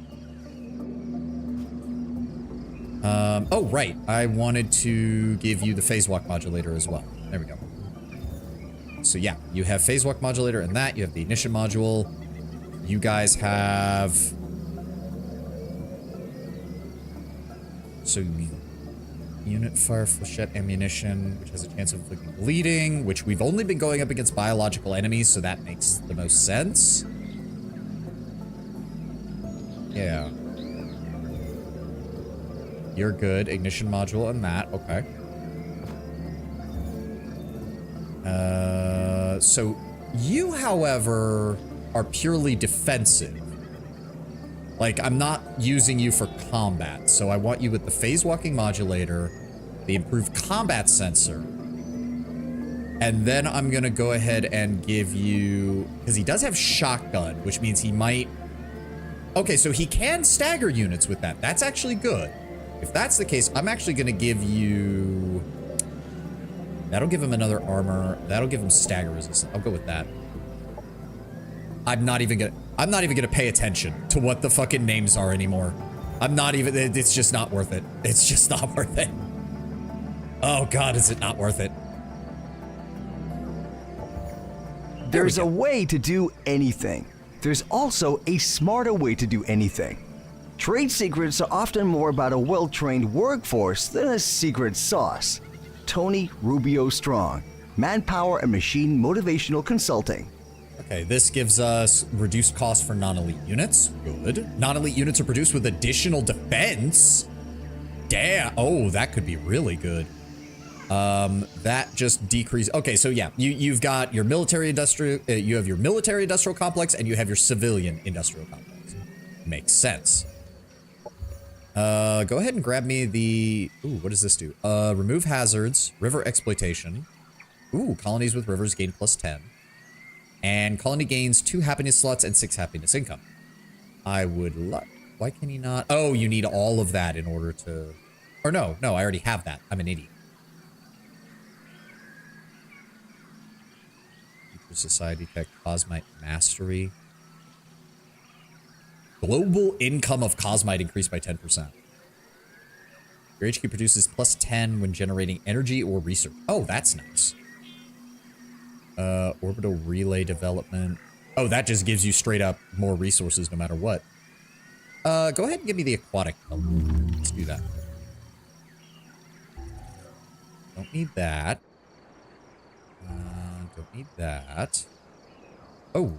Oh right, I wanted to give you the phase walk modulator as well. There we go. So yeah, you have phase walk modulator and that, you have the ignition module. You guys have... So unit fire flechette ammunition, which has a chance of inflicting bleeding, which we've only been going up against biological enemies, so that makes the most sense. Yeah. You're good. Ignition module and that. Okay. So you, however, are purely defensive. Like, I'm not using you for combat, so I want you with the phase walking modulator, the improved combat sensor, and then I'm gonna go ahead and give you, because he does have shotgun, which means he might... Okay, so he can stagger units with that. That's actually good. If that's the case, I'm actually gonna give you... That'll give him another armor. That'll give him stagger resistance. I'll go with that. I'm not even gonna pay attention to what the fucking names are anymore. It's just not worth it. It's just not worth it. Oh god, is it not worth it? There's a way to do anything. There's also a smarter way to do anything. Trade secrets are often more about a well-trained workforce than a secret sauce. Tony Rubio Strong, Manpower and Machine Motivational Consulting. Okay, this gives us reduced cost for non-elite units. Good. Non-elite units are produced with additional defense. Damn. Oh, that could be really good. That just decreases. Okay, so yeah, you've got your military industrial, you have your military industrial complex, and you have your civilian industrial complex. Makes sense. Go ahead and grab me the. Ooh, what does this do? Remove hazards, river exploitation. Ooh, colonies with rivers gain +10. And colony gains 2 happiness slots and 6 happiness income. I would like. Why can you not? Oh, you need all of that in order to. Or no, I already have that. I'm an idiot. Future Society Tech Cosmite Mastery. Global income of Cosmite increased by 10%. Your HQ produces +10 when generating energy or research. Oh, that's nice. Orbital relay development. Oh, that just gives you straight up more resources no matter what. Go ahead and give me the aquatic element. Let's do that. Don't need that. Don't need that. Oh.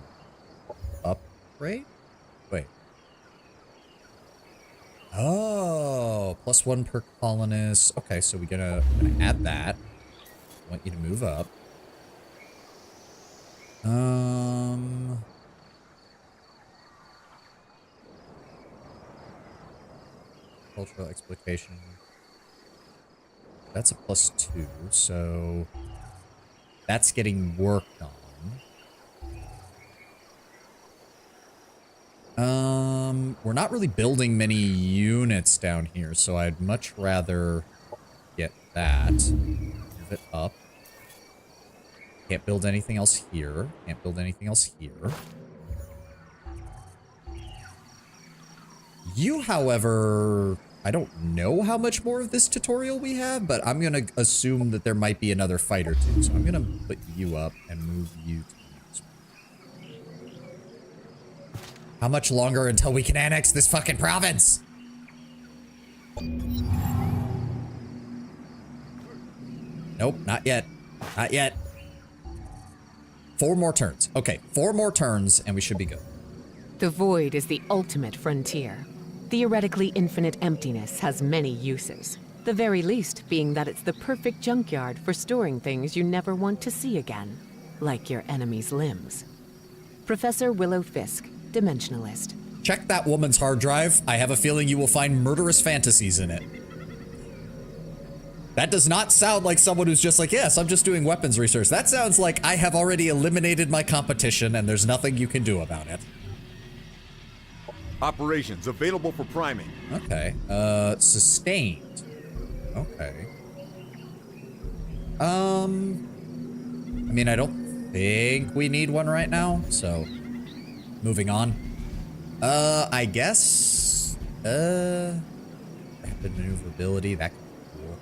Upgrade? Wait. Oh, +1 per colonist. Okay, so we're gonna add that. I want you to move up. Cultural exploitation. That's a +2, so that's getting worked on. We're not really building many units down here, so I'd much rather get that. Move it up. Can't build anything else here. Can't build anything else here. You, however, I don't know how much more of this tutorial we have, but I'm going to assume that there might be another fight or two. So I'm going to put you up and move you to this one. How much longer until we can annex this fucking province? Nope, not yet. Not yet. 4 more turns. Okay, 4 more turns and we should be good. The void is the ultimate frontier. Theoretically infinite emptiness has many uses. The very least being that it's the perfect junkyard for storing things you never want to see again, like your enemy's limbs. Professor Willow Fisk, Dimensionalist. Check that woman's hard drive. I have a feeling you will find murderous fantasies in it. That does not sound like someone who's just like, yes, I'm just doing weapons research. That sounds like I have already eliminated my competition and there's nothing you can do about it. Operations available for priming. Okay. Sustained. Okay. I mean, I don't think we need one right now, so moving on. I guess, rapid maneuverability, that could be cool.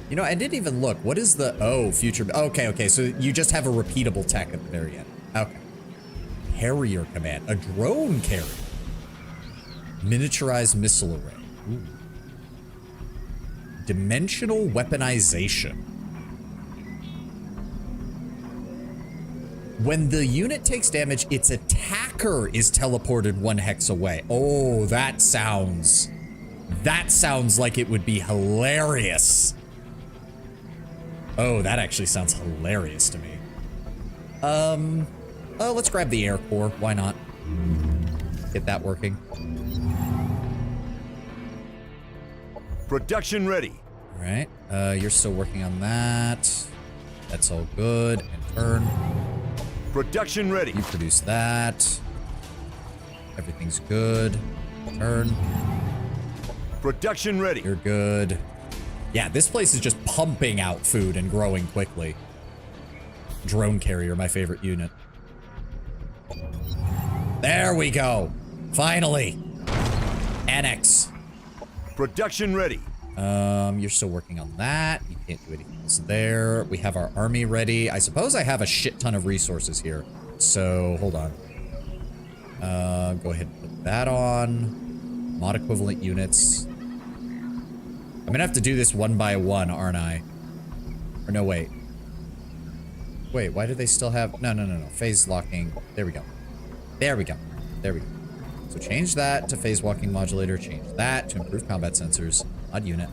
You know, I didn't even look. What is the, future, okay, so you just have a repeatable tech at the very end. Okay. Carrier command, a drone carrier. Miniaturized missile array. Ooh. Dimensional weaponization. When the unit takes damage, its attacker is teleported 1 hex away. Oh, that sounds like it would be hilarious. Oh, that actually sounds hilarious to me. Let's grab the air core. Why not? Get that working. Production ready. All right. You're still working on that. That's all good. And turn. Production ready. You produce that. Everything's good. Turn. Production ready. You're good. Yeah, this place is just pumping out food and growing quickly. Drone carrier, my favorite unit. There we go. Finally. Annex. Production ready. You're still working on that. You can't do anything else there. We have our army ready. I suppose I have a shit ton of resources here. So, hold on. Go ahead and put that on. Mod equivalent units. I'm gonna have to do this one by one, aren't I? Or no, wait. Wait, why do they still have... No. Phase locking. There we go. There we go. There we go. So change that to phase walking modulator. Change that to improve combat sensors. Mod unit.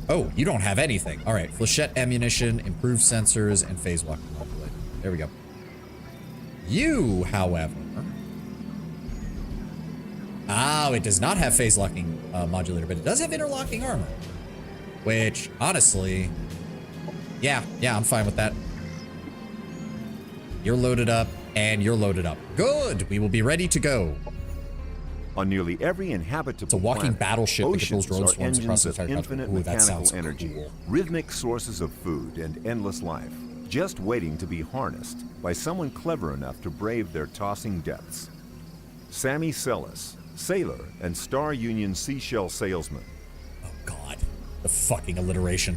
Oh, you don't have anything. All right. Flechette ammunition, improved sensors, and phase walking modulator. There we go. You, however... Oh, it does not have phase locking modulator, but it does have interlocking armor. Which, honestly... Yeah, I'm fine with that. You're loaded up, and you're loaded up. Good! We will be ready to go. On nearly every inhabitable It's a walking planet, battleship that oceans controls drone swarms are across engines the of entire country. infinite Ooh, that sounds mechanical energy, cool. rhythmic sources of food, and endless life, just waiting to be harnessed by someone clever enough to brave their tossing depths. Sammy Sellis, sailor and Star Union seashell salesman. Oh, God. The fucking alliteration.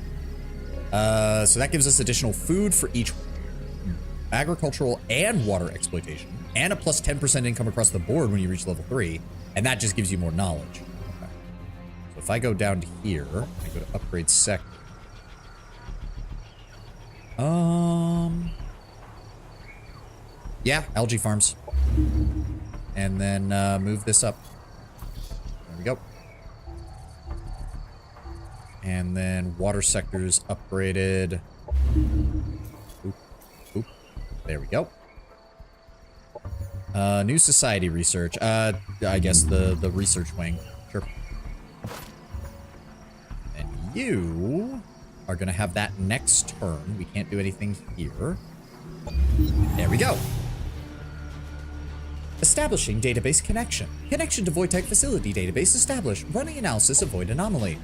So that gives us additional food for each agricultural and water exploitation, and a plus 10% income across the board when you reach level 3, and that just gives you more knowledge. Okay. So if I go down to here, I go to upgrade sector. Yeah, algae farms. And then move this up. There we go. And then water sectors upgraded. Oop. There we go. New society research. I guess the research wing. Sure. And you are gonna have that next turn. We can't do anything here. There we go. Establishing database connection. Connection to Void Tech facility database established. Running analysis of void anomaly.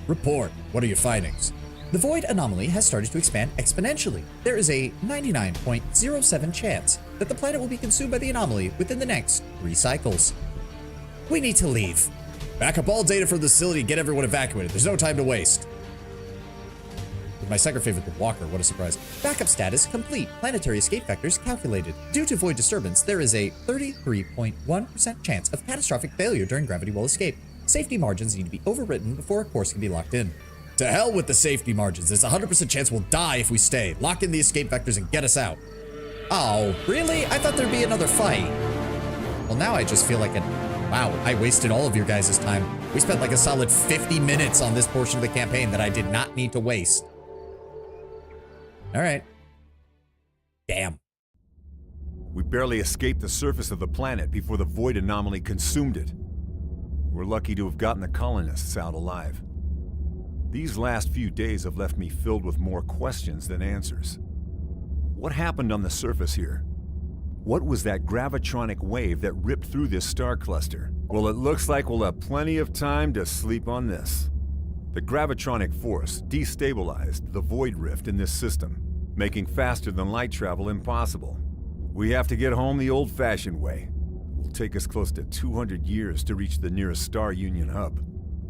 Report. What are your findings? The void anomaly has started to expand exponentially. There is a 99.07 chance that the planet will be consumed by the anomaly within the next 3 cycles. We need to leave. Back up all data from the facility and get everyone evacuated. There's no time to waste. With my second favorite, the Walker. What a surprise. Backup status complete. Planetary escape factors calculated. Due to void disturbance, there is a 33.1% chance of catastrophic failure during gravity well escape. Safety margins need to be overwritten before a course can be locked in. To hell with the safety margins. There's a 100% chance we'll die if we stay. Lock in the escape vectors and get us out. Oh, really? I thought there'd be another fight. Well, now I just feel like wow, I wasted all of your guys' time. We spent like a solid 50 minutes on this portion of the campaign that I did not need to waste. All right. Damn. We barely escaped the surface of the planet before the void anomaly consumed it. We're lucky to have gotten the colonists out alive. These last few days have left me filled with more questions than answers. What happened on the surface here? What was that gravitronic wave that ripped through this star cluster? Well, it looks like we'll have plenty of time to sleep on this. The gravitronic force destabilized the void rift in this system, making faster than light travel impossible. We have to get home the old-fashioned way. It'll take us close to 200 years to reach the nearest Star Union hub.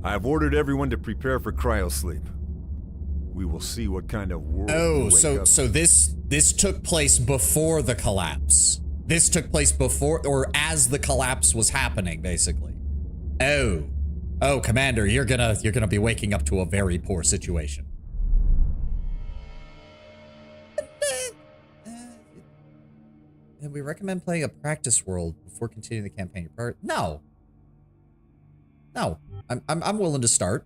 I've ordered everyone to prepare for cryosleep. We will see what kind of world we wake up. So this took place before the collapse. This took place before or as the collapse was happening, basically. Oh, Commander, you're gonna be waking up to a very poor situation. We recommend playing a practice world before continuing the campaign. No, I'm willing to start.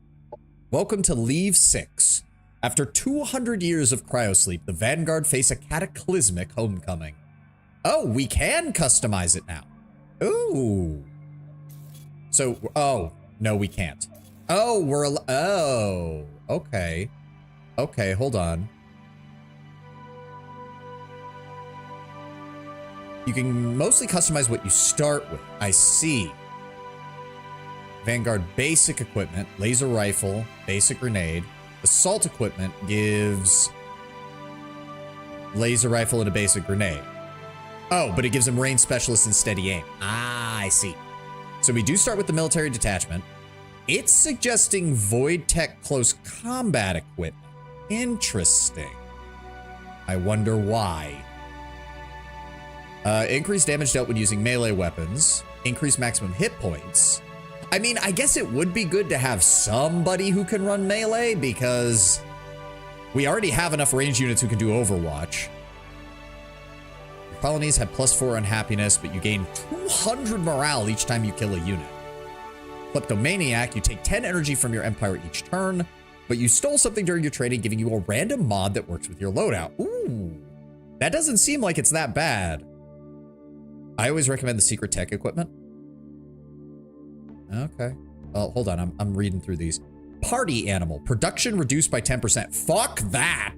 Welcome to Leave 6. After 200 years of cryosleep, the Vanguard face a cataclysmic homecoming. Oh, we can customize it now. Ooh. So, oh, no, we can't. Oh, okay. Okay, hold on. You can mostly customize what you start with. I see. Vanguard basic equipment, laser rifle, basic grenade. Assault equipment gives laser rifle and a basic grenade. Oh, but it gives them range specialist and steady aim. Ah, I see. So we do start with the military detachment. It's suggesting void tech close combat equipment. Interesting. I wonder why. Increased damage dealt when using melee weapons. Increased maximum hit points. I mean, I guess it would be good to have somebody who can run melee because we already have enough range units who can do Overwatch. Your colonies have +4 unhappiness, but you gain 200 morale each time you kill a unit. Kleptomaniac, you take 10 energy from your empire each turn, but you stole something during your training, giving you a random mod that works with your loadout. Ooh, that doesn't seem like it's that bad. I always recommend the secret tech equipment. Okay. Oh, hold on. I'm reading through these. Party animal. Production reduced by 10%. Fuck that.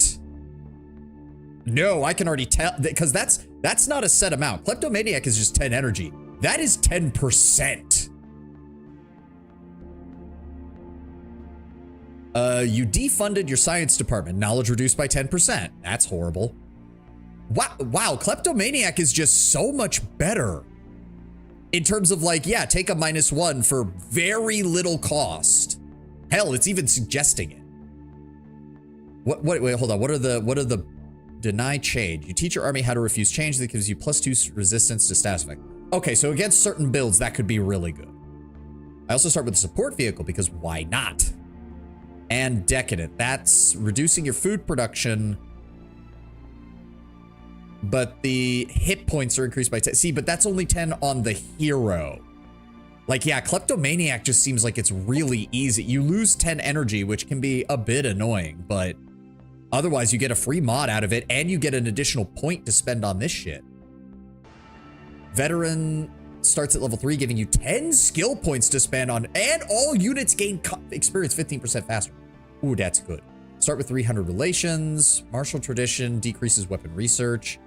No, I can already tell, because that's not a set amount. Kleptomaniac is just 10 energy. That is 10%. You defunded your science department. Knowledge reduced by 10%. That's horrible. Wow, Kleptomaniac is just so much better. In terms of like, yeah, take a -1 for very little cost. Hell, it's even suggesting it. Wait, hold on. What are the deny change? You teach your army how to refuse change that gives you +2 resistance to status effect. Okay, so against certain builds, that could be really good. I also start with a support vehicle because why not? And decadent. That's reducing your food production, but the hit points are increased by 10. See, but that's only 10 on the hero. Like, yeah, Kleptomaniac just seems like it's really easy. You lose 10 energy, which can be a bit annoying, but otherwise you get a free mod out of it and you get an additional point to spend on this shit. Veteran starts at level 3, giving you 10 skill points to spend on, and all units gain experience 15% faster. Ooh, that's good. Start with 300 relations. Martial tradition decreases weapon research.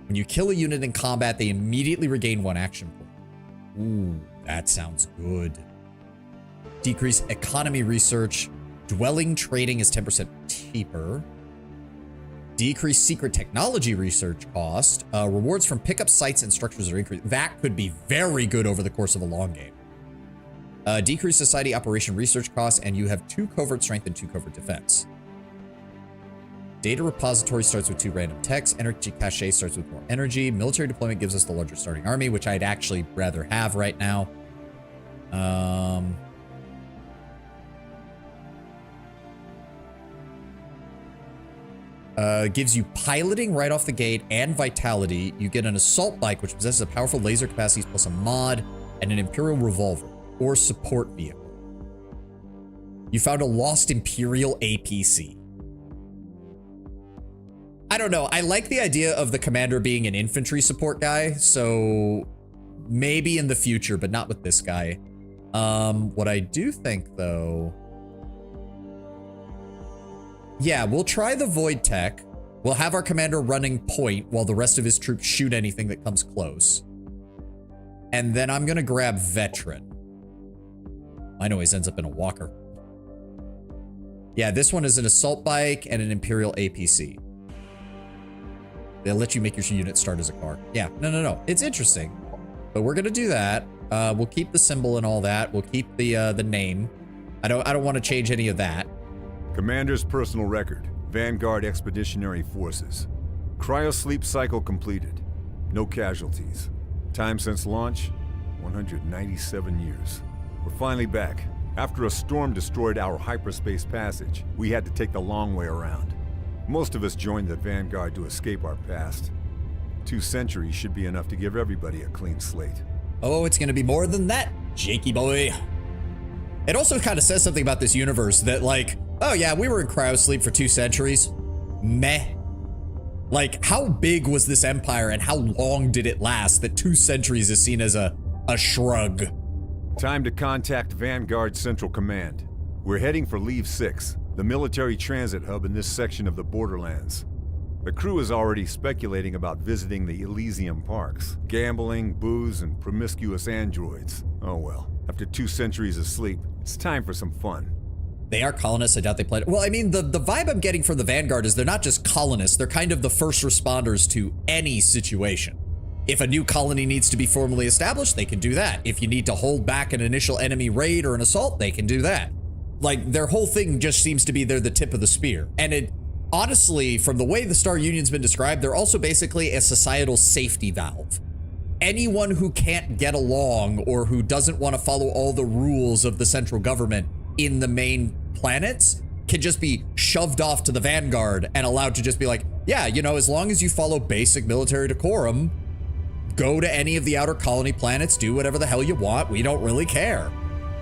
When you kill a unit in combat, they immediately regain 1 action point. Ooh, that sounds good. Decrease economy research. Dwelling trading is 10% cheaper. Decrease secret technology research cost. Rewards from pickup sites and structures are increased. That could be very good over the course of a long game. Decrease society operation research costs, and you have 2 covert strength and 2 covert defense. Data repository starts with 2 random techs. Energy cache starts with more energy. Military deployment gives us the larger starting army, which I'd actually rather have right now. Gives you piloting right off the gate and vitality. You get an assault bike, which possesses a powerful laser capacities plus a mod, and an Imperial revolver or support vehicle. You found a lost Imperial APC. I don't know. I like the idea of the commander being an infantry support guy, so maybe in the future, but not with this guy. What I do think, though... Yeah, we'll try the Void Tech. We'll have our commander running point while the rest of his troops shoot anything that comes close. And then I'm gonna grab Veteran. Mine always ends up in a walker. Yeah, this one is an assault bike and an Imperial APC. They'll let you make your unit start as a car. Yeah, no. It's interesting. But we're gonna do that. We'll keep the symbol and all that. We'll keep the name. I don't want to change any of that. Commander's personal record. Vanguard Expeditionary Forces. Cryosleep cycle completed. No casualties. Time since launch, 197 years. We're finally back. After a storm destroyed our hyperspace passage, we had to take the long way around. Most of us joined the Vanguard to escape our past. 2 centuries should be enough to give everybody a clean slate. Oh, it's gonna be more than that, Jakey boy. It also kind of says something about this universe that, like, oh yeah, we were in cryosleep for 2 centuries. Meh. Like, how big was this empire and how long did it last that 2 centuries is seen as a shrug? Time to contact Vanguard Central Command. We're heading for Leave 6, the military transit hub in this section of the borderlands. The crew is already speculating about visiting the Elysium parks. Gambling, booze, and promiscuous androids. Oh well, after 2 centuries of sleep, it's time for some fun. They are colonists. I doubt they played. Well, I mean, the vibe I'm getting from the Vanguard is they're not just colonists. They're kind of the first responders to any situation. If a new colony needs to be formally established, they can do that. If you need to hold back an initial enemy raid or an assault, they can do that. Like, their whole thing just seems to be they're the tip of the spear. And it, honestly, from the way the Star Union's been described, they're also basically a societal safety valve. anyone who can't get along or who doesn't want to follow all the rules of the central government in the main planets can just be shoved off to the Vanguard and allowed to just be like, yeah, you know, as long as you follow basic military decorum, go to any of the outer colony planets, do whatever the hell you want. We don't really care.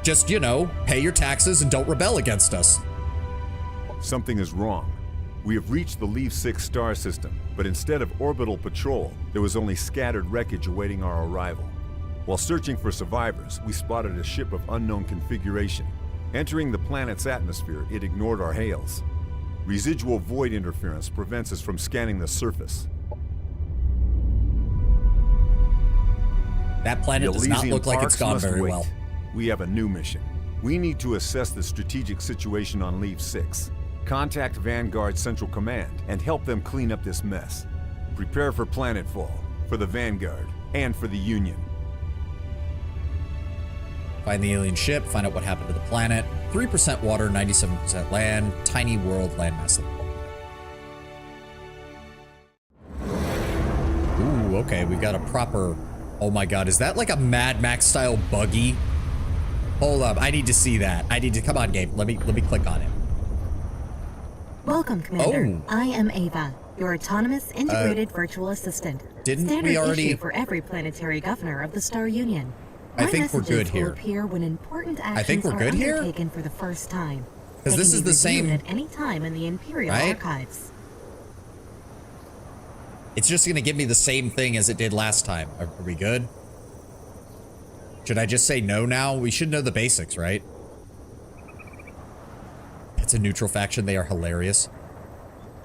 Just, you know, pay your taxes and don't rebel against us. Something is wrong. We have reached the Leaf 6 star system, but instead of orbital patrol, there was only scattered wreckage awaiting our arrival. While searching for survivors, we spotted a ship of unknown configuration. Entering the planet's atmosphere, it ignored our hails. Residual void interference prevents us from scanning the surface. That planet does not look like it's gone very well. We have a new mission. We need to assess the strategic situation on Leaf 6. Contact Vanguard Central Command and help them clean up this mess. Prepare for Planetfall, for the Vanguard, and for the Union. Find the alien ship, find out what happened to the planet. 3% water, 97% land, tiny world landmass. Ooh, okay, we've got a proper... Oh my god, is that like a Mad Max style buggy? Hold up, I need to see that. I need to... Come on, game. Let me click on it. Welcome, Commander. Oh. I am Ava, your autonomous integrated virtual assistant. Didn't Standard we already... issue for every planetary governor of the Star Union. I think we're good here. Will appear when important actions I think we're are good here? undertaken for the first time. Because this is the same... at any time in the Imperial Archives. It's just going to give me the same thing as it did last time. Are we good? Should I just say no now? We should know the basics, right? It's a neutral faction. They are hilarious.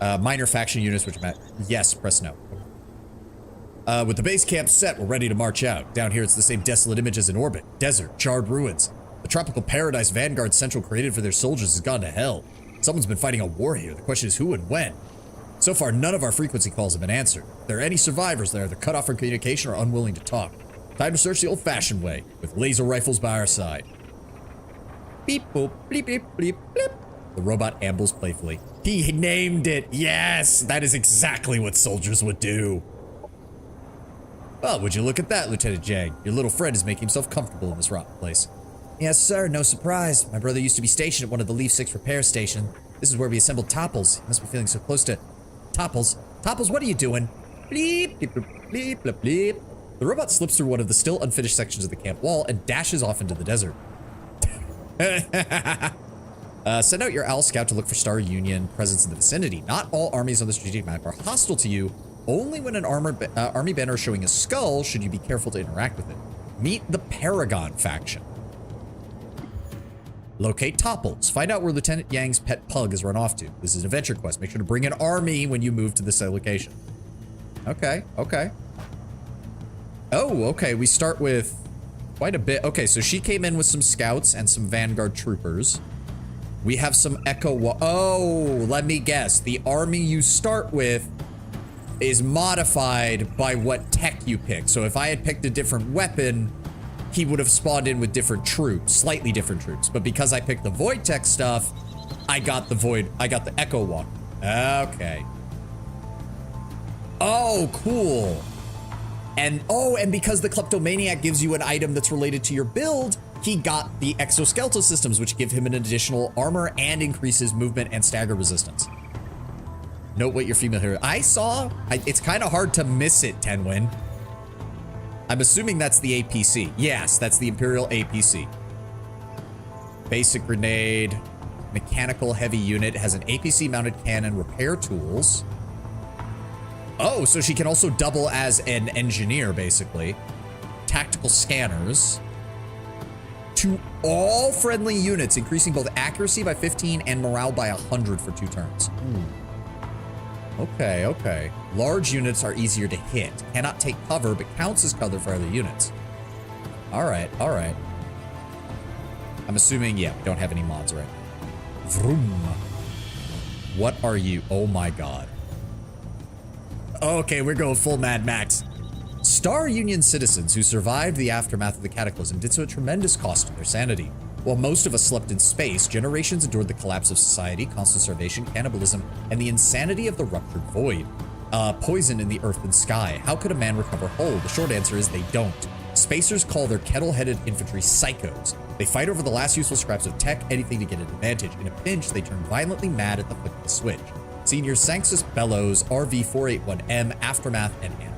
Minor faction units, which meant yes, press no. With the base camp set, we're ready to march out. Down here, it's the same desolate image as in orbit. Desert, charred ruins. The tropical paradise Vanguard Central created for their soldiers has gone to hell. Someone's been fighting a war here. The question is who and when. So far, none of our frequency calls have been answered. If there are any survivors there, they're cut off from communication or unwilling to talk. Time to search the old-fashioned way, with laser rifles by our side. Beep, boop, bleep, bleep, bleep, bleep. The robot ambles playfully. He named it! Yes! That is exactly what soldiers would do. Well, would you look at that, Lieutenant Jang? Your little friend is making himself comfortable in this rotten place. Yes, sir, no surprise. My brother used to be stationed at one of the Leaf 6 repair stations. This is where we assembled Topples. He must be feeling so close to... Topples? Topples, what are you doing? Bleep, bleep, bleep, bleep, bleep, bleep. The robot slips through one of the still unfinished sections of the camp wall and dashes off into the desert. Send out your Owl Scout to look for Star Union presence in the vicinity. Not all armies on the strategic map are hostile to you. Only when an army banner is showing a skull should you be careful to interact with it. Meet the Paragon faction. Locate Topples. Find out where Lieutenant Yang's pet pug is run off to. This is an adventure quest. Make sure to bring an army when you move to this location. Okay, okay. Oh, okay. We start with quite a bit. Okay, so she came in with some scouts and some Vanguard troopers. We have some Echo... Oh, let me guess. The army you start with is modified by what tech you pick. So if I had picked a different weapon, he would have spawned in with different troops, slightly different troops. But because I picked the Void Tech stuff, I got the Echo Walk. Okay. Oh, cool. And because the Kleptomaniac gives you an item that's related to your build, he got the exoskeletal systems, which give him an additional armor and increases movement and stagger resistance. Note what your female hero... It's kind of hard to miss it, Tenwin. I'm assuming that's the APC. Yes, that's the Imperial APC. Basic grenade. Mechanical heavy unit. Has an APC mounted cannon, repair tools. Oh, so she can also double as an engineer, basically. Tactical scanners. To all friendly units, increasing both accuracy by 15 and morale by 100 for 2 turns. Okay, okay. Large units are easier to hit. Cannot take cover, but counts as cover for other units. All right, all right. I'm assuming, yeah, we don't have any mods right now. Vroom. What are you? Oh my god. Okay, we're going full Mad Max. Star Union citizens who survived the aftermath of the Cataclysm did so at tremendous cost to their sanity. While most of us slept in space, generations endured the collapse of society, constant starvation, cannibalism, and the insanity of the ruptured void. poison in the earth and sky. How could a man recover whole? The short answer is they don't. Spacers call their kettle-headed infantry psychos. They fight over the last useful scraps of tech, anything to get an advantage. In a pinch, they turn violently mad at the flip of the switch. Senior Sanxus Bellows, RV481M, Aftermath, and Anna.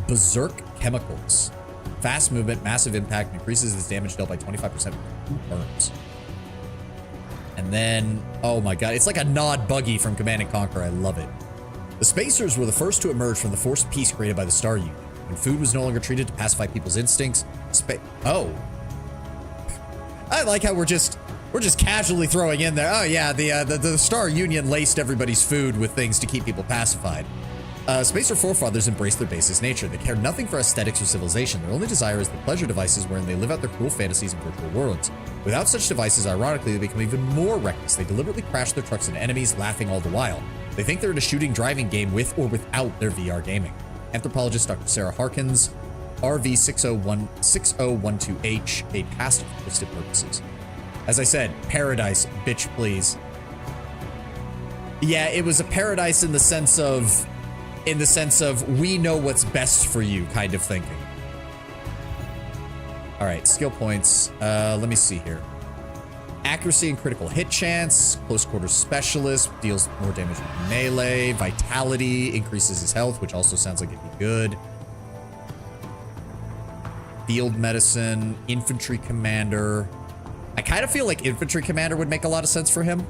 Berserk Chemicals. Fast movement, massive impact, increases its damage dealt by 25% with 2 turns. And then, oh my god, it's like a Nod buggy from Command & Conquer. I love it. The Spacers were the first to emerge from the forced peace created by the Star Union. When food was no longer treated to pacify people's instincts, oh. I like how we're just casually throwing in there. Oh yeah, the Star Union laced everybody's food with things to keep people pacified. Spacer forefathers embraced their basest nature. They cared nothing for aesthetics or civilization. Their only desire is the pleasure devices wherein they live out their cruel fantasies in virtual worlds. Without such devices, ironically, they become even more reckless. They deliberately crash their trucks into enemies, laughing all the while. They think they're in a shooting driving game with or without their VR gaming. Anthropologist Dr. Sarah Harkins, RV60112H, a past for twisted purposes. As I said, paradise, bitch, please. Yeah, it was a paradise in the sense of we know what's best for you kind of thinking. All right, skill points. Let me see here. Accuracy and critical hit chance. Close quarters specialist deals more damage with melee. Vitality increases his health, which also sounds like it'd be good. Field medicine. Infantry commander. I kind of feel like infantry commander would make a lot of sense for him.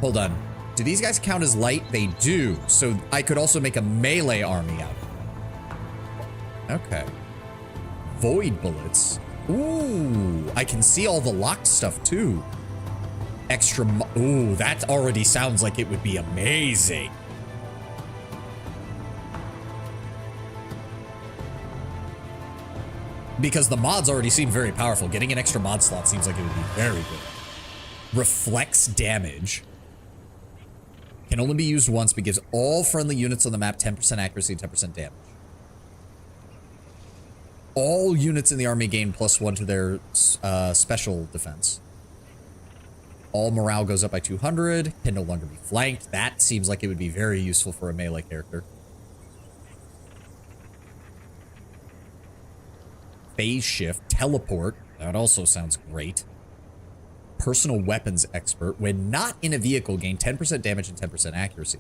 Hold on. Do these guys count as light? They do. So I could also make a melee army out of it. Okay. Void bullets. Ooh, I can see all the locked stuff too. Ooh, that already sounds like it would be amazing. Because the mods already seem very powerful. Getting an extra mod slot seems like it would be very good. Reflects damage. Can only be used once, but gives all friendly units on the map 10% accuracy and 10% damage. All units in the army gain +1 to their special defense. All morale goes up by 200. Can no longer be flanked. That seems like it would be very useful for a melee character. Phase shift. Teleport. That also sounds great. Personal weapons expert. When not in a vehicle, gain 10% damage and 10% accuracy.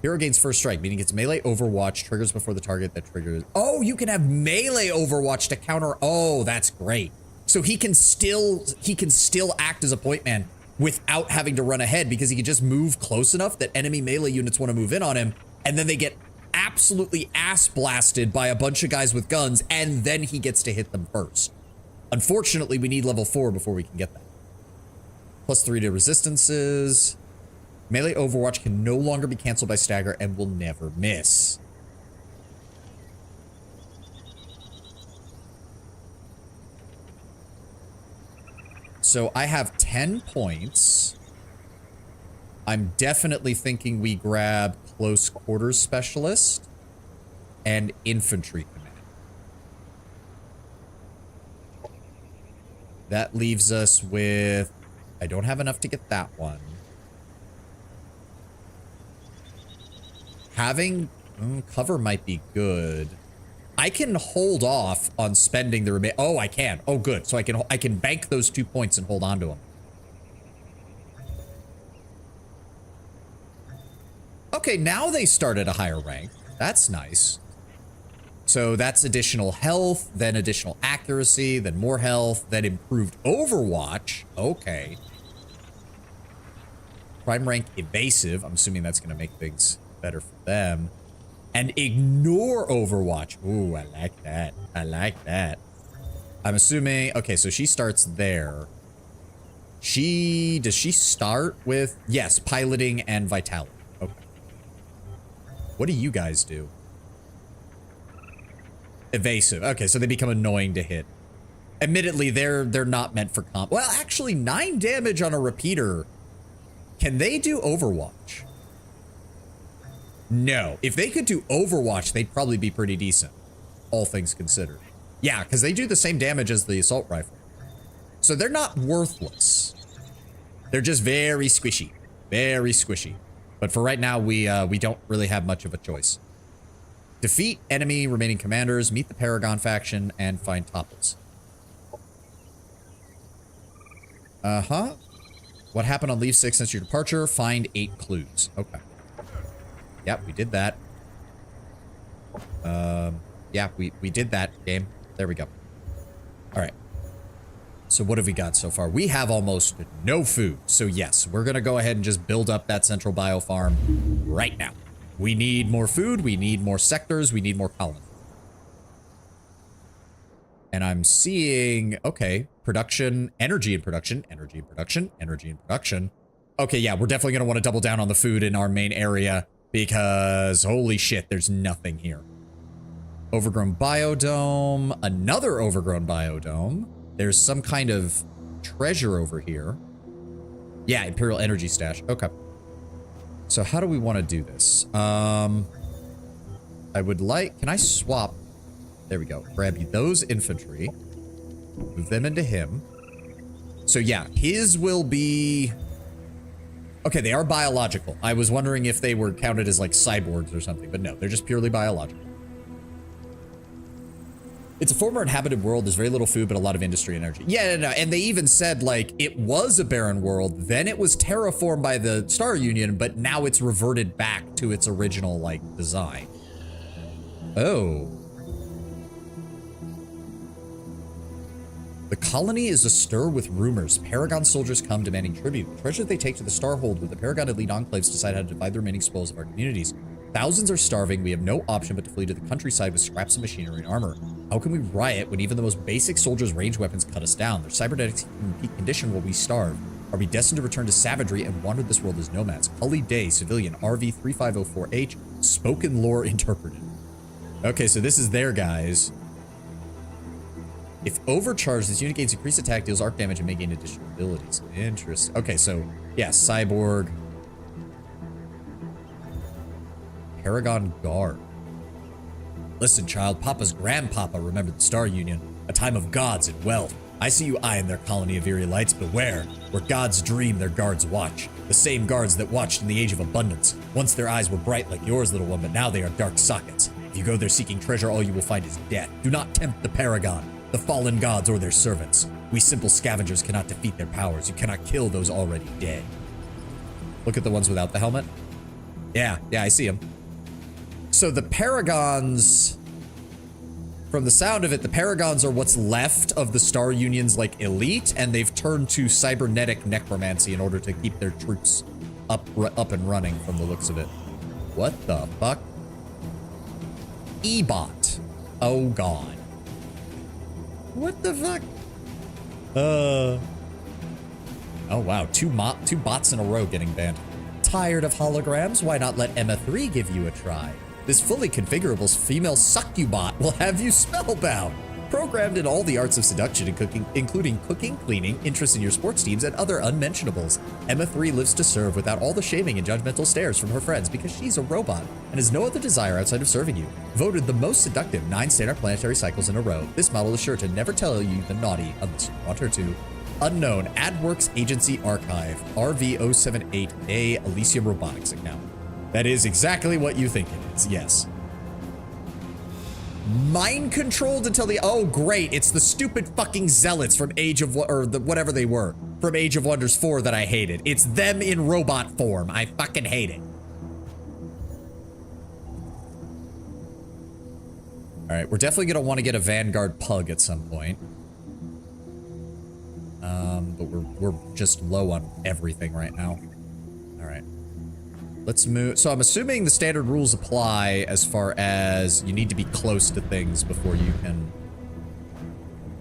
Hero gains first strike, meaning it's melee overwatch, triggers before the target that triggers. Oh, you can have melee overwatch to counter. Oh, that's great. So he can still act as a point man without having to run ahead, because he can just move close enough that enemy melee units want to move in on him, and then they get absolutely ass blasted by a bunch of guys with guns, and then he gets to hit them first. Unfortunately, we need level 4 before we can get that. +3 to resistances. Melee overwatch can no longer be canceled by stagger and will never miss. So I have 10 points. I'm definitely thinking we grab close quarters specialist and infantry command. That leaves us with, I don't have enough to get that one. Having cover might be good. I can hold off on spending the remaining. Oh, I can. Oh, good. So I can bank those 2 points and hold on to them. Okay, now they start at a higher rank. That's nice. So that's additional health, then additional accuracy, then more health, then improved overwatch. Okay. Prime rank evasive. I'm assuming that's going to make things better for them. And ignore overwatch. Ooh, I like that. I like that. I'm assuming, okay, so she starts there. Does she start with, yes, piloting and vitality. Okay. What do you guys do? Evasive. Okay, so they become annoying to hit. Admittedly, they're not meant for comp. Well, actually, 9 damage on a repeater. Can they do overwatch? No. If they could do overwatch, they'd probably be pretty decent, all things considered. Yeah, because they do the same damage as the assault rifle. So they're not worthless. They're just very squishy. Very squishy. But for right now, we don't really have much of a choice. Defeat enemy remaining commanders, meet the Paragon faction, and find Topples. Uh-huh. What happened on Leave 6 since your departure? Find 8 clues. Okay. Yep, we did that. Yeah, we did that, game. There we go. All right. So what have we got so far? We have almost no food. So yes, we're going to go ahead and just build up that central biofarm right now. We need more food. We need more sectors. We need more colonies. And I'm seeing, okay, production, energy and production, energy and production, energy and production. Okay, yeah, we're definitely going to want to double down on the food in our main area because holy shit, there's nothing here. Overgrown biodome, another overgrown biodome. There's some kind of treasure over here. Yeah, Imperial Energy Stash. Okay. So how do we want to do this? I would like... Can I swap? There we go. Grab those infantry. Move them into him. So yeah, his will be... Okay, they are biological. I was wondering if they were counted as like cyborgs or something, but no, they're just purely biological. It's a former inhabited world. There's very little food, but a lot of industry and energy. Yeah, no, and they even said, like, it was a barren world. Then it was terraformed by the Star Union, but now it's reverted back to its original, like, design. Oh. The colony is astir with rumors. Paragon soldiers come demanding tribute. The treasure they take to the Starhold with the Paragon elite enclaves decide how to divide the remaining spoils of our communities. Thousands are starving. We have no option but to flee to the countryside with scraps of machinery and armor. How can we riot when even the most basic soldiers' ranged weapons cut us down? Their cybernetics in peak condition while we starve. Are we destined to return to savagery and wander this world as nomads? Cully Day, civilian, RV3504H, spoken lore interpreted. Okay, so this is their guys. If overcharged, this unit gains increased attack, deals arc damage, and may gain additional abilities. Interesting. Okay, so, yeah, cyborg. Paragon Guard. Listen, child, Papa's grandpapa remembered the Star Union, a time of gods and wealth. I see you eyeing their colony of eerie lights. Beware, where gods dream, their guards watch. The same guards that watched in the age of abundance. Once their eyes were bright like yours, little one, but now they are dark sockets. If you go there seeking treasure, all you will find is death. Do not tempt the Paragon, the fallen gods, or their servants. We simple scavengers cannot defeat their powers. You cannot kill those already dead. Look at the ones without the helmet. Yeah, I see them. So the Paragons, from the sound of it, the Paragons are what's left of the Star Union's, like, elite, and they've turned to cybernetic necromancy in order to keep their troops up and running from the looks of it. What the fuck? E-bot. Oh, God. What the fuck? Oh, wow. Two bots in a row getting banned. Tired of holograms? Why not let Emma 3 give you a try? This fully configurable female succubot will have you spellbound. Programmed in all the arts of seduction and cooking, including cooking, cleaning, interest in your sports teams, and other unmentionables. Emma 3 lives to serve without all the shaming and judgmental stares from her friends because she's a robot and has no other desire outside of serving you. Voted the most seductive 9 standard planetary cycles in a row, this model is sure to never tell you the naughty unless you want her to. Unknown AdWorks Agency Archive, RV078A Elysium Robotics account. That is exactly what you think it is, yes. Mind controlled until the... Oh, great. It's the stupid fucking zealots from Age of... Or whatever they were. From Age of Wonders 4 that I hated. It's them in robot form. I fucking hate it. Alright, we're definitely going to want to get a Vanguard Pug at some point. But we're just low on everything right now. Alright. Let's move. So I'm assuming the standard rules apply as far as you need to be close to things before you can...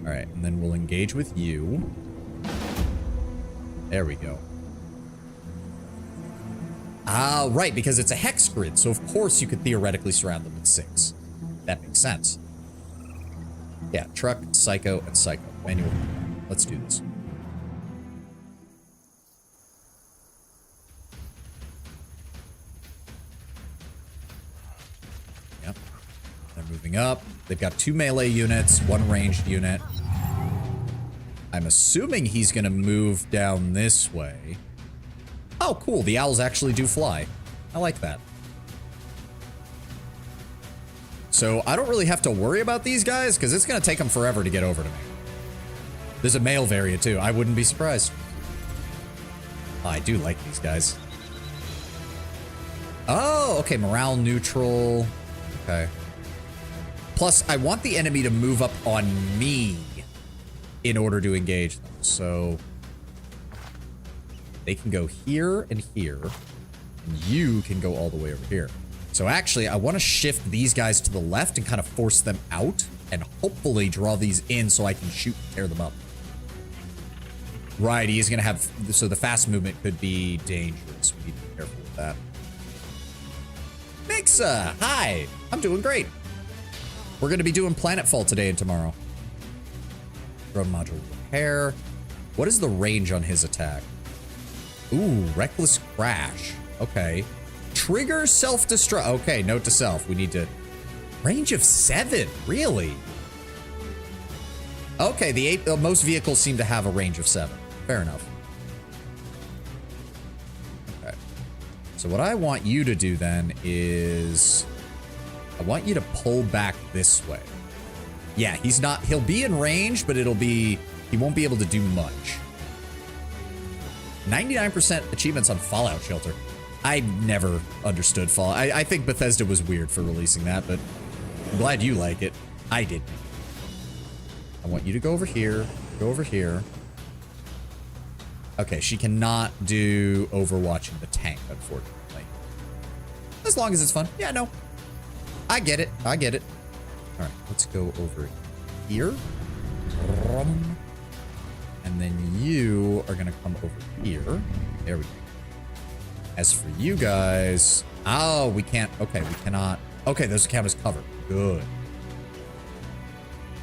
Alright, and then we'll engage with you. There we go. Ah, right, because it's a hex grid, so of course you could theoretically surround them with 6. That makes sense. Yeah, truck, psycho, and psycho. Manual. Let's do this. Yep. They're moving up. They've got 2 melee units, 1 ranged unit. I'm assuming he's gonna move down this way. Oh, cool. The owls actually do fly. I like that. So I don't really have to worry about these guys because it's going to take them forever to get over to me. There's a male variant too. I wouldn't be surprised. Oh, I do like these guys. Oh, okay. Morale neutral. Okay. Plus, I want the enemy to move up on me in order to engage them. So they can go here and here, and you can go all the way over here. So actually, I want to shift these guys to the left and kind of force them out and hopefully draw these in so I can shoot and tear them up. Right, he is going to have... So the fast movement could be dangerous. We need to be careful with that. Mixa! Hi! I'm doing great. We're going to be doing Planetfall today and tomorrow. Drone module repair. What is the range on his attack? Ooh, reckless crash. Okay. Trigger self-destruct. Okay, note to self. We need to... Range of 7? Really? Okay, most vehicles seem to have a range of 7. Fair enough. Okay. So what I want you to do then is... I want you to pull back this way. Yeah, he's not... He'll be in range, but it'll be... He won't be able to do much. 99% achievements on Fallout Shelter. I never understood Fallout. I think Bethesda was weird for releasing that, but I'm glad you like it. I didn't. I want you to go over here. Go over here. Okay, she cannot do overwatching the tank, unfortunately. As long as it's fun. Yeah, no. I get it. I get it. All right, let's go over here. And then you are going to come over here. There we go. As for you guys... Oh, we can't... Okay, we cannot... Okay, those count as cover. Good.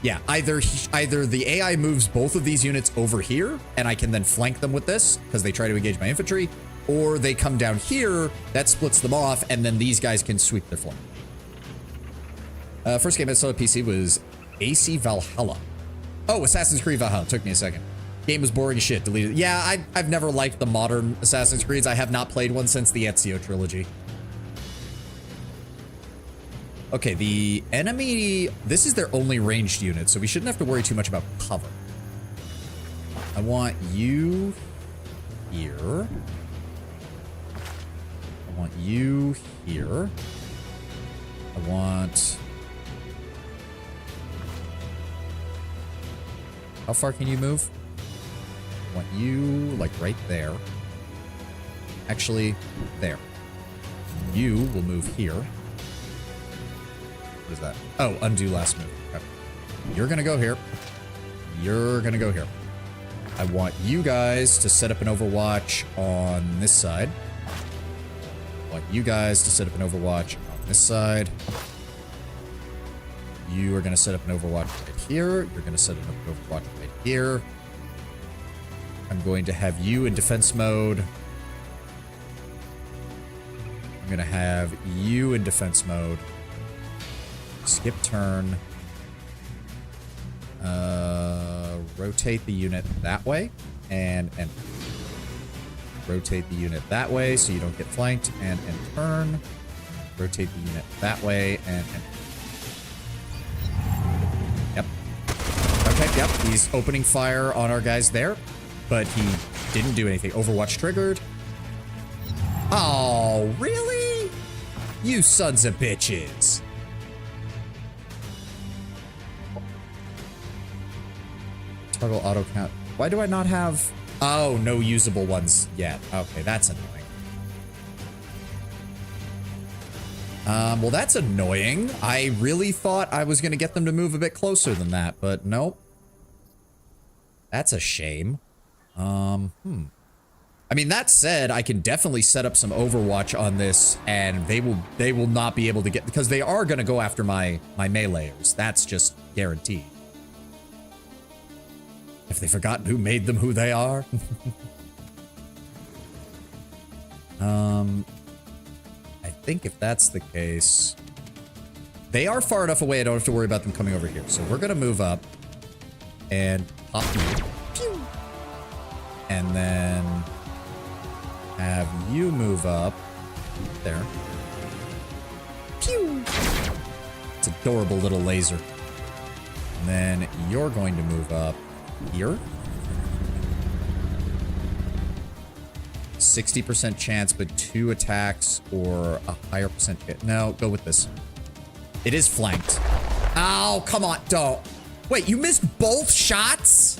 Yeah, either the AI moves both of these units over here, and I can then flank them with this, because they try to engage my infantry, or they come down here, that splits them off, and then these guys can sweep their flank. First game I saw on PC was AC Valhalla. Oh, Assassin's Creed Valhalla. Took me a second. Game was boring as shit. Deleted. Yeah, I've never liked the modern Assassin's Creeds. I have not played one since the Ezio trilogy. Okay, the enemy... This is their only ranged unit, so we shouldn't have to worry too much about cover. I want you here. I want you here. I want... How far can you move? I want you, like, right there. Actually, there. You will move here. What is that? Oh, undo last move. Okay. You're gonna go here. You're gonna go here. I want you guys to set up an overwatch on this side. I want you guys to set up an overwatch on this side. You are gonna set up an overwatch right here. You're gonna set up an overwatch right here. I'm going to have you in defense mode. I'm gonna have you in defense mode. Skip turn. Rotate the unit that way and rotate the unit that way so you don't get flanked and turn. Rotate the unit that way and yep. Okay, yep. He's opening fire on our guys there, but he didn't do anything. Overwatch triggered. Oh, really? You sons of bitches. Toggle auto count. Why do I not have... Oh, no usable ones yet. Okay, that's annoying. Well, that's annoying. I really thought I was going to get them to move a bit closer than that, but nope. That's a shame. I mean, that said, I can definitely set up some Overwatch on this, and they will not be able to get... Because they are going to go after my meleeers. That's just guaranteed. Have they forgotten who made them who they are? I think if that's the case... They are far enough away I don't have to worry about them coming over here. So we're going to move up and pop you. Pew! And then Have you move up. There. Pew! It's adorable little laser. And then you're going to move up here. 60% chance, but 2 attacks or a higher percent. No, go with this. It is flanked. Ow, come on, don't. Wait, you missed both shots?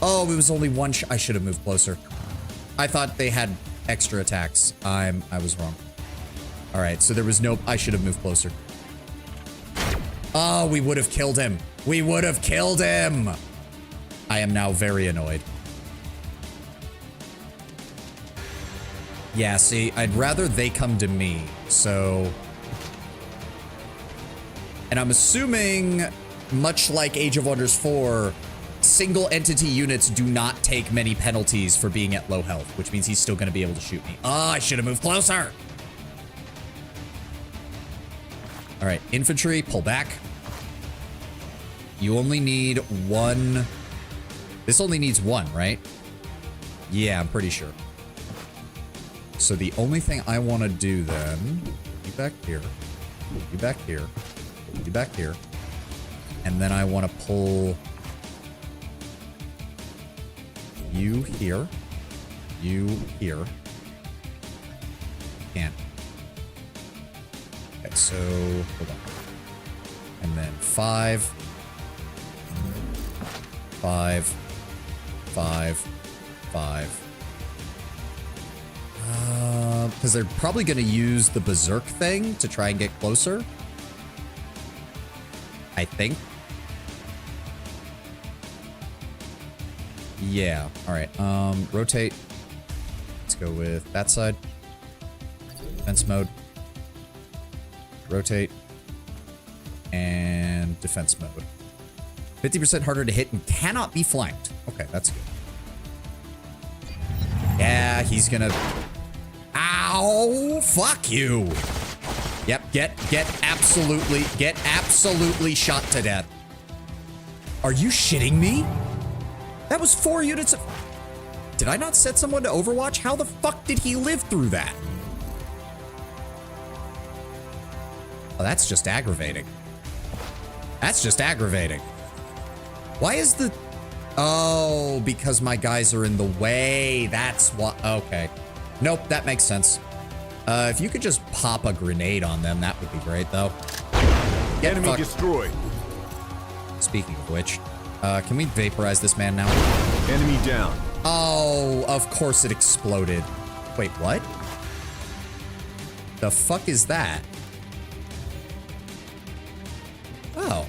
Oh, it was only one shot. I should have moved closer. I thought they had extra attacks. I was wrong. All right, so there was no... I should have moved closer. Oh, we would have killed him. We would have killed him. I am now very annoyed. Yeah, see, I'd rather they come to me, so... And I'm assuming, much like Age of Wonders 4, single entity units do not take many penalties for being at low health, which means he's still going to be able to shoot me. Oh, I should have moved closer. All right, infantry, pull back. You only need 1. This only needs 1, right? Yeah, I'm pretty sure. So the only thing I want to do then, you back here, you back here, you back here, and then I want to pull you here, you here. Can't. Okay, so hold on. And then 5, 5, 5, 5. Because they're probably going to use the berserk thing to try and get closer. I think. Yeah. All right. Rotate. Let's go with that side. Defense mode. Rotate. And defense mode. 50% harder to hit and cannot be flanked. Okay, that's good. Yeah, he's gonna... Ow! Fuck you! Yep, get absolutely shot to death. Are you shitting me? That was 4 units of... Did I not set someone to Overwatch? How the fuck did he live through that? Oh, that's just aggravating. That's just aggravating. Why is the... Oh, because my guys are in the way. That's what... Okay. Nope, that makes sense. If you could just pop a grenade on them, that would be great, though. Get Enemy destroyed. Speaking of which, can we vaporize this man now? Enemy down. Oh, of course it exploded. Wait, what? The fuck is that? Oh.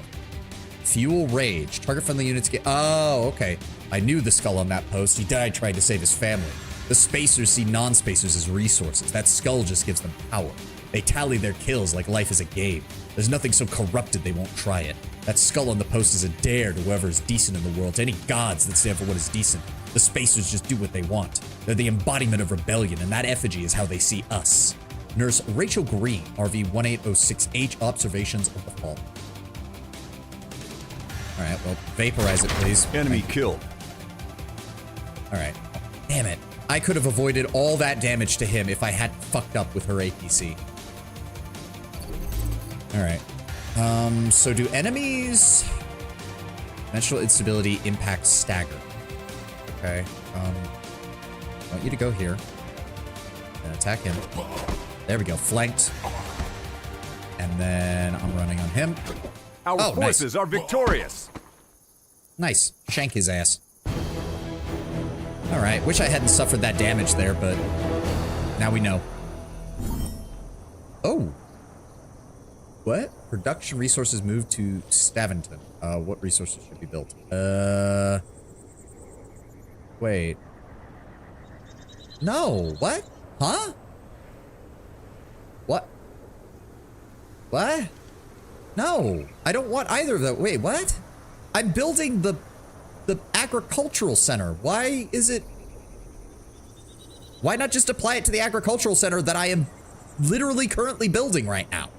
Fuel rage. Target friendly units get... Oh, okay. I knew the skull on that post. He died trying to save his family. The spacers see non-spacers as resources. That skull just gives them power. They tally their kills like life is a game. There's nothing so corrupted they won't try it. That skull on the post is a dare to whoever is decent in the world, to any gods that stand for what is decent. The spacers just do what they want. They're the embodiment of rebellion, and that effigy is how they see us. Nurse Rachel Green, RV 1806H, Observations of the Fall. Alright, well, vaporize it, please. Enemy killed. Alright. Damn it. I could have avoided all that damage to him if I hadn't fucked up with her APC. Alright. So do enemies... Dimensional instability impact stagger. Okay. I want you to go here. And attack him. There we go. Flanked. And then I'm running on him. Our forces are victorious. Nice. Shank his ass. Alright, wish I hadn't suffered that damage there, but now we know. Oh. What? Production resources moved to Staventon. What resources should be built? Wait. No, what? Huh? What? What? No, I don't want either of them. Wait, what? I'm building the agricultural center. Why is it... Why not just apply it to the agricultural center that I am literally currently building right now?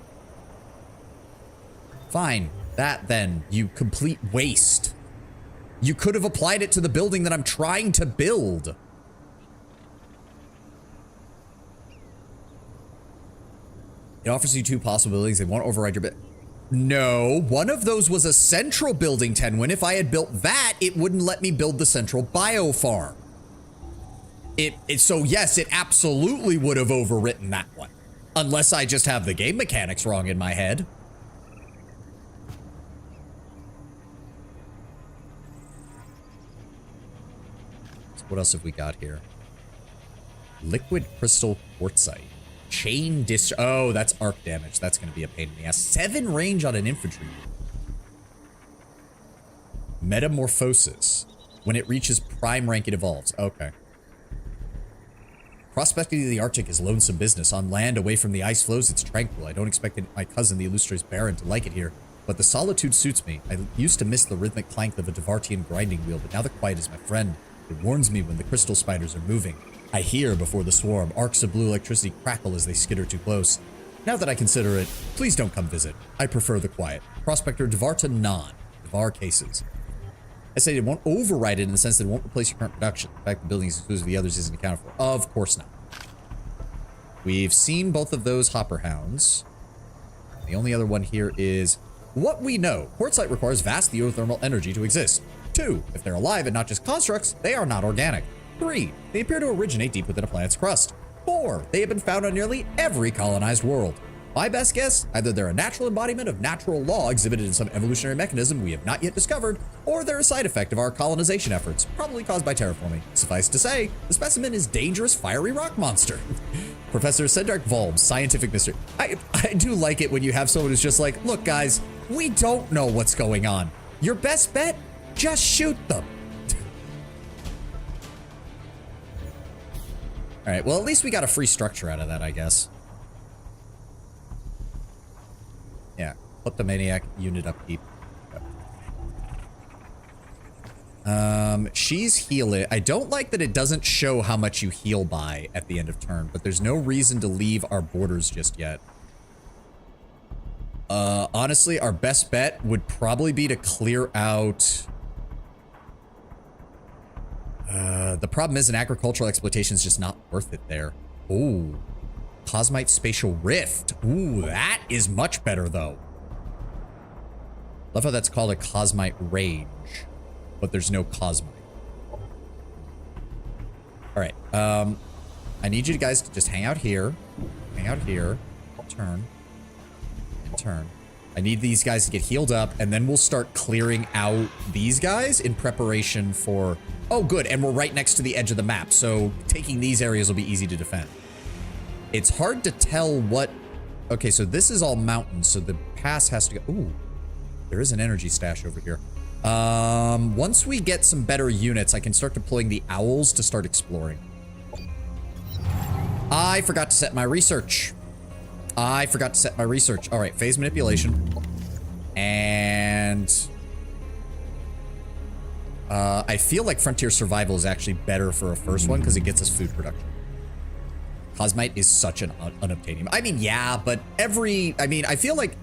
Fine. That then, you complete waste. You could have applied it to the building that I'm trying to build. It offers you two possibilities. They won't override your bit. No, one of those was a central building, Tenwin. If I had built that, it wouldn't let me build the central biofarm. So yes, it absolutely would have overwritten that one. Unless I just have the game mechanics wrong in my head. So what else have we got here? Liquid crystal quartzite. Chain dis. Oh, that's arc damage. That's going to be a pain in the ass. 7 range on an infantry. Metamorphosis. When it reaches prime rank, it evolves. Okay. Prospecting the Arctic is lonesome business. On land, away from the ice flows, it's tranquil. I don't expect my cousin, the illustrious Baron, to like it here, but the solitude suits me. I used to miss the rhythmic clank of a Devartian grinding wheel, but now the quiet is my friend. It warns me when the crystal spiders are moving. I hear before the swarm, arcs of blue electricity crackle as they skitter too close. Now that I consider it, please don't come visit. I prefer the quiet. Prospector Devarta non. Devar cases. I say it won't override it in the sense that it won't replace your current production. The fact the building is exclusive to the others isn't accounted for. Of course not. We've seen both of those hopper hounds. The only other one here is what we know. Quartzite requires vast geothermal energy to exist. 2, if they're alive and not just constructs, they are not organic. 3, they appear to originate deep within a planet's crust. 4, they have been found on nearly every colonized world. My best guess, either they're a natural embodiment of natural law exhibited in some evolutionary mechanism we have not yet discovered, or they're a side effect of our colonization efforts, probably caused by terraforming. Suffice to say, the specimen is dangerous fiery rock monster. Professor Cedric Volb's scientific mystery. I do like it when you have someone who's just like, look guys, we don't know what's going on. Your best bet? Just shoot them. All right, well, at least we got a free structure out of that, I guess. Yeah, kleptomaniac unit upkeep. She's healing. I don't like that it doesn't show how much you heal by at the end of turn, but there's no reason to leave our borders just yet. Honestly, our best bet would probably be to clear out... the problem is an agricultural exploitation is just not worth it there. Ooh. Cosmite Spatial Rift. Ooh, that is much better, though. Love how that's called a Cosmite Range, but there's no Cosmite. All right. I need you guys to just hang out here. Hang out here. Turn. And turn. I need these guys to get healed up, and then we'll start clearing out these guys in preparation for... Oh, good. And we're right next to the edge of the map, so taking these areas will be easy to defend. It's hard to tell what... Okay, so this is all mountains, so the pass has to go... Ooh, there is an energy stash over here. Once we get some better units, I can start deploying the owls to start exploring. I forgot to set my research. All right, phase manipulation. And... I feel like Frontier Survival is actually better for a first one because it gets us food production. Cosmite is such an unobtainium. I mean, yeah, but I feel like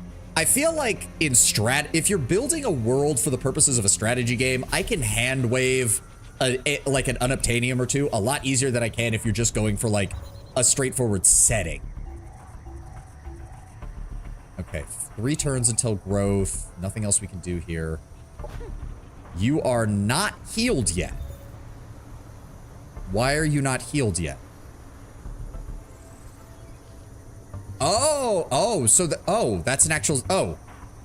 in if you're building a world for the purposes of a strategy game, I can hand wave like an unobtainium or two a lot easier than I can if you're just going for like a straightforward setting. Okay, 3 turns until growth. Nothing else we can do here. You are not healed yet. Why are you not healed yet? That's an actual,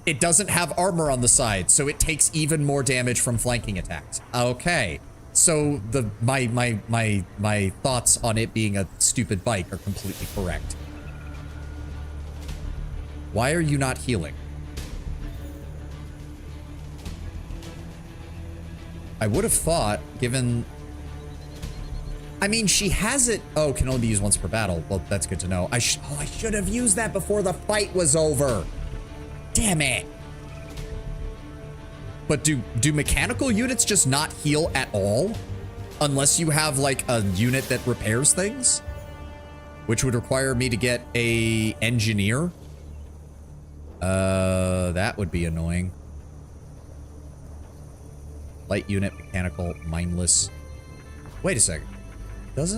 it doesn't have armor on the side, so it takes even more damage from flanking attacks. Okay. So my thoughts on it being a stupid bike are completely correct. Why are you not healing? I would have thought, given... I mean, she has it... Oh, can only be used once per battle. Well, that's good to know. I should have used that before the fight was over. Damn it. But do mechanical units just not heal at all? Unless you have, like, a unit that repairs things? Which would require me to get a engineer? That would be annoying. Light unit, mechanical, mindless. Wait a second. Where's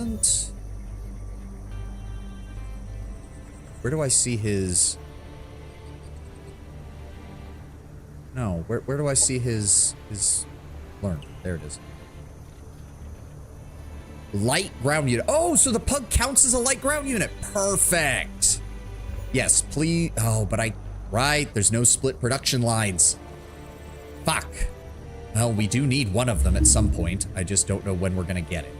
Where do I see his... No, where do I see his learn? There it is. Light ground unit. Oh, so the pug counts as a light ground unit. Perfect. Yes, please. Oh, but right, there's no split production lines. Fuck. Well, we do need one of them at some point. I just don't know when we're gonna get it.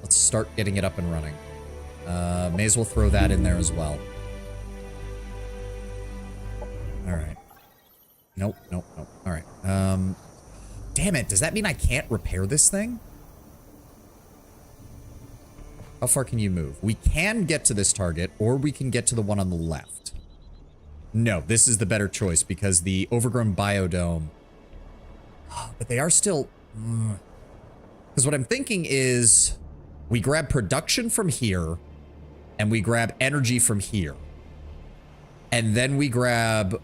Let's start getting it up and running. May as well throw that in there as well. All right. Nope. All right. Damn it. Does that mean I can't repair this thing? How far can you move? We can get to this target, or we can get to the one on the left. No, this is the better choice because the overgrown biodome... But they are still... Because what I'm thinking is we grab production from here, and we grab energy from here. And then we grab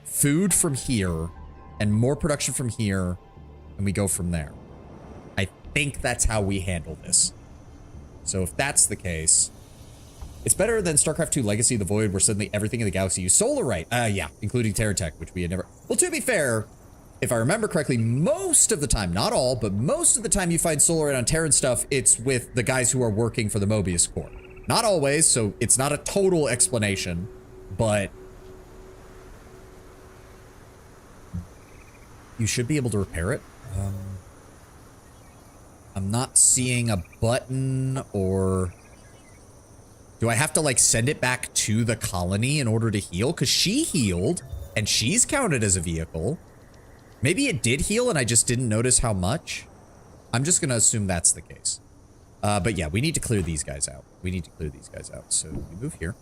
food from here, and more production from here, and we go from there. I think that's how we handle this. So if that's the case, it's better than StarCraft 2 Legacy of the Void, where suddenly everything in the galaxy used Solarite. Yeah, including Terratech, which we had never... Well, to be fair, if I remember correctly, most of the time, not all, but most of the time you find Solarite on Terran stuff, it's with the guys who are working for the Mobius Corps. Not always, so it's not a total explanation, but... You should be able to repair it. I'm not seeing a button, or... Do I have to, like, send it back to the colony in order to heal? Because she healed, and she's counted as a vehicle. Maybe it did heal, and I just didn't notice how much. I'm just going to assume that's the case. But yeah, we need to clear these guys out. So you move here,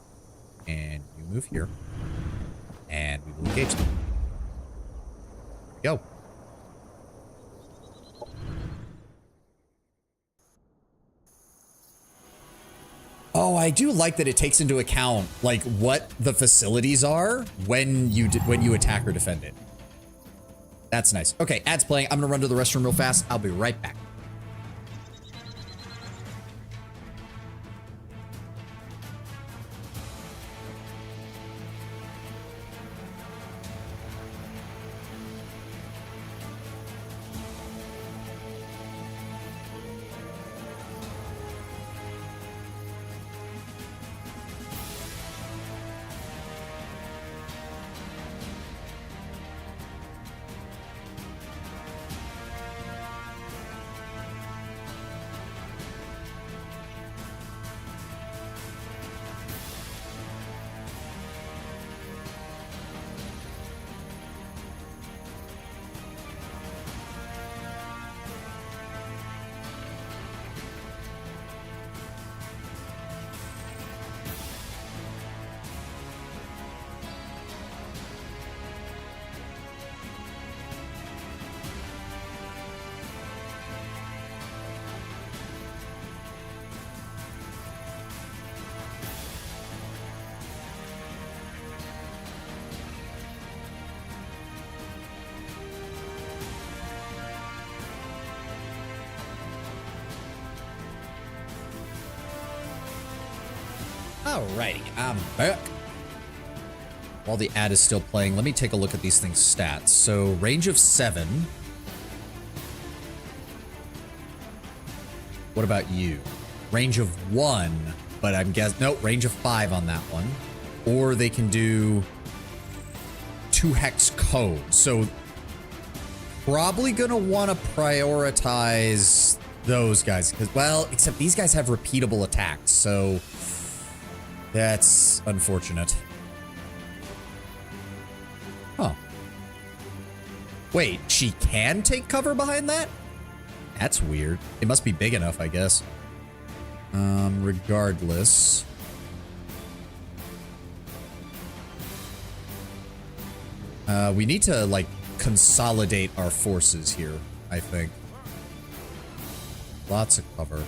and you move here, and we will engage them. Go. Oh, I do like that it takes into account like what the facilities are when you attack or defend it. That's nice. Okay, ad's playing. I'm gonna run to the restroom real fast. I'll be right back. Alrighty, I'm back. While the ad is still playing, let me take a look at these things' stats. So, range of 7. What about you? Range of 1, but I'm guessing... Nope, range of 5 on that one. Or they can do 2 hex code. So, probably gonna want to prioritize those guys. Because, well, except these guys have repeatable attacks, so... That's unfortunate. Huh. Wait, she can take cover behind that? That's weird. It must be big enough, I guess. Regardless. We need to, like, consolidate our forces here, I think. Lots of cover.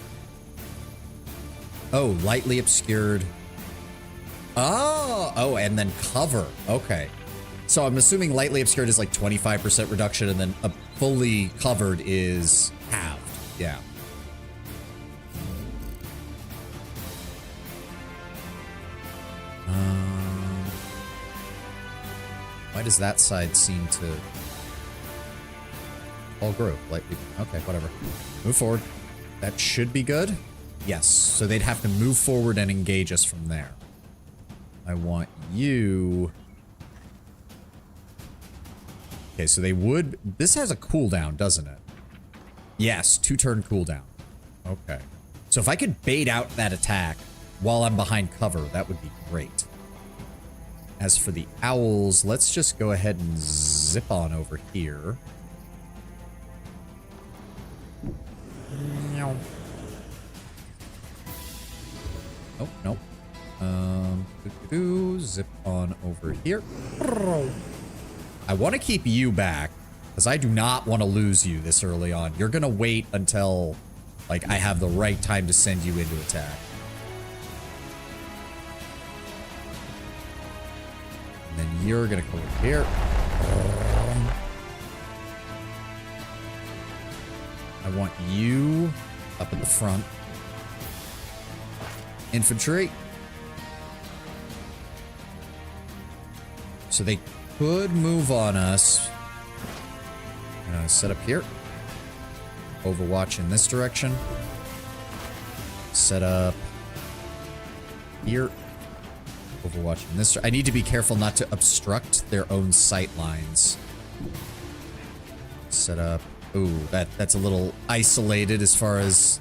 Oh, lightly obscured. Oh, and then cover. Okay. So I'm assuming lightly obscured is like 25% reduction, and then fully covered is halved. Yeah. Why does that side seem to all grow? Okay, whatever. Move forward. That should be good. Yes, so they'd have to move forward and engage us from there. I want you... Okay, so they would... This has a cooldown, doesn't it? Yes, 2-turn cooldown. Okay. So if I could bait out that attack while I'm behind cover, that would be great. As for the owls, let's just go ahead and zip on over here. Oh, nope. Zip on over here. I want to keep you back, because I do not want to lose you this early on. You're going to wait until, like, I have the right time to send you into attack. And then you're going to come over here. I want you up at the front. Infantry. So they could move on us. I'm gonna set up here. Overwatch in this direction. Set up here. Overwatch in this. I need to be careful not to obstruct their own sight lines. Set up. Ooh, that's a little isolated as far as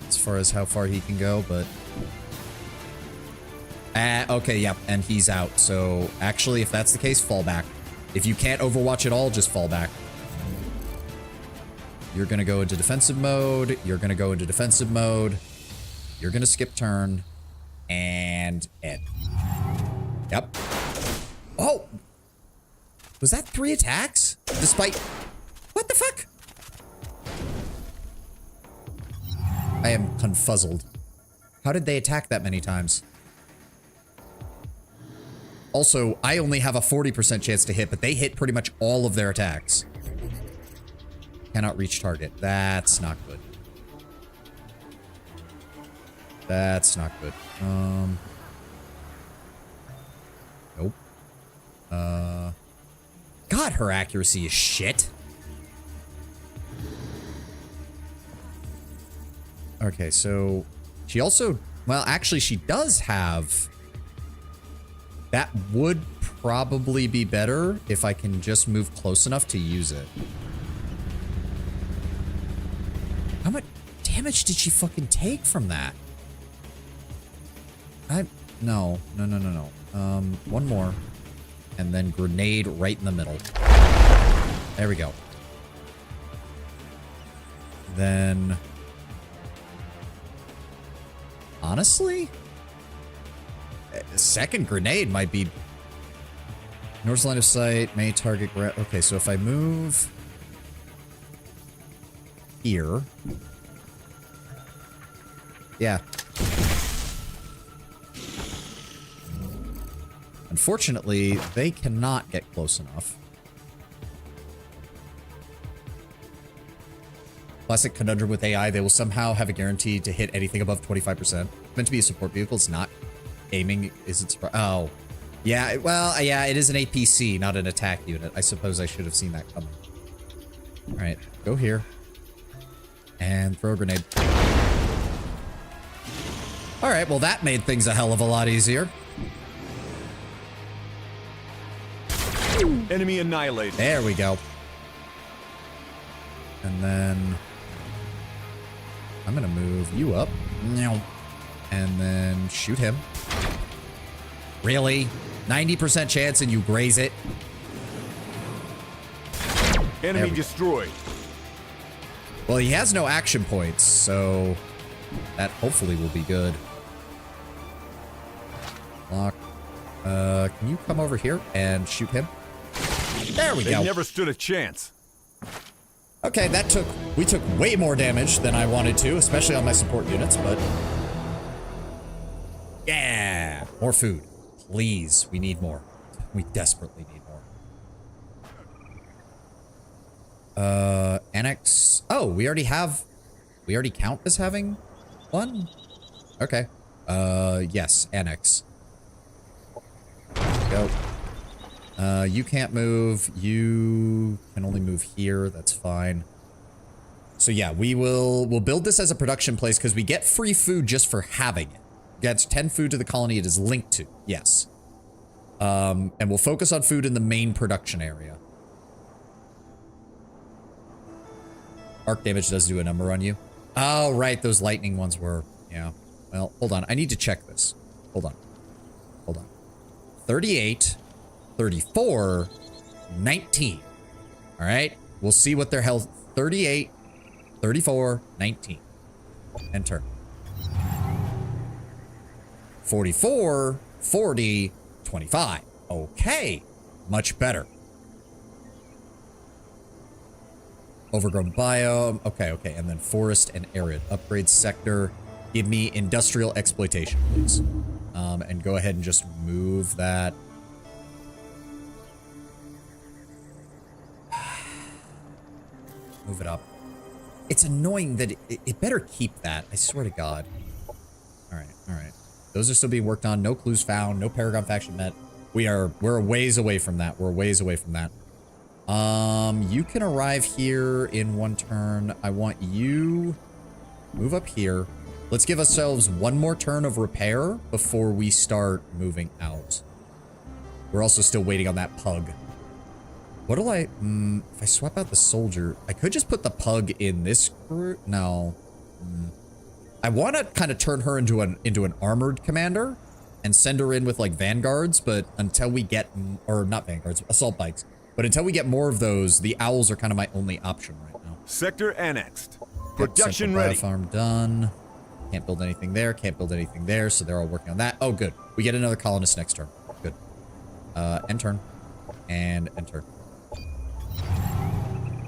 how far he can go, but okay, yep, and he's out. So actually, if that's the case, fall back. If you can't overwatch at all, just fall back. You're gonna go into defensive mode. You're gonna go into defensive mode. You're gonna skip turn and end. Yep. Oh, was that 3 attacks? Despite what the fuck? I am confuzzled. How did they attack that many times? Also, I only have a 40% chance to hit, but they hit pretty much all of their attacks. Cannot reach target. That's not good. That's not good. Nope. God, her accuracy is shit. Okay, so she also, well, actually she does have, that would probably be better if I can just move close enough to use it. How much damage did she fucking take from that? No. One more. And then grenade right in the middle. There we go. Then... honestly, a second grenade might be... North line of sight, may target... Okay, so if I move... here... yeah. Unfortunately, they cannot get close enough. Classic conundrum with AI, they will somehow have a guarantee to hit anything above 25%. Meant to be a support vehicle, it's not. Aiming isn't... oh. Yeah, well, yeah, it is an APC, not an attack unit. I suppose I should have seen that coming. Alright, go here. And throw a grenade. Alright, well that made things a hell of a lot easier. Enemy annihilated. There we go. And then... I'm gonna move you up. And then shoot him. Really? 90% chance and you graze it? Enemy destroyed. Well, he has no action points, so that hopefully will be good. Lock. Can you come over here and shoot him? There we go. They never stood a chance. Okay, we took way more damage than I wanted to, especially on my support units, but... yeah! More food. Please, we need more. We desperately need more. Annex... oh, we already count as having one? Okay. Yes, annex. Go. You can't move. You can only move here. That's fine. So yeah, we'll build this as a production place because we get free food just for having it. Gets 10 food to the colony it is linked to. Yes. And we'll focus on food in the main production area. Arc damage does do a number on you. Oh, right. Those lightning ones were. Yeah. Well, hold on. I need to check this. Hold on. Hold on. 38, 34, 19. All right. We'll see what their health. 38, 34, 19. And turn. 44, 40, 25. Okay. Much better. Overgrown biome. Okay, okay. And then forest and arid. Upgrade sector. Give me industrial exploitation, please. And go ahead and just move that. Move it up. It's annoying that it better keep that. I swear to God. All right, all right. Those are still being worked on. No clues found. No Paragon faction met. We're a ways away from that. We're a ways away from that. You can arrive here in one turn. I want you move up here. Let's give ourselves one more turn of repair before we start moving out. We're also still waiting on that pug. What do I... if I swap out the soldier, I could just put the pug in this group. No. I want to kind of turn her into an armored commander and send her in with like vanguards, but until we get... or not vanguards, assault bikes. But until we get more of those, the owls are kind of my only option right now. Sector annexed. Yep, Production Central ready. Biofarm done. Can't build anything there. Can't build anything there. So they're all working on that. Oh, good. We get another colonist next turn. Good. End turn. And end turn.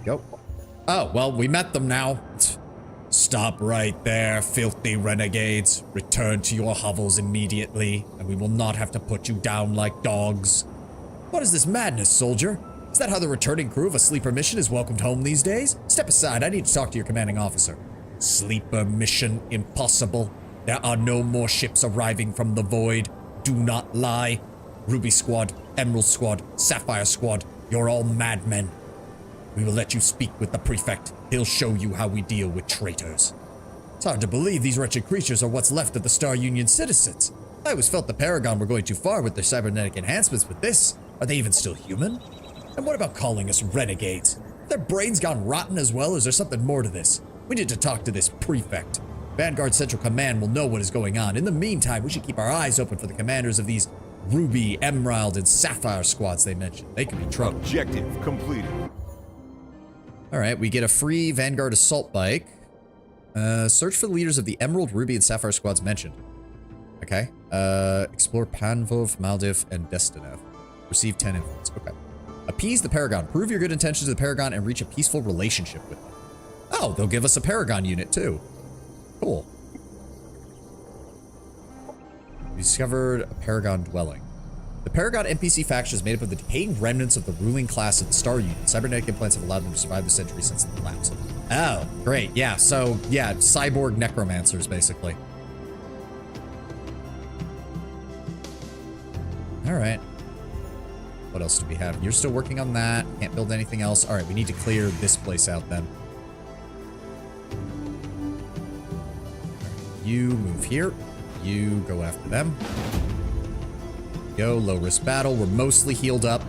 Go. Oh, well, we met them now. Stop right there, filthy renegades. Return to your hovels immediately, and we will not have to put you down like dogs. What is this madness, soldier? Is that how the returning crew of a sleeper mission is welcomed home these days? Step aside, I need to talk to your commanding officer. Sleeper mission impossible. There are no more ships arriving from the void. Do not lie. Ruby Squad, Emerald Squad, Sapphire Squad, you're all madmen. We will let you speak with the prefect. He'll show you how we deal with traitors. It's hard to believe these wretched creatures are what's left of the Star Union citizens. I always felt the Paragon were going too far with their cybernetic enhancements, but this, are they even still human? And what about calling us renegades? Have their brains gone rotten as well, or is there something more to this? We need to talk to this prefect. Vanguard Central Command will know what is going on. In the meantime, we should keep our eyes open for the commanders of these Ruby, Emerald, and Sapphire squads they mentioned. They could be trouble. Objective completed. All right, we get a free Vanguard assault bike. Search for the leaders of the Emerald, Ruby, and Sapphire squads mentioned. Okay. Explore Panvov, Maldiv, and Destinev. Receive 10 influence. Okay. Appease the Paragon. Prove your good intentions to the Paragon and reach a peaceful relationship with them. Oh, they'll give us a Paragon unit too. Cool. We discovered a Paragon dwelling. The Paragon NPC faction is made up of the decaying remnants of the ruling class of the Star Union. Cybernetic implants have allowed them to survive the century since the collapse. Oh, great. Yeah, so, yeah, cyborg necromancers, basically. All right. What else do we have? You're still working on that. Can't build anything else. All right, we need to clear this place out then. You move here. You go after them. Go, low risk battle. We're mostly healed up.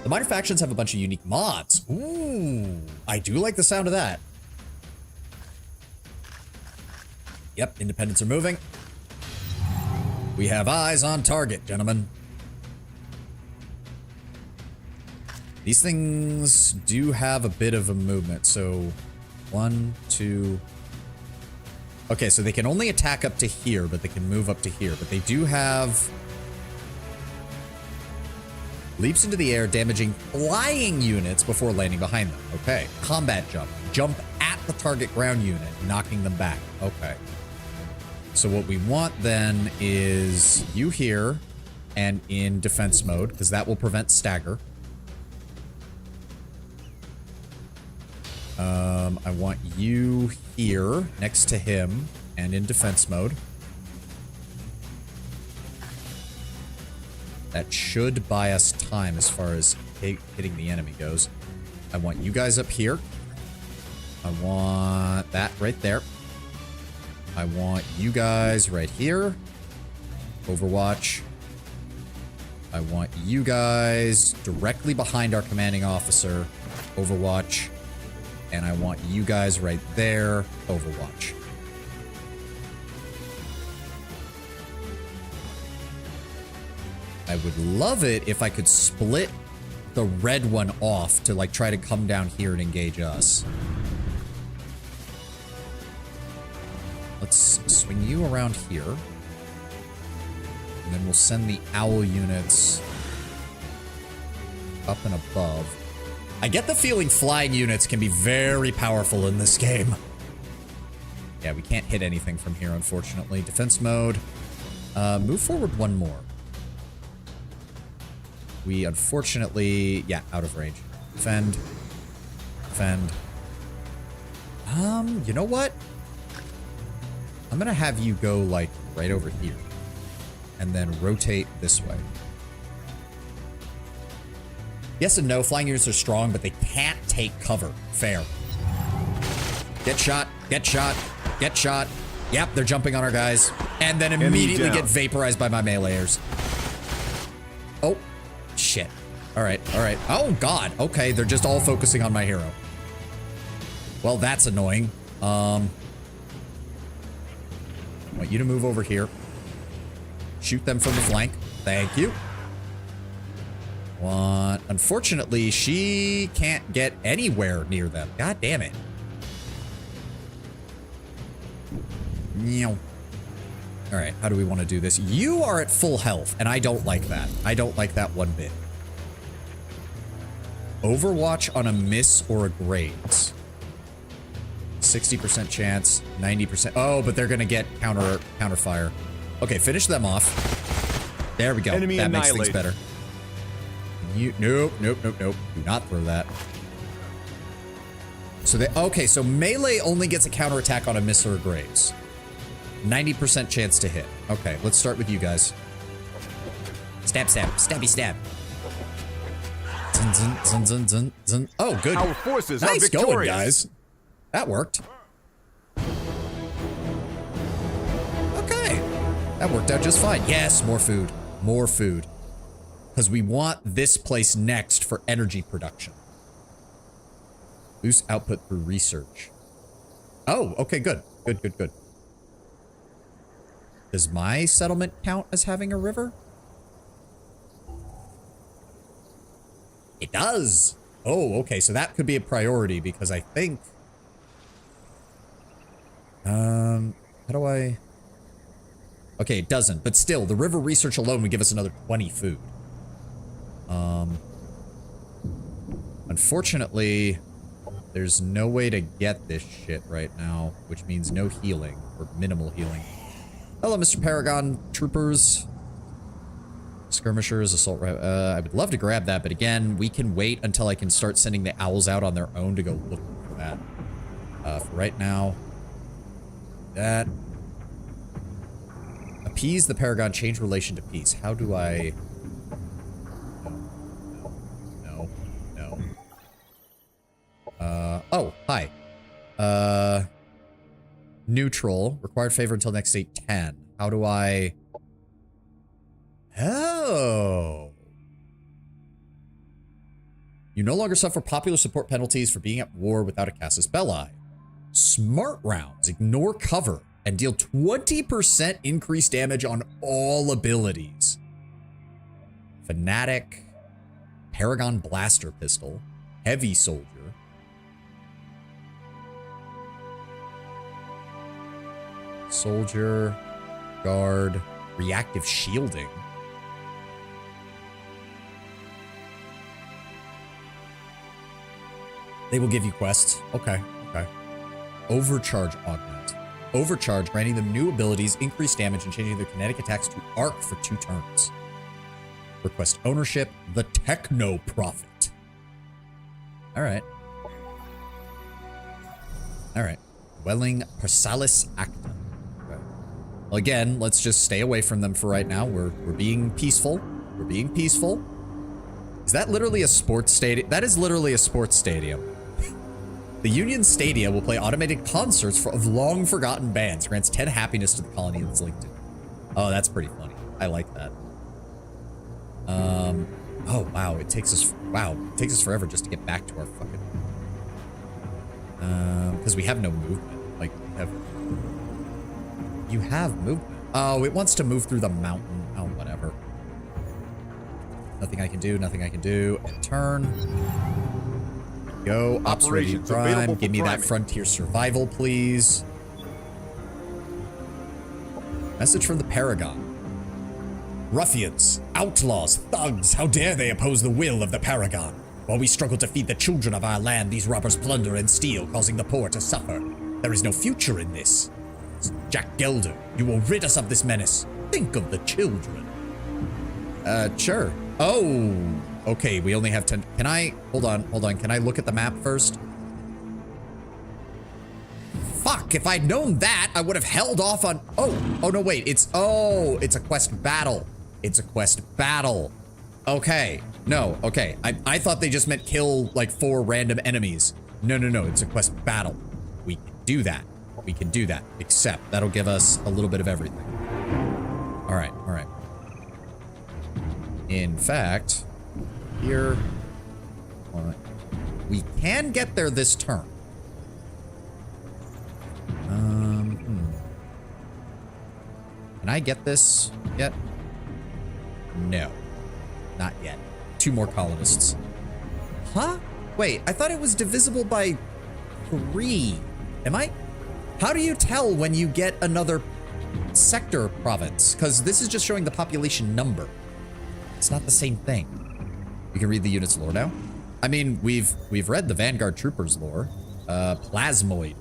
The minor factions have a bunch of unique mods. Ooh, I do like the sound of that. Yep, independents are moving. We have eyes on target, gentlemen. These things do have a bit of a movement, so 1, 2. Okay, so they can only attack up to here, but they can move up to here. But they do have leaps into the air, damaging flying units before landing behind them. Okay, combat jump. Jump at the target ground unit, knocking them back. Okay. So what we want then is you here and in defense mode, because that will prevent stagger. I want you here next to him and in defense mode. That should buy us time as far as hitting the enemy goes. I want you guys up here. I want that right there. I want you guys right here. Overwatch. I want you guys directly behind our commanding officer. Overwatch. And I want you guys right there. Overwatch. I would love it if I could split the red one off to like try to come down here and engage us. Let's swing you around here. And then we'll send the owl units up and above. I get the feeling flying units can be very powerful in this game. Yeah, we can't hit anything from here, unfortunately. Defense mode. Move forward one more. We unfortunately, yeah, out of range. Defend. Defend. You know what? I'm gonna have you go like right over here. And then rotate this way. Yes and no, flying units are strong, but they can't take cover. Fair. Get shot, get shot, get shot. Yep, they're jumping on our guys. And then immediately get vaporized by my meleeers. Oh, shit. All right, all right. Oh, God. Okay, they're just all focusing on my hero. Well, that's annoying. I want you to move over here. Shoot them from the flank. Thank you. Unfortunately, she can't get anywhere near them. God damn it. All right, how do we want to do this? You are at full health, and I don't like that. I don't like that one bit. Overwatch on a miss or a graze. 60% chance, 90%. Oh, but they're gonna get counter fire. Okay, finish them off. There we go. Enemy that makes things annihilated. better. Nope. Do not throw that. So okay, so melee only gets a counterattack on a miss or a graze. 90% chance to hit. Okay, let's start with you guys. Stab, stab, stabby, stab. Zun, zun, zun, zun, zun, zun. Oh, good. Our forces are nice victorious. going, guys. That worked. Okay. That worked out just fine. Yes, more food. More food. Because we want this place next for energy production. Boost output through research. Oh, okay, good. Good. Does my settlement count as having a river? It does. Oh, okay, so that could be a priority because I think... how do I... Okay, it doesn't, but still, the river research alone would give us another 20 food. Unfortunately, there's no way to get this shit right now, which means no healing, or minimal healing. Hello, Mr. Paragon troopers. Skirmishers, assault rifle. I would love to grab that, but again, we can wait until I can start sending the owls out on their own to go look for that. For right now, that. Appease the Paragon, change relation to peace. How do I... No. Oh, hi. Neutral. Required favor until next date 10. How do I... Oh. You no longer suffer popular support penalties for being at war without a casus belli. Smart rounds. Ignore cover and deal 20% increased damage on all abilities. Fanatic. Paragon Blaster Pistol. Heavy Soldier. Soldier. Guard. Reactive Shielding. They will give you quests. Okay. Overcharge Augment. Overcharge, granting them new abilities, increased damage, and changing their kinetic attacks to arc for 2 turns. Request ownership, the Techno Prophet. Alright. Welling Persalis Acta. Okay. Well, again, let's just stay away from them for right now. We're being peaceful. We're being peaceful. Is that literally a sports stadium? That is literally a sports stadium. The Union Stadia will play automated concerts of long-forgotten bands. Grants 10 happiness to the colony that's linked to. Oh, that's pretty funny. I like that. Oh, wow. It takes us... Wow. It takes us forever just to get back to our fucking... Because we have no movement. Like, we have... You have movement. Oh, it wants to move through the mountain. Oh, whatever. Nothing I can do. Nothing I can do. And turn. Go. Ops ready prime. Give me that frontier survival, please. Message from the Paragon. Ruffians, outlaws, thugs, how dare they oppose the will of the Paragon? While we struggle to feed the children of our land, these robbers plunder and steal, causing the poor to suffer. There is no future in this. Jack Gelder, you will rid us of this menace. Think of the children. Sure. Oh, okay, we only have 10. Can I, hold on. Can I look at the map first? Fuck, if I'd known that, I would have held off on, oh no, wait, it's a quest battle. It's a quest battle. Okay, no, okay. I thought they just meant kill like 4 random enemies. No, it's a quest battle. We can do that. We can do that, except that'll give us a little bit of everything. All right. In fact, here, we can get there this turn. Can I get this yet? No, not yet. 2 more colonists. Huh? Wait, I thought it was divisible by 3. Am I? How do you tell when you get another sector province? Because this is just showing the population number. It's not the same thing. You can read the unit's lore now. I mean, we've read the Vanguard Troopers lore. Plasmoid.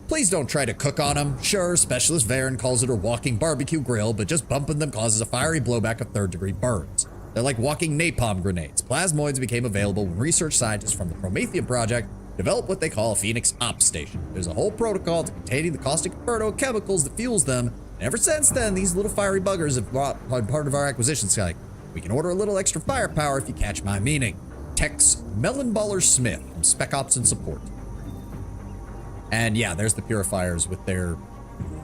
Please don't try to cook on them. Sure, Specialist Varen calls it a walking barbecue grill, but just bumping them causes a fiery blowback of 3rd-degree burns. They're like walking napalm grenades. Plasmoids became available when research scientists from the Promethean Project developed what they call a Phoenix Ops Station. There's a whole protocol to containing the caustic inferno chemicals that fuels them, and ever since then, these little fiery buggers have been part of our acquisition sky. We can order a little extra firepower if you catch my meaning. Tex Melonballer Smith from Spec Ops and Support. And yeah, there's the Purifiers with their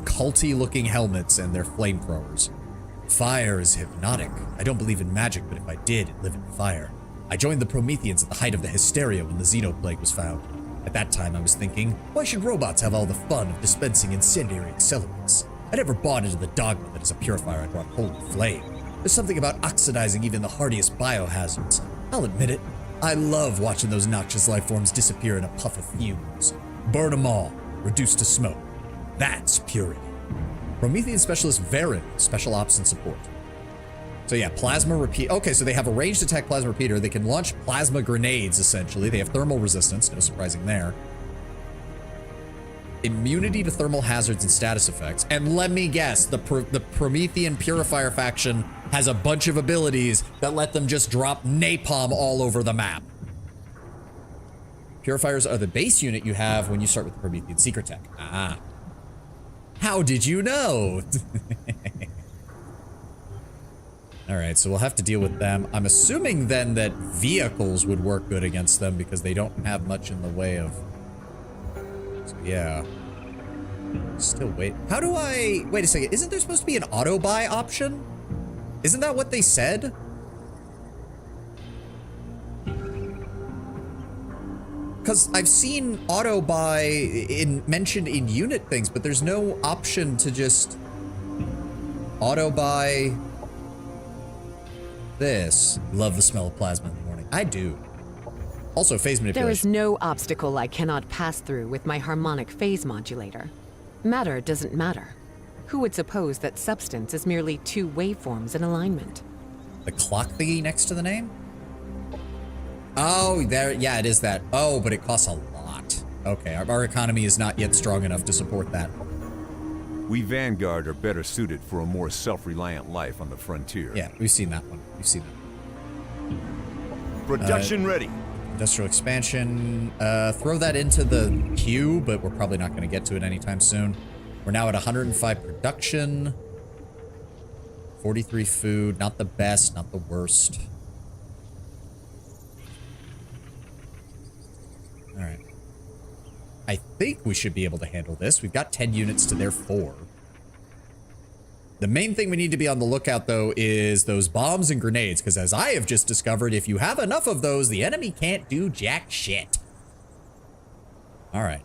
culty-looking helmets and their flamethrowers. Fire is hypnotic. I don't believe in magic, but if I did, I'd live in fire. I joined the Prometheans at the height of the hysteria when the Xenoplague was found. At that time, I was thinking, why should robots have all the fun of dispensing incendiary accelerants? I never bought into the dogma that as a purifier I brought holy flame. There's something about oxidizing even the hardiest biohazards. I'll admit it. I love watching those noxious life forms disappear in a puff of fumes. Burn them all, reduced to smoke. That's purity. Promethean Specialist Varen, Special Ops and Support. So yeah, Plasma Repeat. Okay, so they have a ranged attack Plasma Repeater. They can launch Plasma Grenades, essentially. They have thermal resistance, no surprising there. Immunity to thermal hazards and status effects. And let me guess, the Promethean Purifier faction has a bunch of abilities that let them just drop napalm all over the map. Purifiers are the base unit you have when you start with the Promethean Secret Tech. Ah. How did you know? Alright, so we'll have to deal with them. I'm assuming then that vehicles would work good against them because they don't have much in the way of... So yeah. Still wait. How do I... Wait a second. Isn't there supposed to be an auto-buy option? Isn't that what they said? Because I've seen auto-buy mentioned in unit things, but there's no option to just auto-buy this. Love the smell of plasma in the morning. I do. Also, phase manipulation. There is no obstacle I cannot pass through with my harmonic phase modulator. Matter doesn't matter. Who would suppose that substance is merely 2 waveforms in alignment? The clock thingy next to the name? Oh, there, yeah, it is that. Oh, but it costs a lot. Okay, our economy is not yet strong enough to support that. We Vanguard are better suited for a more self-reliant life on the frontier. Yeah, we've seen that one. We've seen that. Production ready. Industrial expansion. Throw that into the queue, but we're probably not going to get to it anytime soon. We're now at 105 production. 43 food. Not the best, not the worst. All right. I think we should be able to handle this. We've got 10 units to their 4. The main thing we need to be on the lookout, though, is those bombs and grenades, because as I have just discovered, if you have enough of those, the enemy can't do jack shit. All right.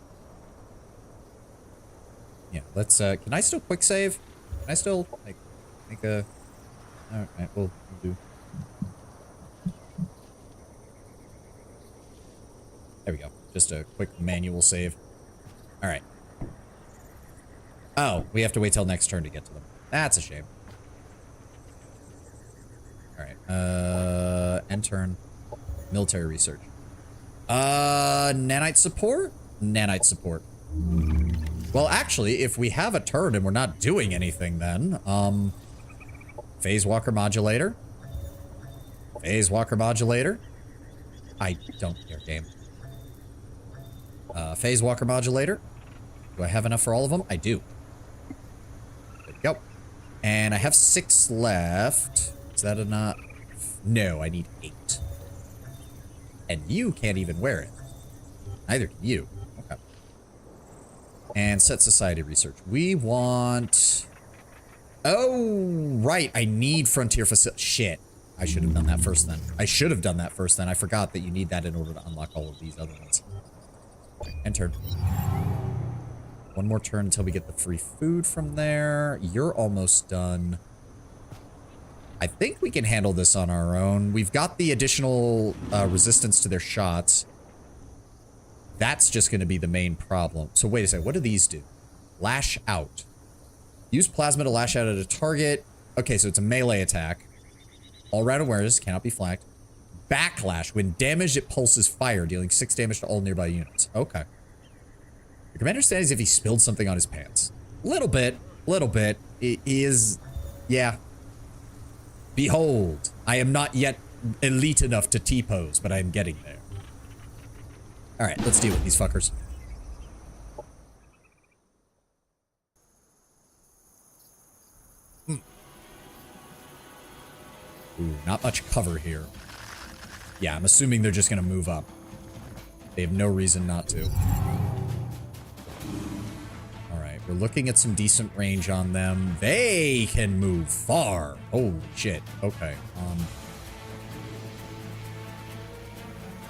Yeah, let's, can I still quick save? Can I still, like, make a... All right, we'll do. There we go. Just a quick manual save. All right. Oh, we have to wait till next turn to get to them. That's a shame. All right. End turn. Military research. Nanite support? Nanite support. Well, actually, if we have a turn and we're not doing anything then, phase walker modulator. Phase walker modulator. I don't care, game. Phase walker modulator. Do I have enough for all of them? I do. There we go. And I have 6 left. Is that enough? No, I need 8. And you can't even wear it. Neither can you. Okay. And set society research. We want... Oh, right. I need frontier facility. Shit. I should have done that first then. I should have done that first then. I forgot that you need that in order to unlock all of these other ones. End turn. One more turn until we get the free food from there. You're almost done. I think we can handle this on our own. We've got the additional resistance to their shots. That's just going to be the main problem. So wait a second. What do these do? Lash out. Use plasma to lash out at a target. Okay, so it's a melee attack. All round awareness. Cannot be flanked. Backlash. When damaged, it pulses fire, dealing 6 damage to all nearby units. Okay. The commander stands as if he spilled something on his pants. Little bit. Little bit. It is... Yeah. Behold. I am not yet elite enough to T-pose, but I am getting there. Alright, let's deal with these fuckers. Ooh, not much cover here. Yeah, I'm assuming they're just gonna move up. They have no reason not to. Alright, we're looking at some decent range on them. They can move far. Holy shit. Okay. I'm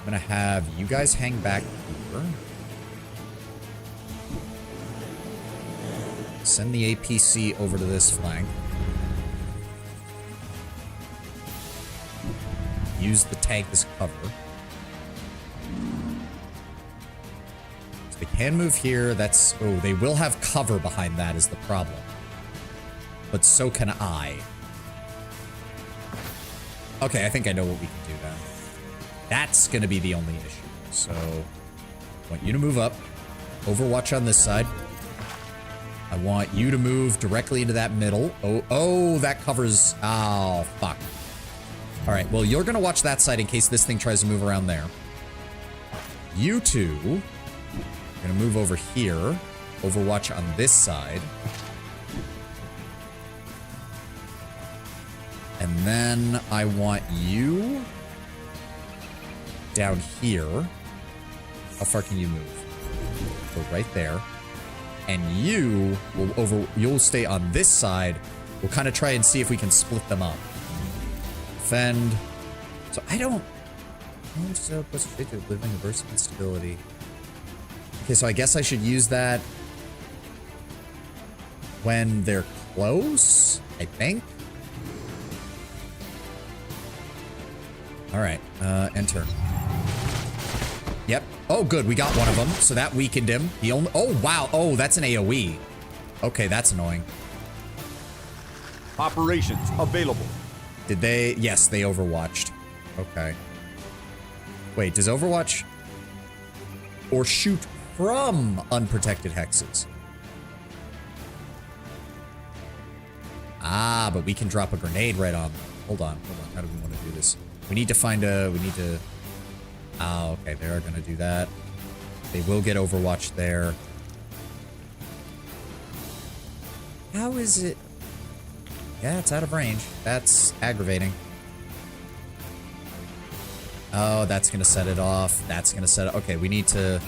gonna have you guys hang back here. Send the APC over to this flank. Use the tank as cover. So they can move here. That's... Oh, they will have cover behind that is the problem. But so can I. Okay, I think I know what we can do then. That's going to be the only issue. So, I want you to move up. Overwatch on this side. I want you to move directly into that middle. Oh, that covers... Oh, fuck. All right, well, you're going to watch that side in case this thing tries to move around there. You two are going to move over here. Overwatch on this side. And then I want you down here. How far can you move? Go right there. And you will you'll stay on this side. We'll kind of try and see if we can split them up. Defend. So I don't living averse instability. Okay, so I guess I should use that when they're close, I think. All right, enter. Yep. Oh, good. We got one of them. So that weakened him. He only... Oh, wow. Oh, that's an AoE. Okay, that's annoying. Operations available. Did they... Yes, they overwatched. Okay. Wait, does Overwatch... Or shoot from unprotected hexes? Ah, but we can drop a grenade right on them. Hold on. How do we want to do this? We need to find a... We need to... Oh, okay. They are going to do that. They will get Overwatch there. How is it... Yeah, it's out of range. That's aggravating. Oh, that's going to set it off. That's going to set it... Okay, we need to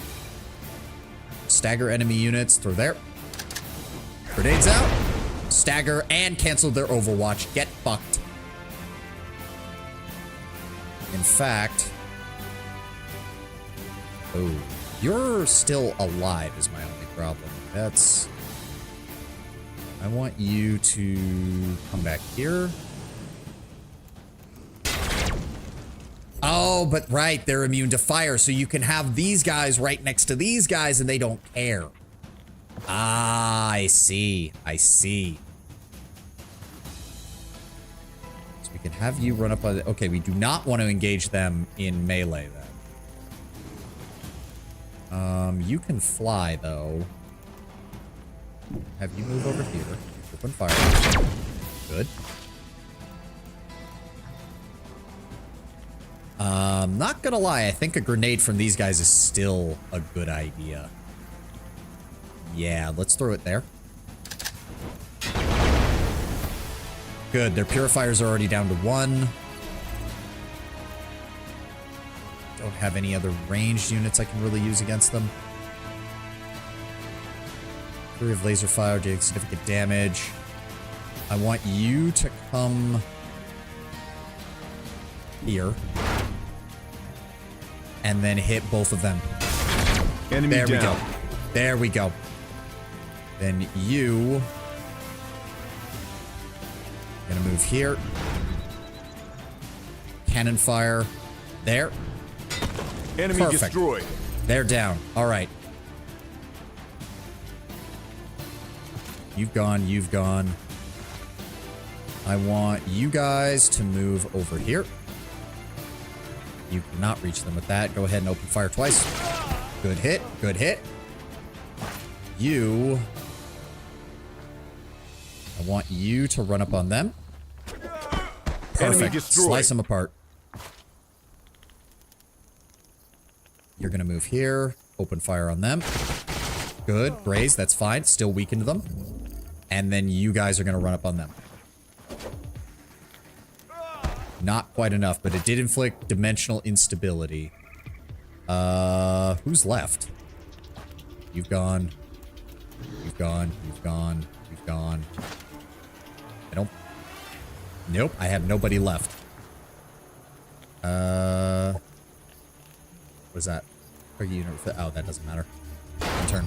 stagger enemy units through there. Grenades out. Stagger and cancel their overwatch. Get fucked. In fact... Oh, you're still alive is my only problem. That's... I want you to come back here. Oh, but right, they're immune to fire, so you can have these guys right next to these guys and they don't care. Ah, I see. I see. So we can have you run up on... Okay, we do not want to engage them in melee then. You can fly, though. Have you move over here. Open fire. Good. Not gonna lie, I think a grenade from these guys is still a good idea. Yeah, let's throw it there. Good, their purifiers are already down to 1. Don't have any other ranged units I can really use against them. Flurry of laser fire doing significant damage. I want you to come here. And then hit both of them. Enemy there down. We go. There we go. Then you... Gonna move here. Cannon fire. There. Enemy Perfect. destroyed. They're down. All right. You've gone. You've gone. I want you guys to move over here. You cannot reach them with that. Go ahead and open fire twice. Good hit. Good hit. You... I want you to run up on them. Perfect. Slice them apart. You're going to move here. Open fire on them. Good. Graze. That's fine. Still weakened them. And then you guys are going to run up on them. Not quite enough, but it did inflict dimensional instability. Who's left? You've gone. You've gone. You've gone. You've gone. I don't... Nope, I have nobody left. What is that? Oh, that doesn't matter. Turn.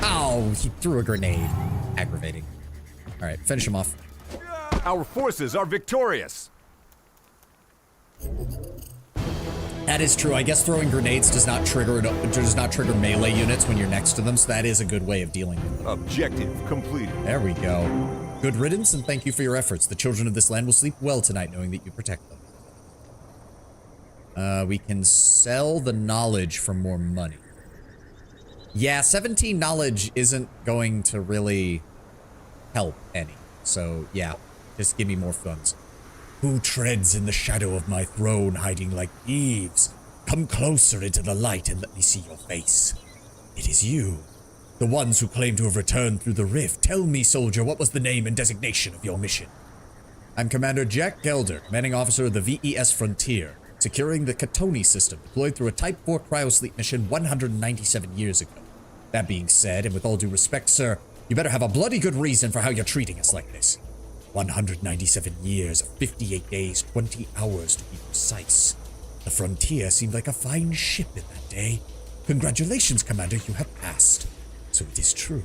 Oh, he threw a grenade. Aggravating. Alright, finish him off. Our forces are victorious. That is true. I guess throwing grenades does not trigger melee units when you're next to them, so that is a good way of dealing with it. Objective completed. There we go. Good riddance, and thank you for your efforts. The children of this land will sleep well tonight, knowing that you protect them. We can sell the knowledge for more money. Yeah, 17 knowledge isn't going to really help any. So, yeah, just give me more funds. Who treads in the shadow of my throne, hiding like thieves? Come closer into the light and let me see your face. It is you, the ones who claim to have returned through the rift. Tell me, soldier, what was the name and designation of your mission? I'm Commander Jack Gelder, commanding officer of the VES Frontier, securing the Katoni system deployed through a Type 4 cryosleep mission 197 years ago. That being said, and with all due respect, sir, you better have a bloody good reason for how you're treating us like this. 197 years, 58 days, 20 hours to be precise. The Frontier seemed like a fine ship in that day. Congratulations, Commander, you have passed. So it is true.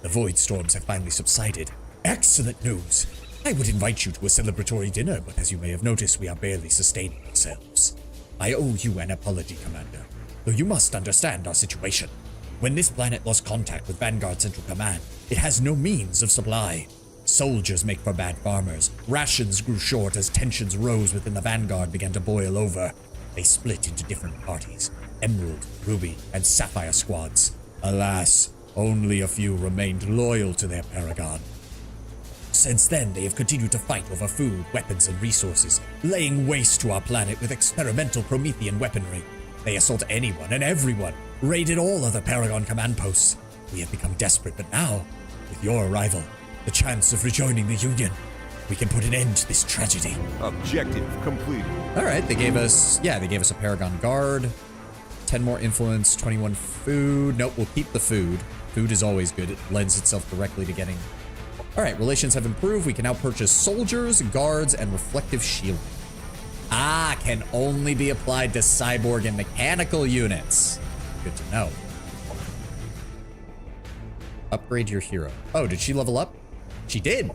The void storms have finally subsided. Excellent news. I would invite you to a celebratory dinner, but as you may have noticed, we are barely sustaining ourselves. I owe you an apology, Commander, though you must understand our situation. When this planet lost contact with Vanguard Central Command, it has no means of supply. Soldiers make for bad farmers. Rations grew short as tensions rose within the Vanguard began to boil over. They split into different parties. Emerald, Ruby, and Sapphire squads. Alas, only a few remained loyal to their paragon. Since then, they have continued to fight over food, weapons, and resources, laying waste to our planet with experimental Promethean weaponry. They assault anyone and everyone, raided all other Paragon command posts. We have become desperate, but now, with your arrival, the chance of rejoining the Union. We can put an end to this tragedy. Objective completed. All right, they gave us a Paragon Guard. 10 more influence, 21 food. Nope, we'll keep the food. Food is always good. It lends itself directly to getting... All right, relations have improved. We can now purchase soldiers, guards, and reflective shielding. Ah, can only be applied to cyborg and mechanical units. Good to know. Upgrade your hero. Oh, did she level up? She did.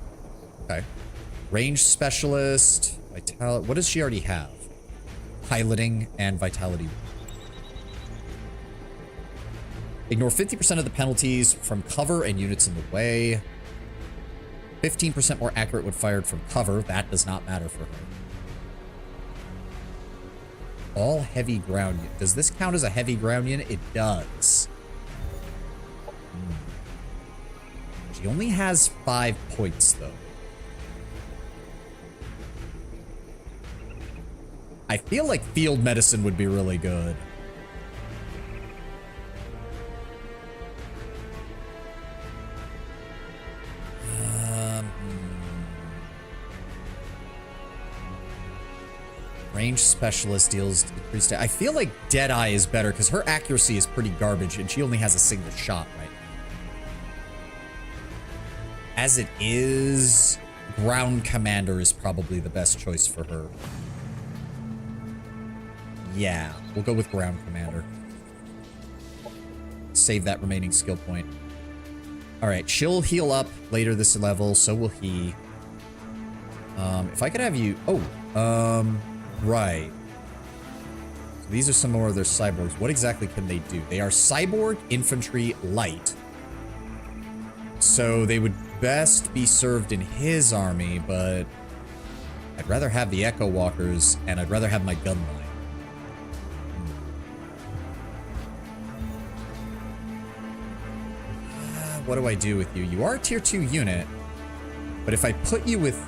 Okay. Range specialist. Vitality. What does she already have? Piloting and vitality. Ignore 50% of the penalties from cover and units in the way. 15% more accurate when fired from cover. That does not matter for her. All heavy ground unit. Does this count as a heavy ground unit? It does. She only has 5 points, though. I feel like field medicine would be really good. Range specialist deals increased. I feel like Deadeye is better because her accuracy is pretty garbage and she only has a single shot right now. As it is, Ground Commander is probably the best choice for her. Yeah, we'll go with Ground Commander. Save that remaining skill point. All right, she'll heal up later this level, so will he. If I could have you... right. So these are some more of their cyborgs. What exactly can they do? They are cyborg, infantry, light. So they would best be served in his army, but I'd rather have the Echo Walkers, and I'd rather have my gun line. What do I do with you? You are a tier 2 unit, but if I put you with...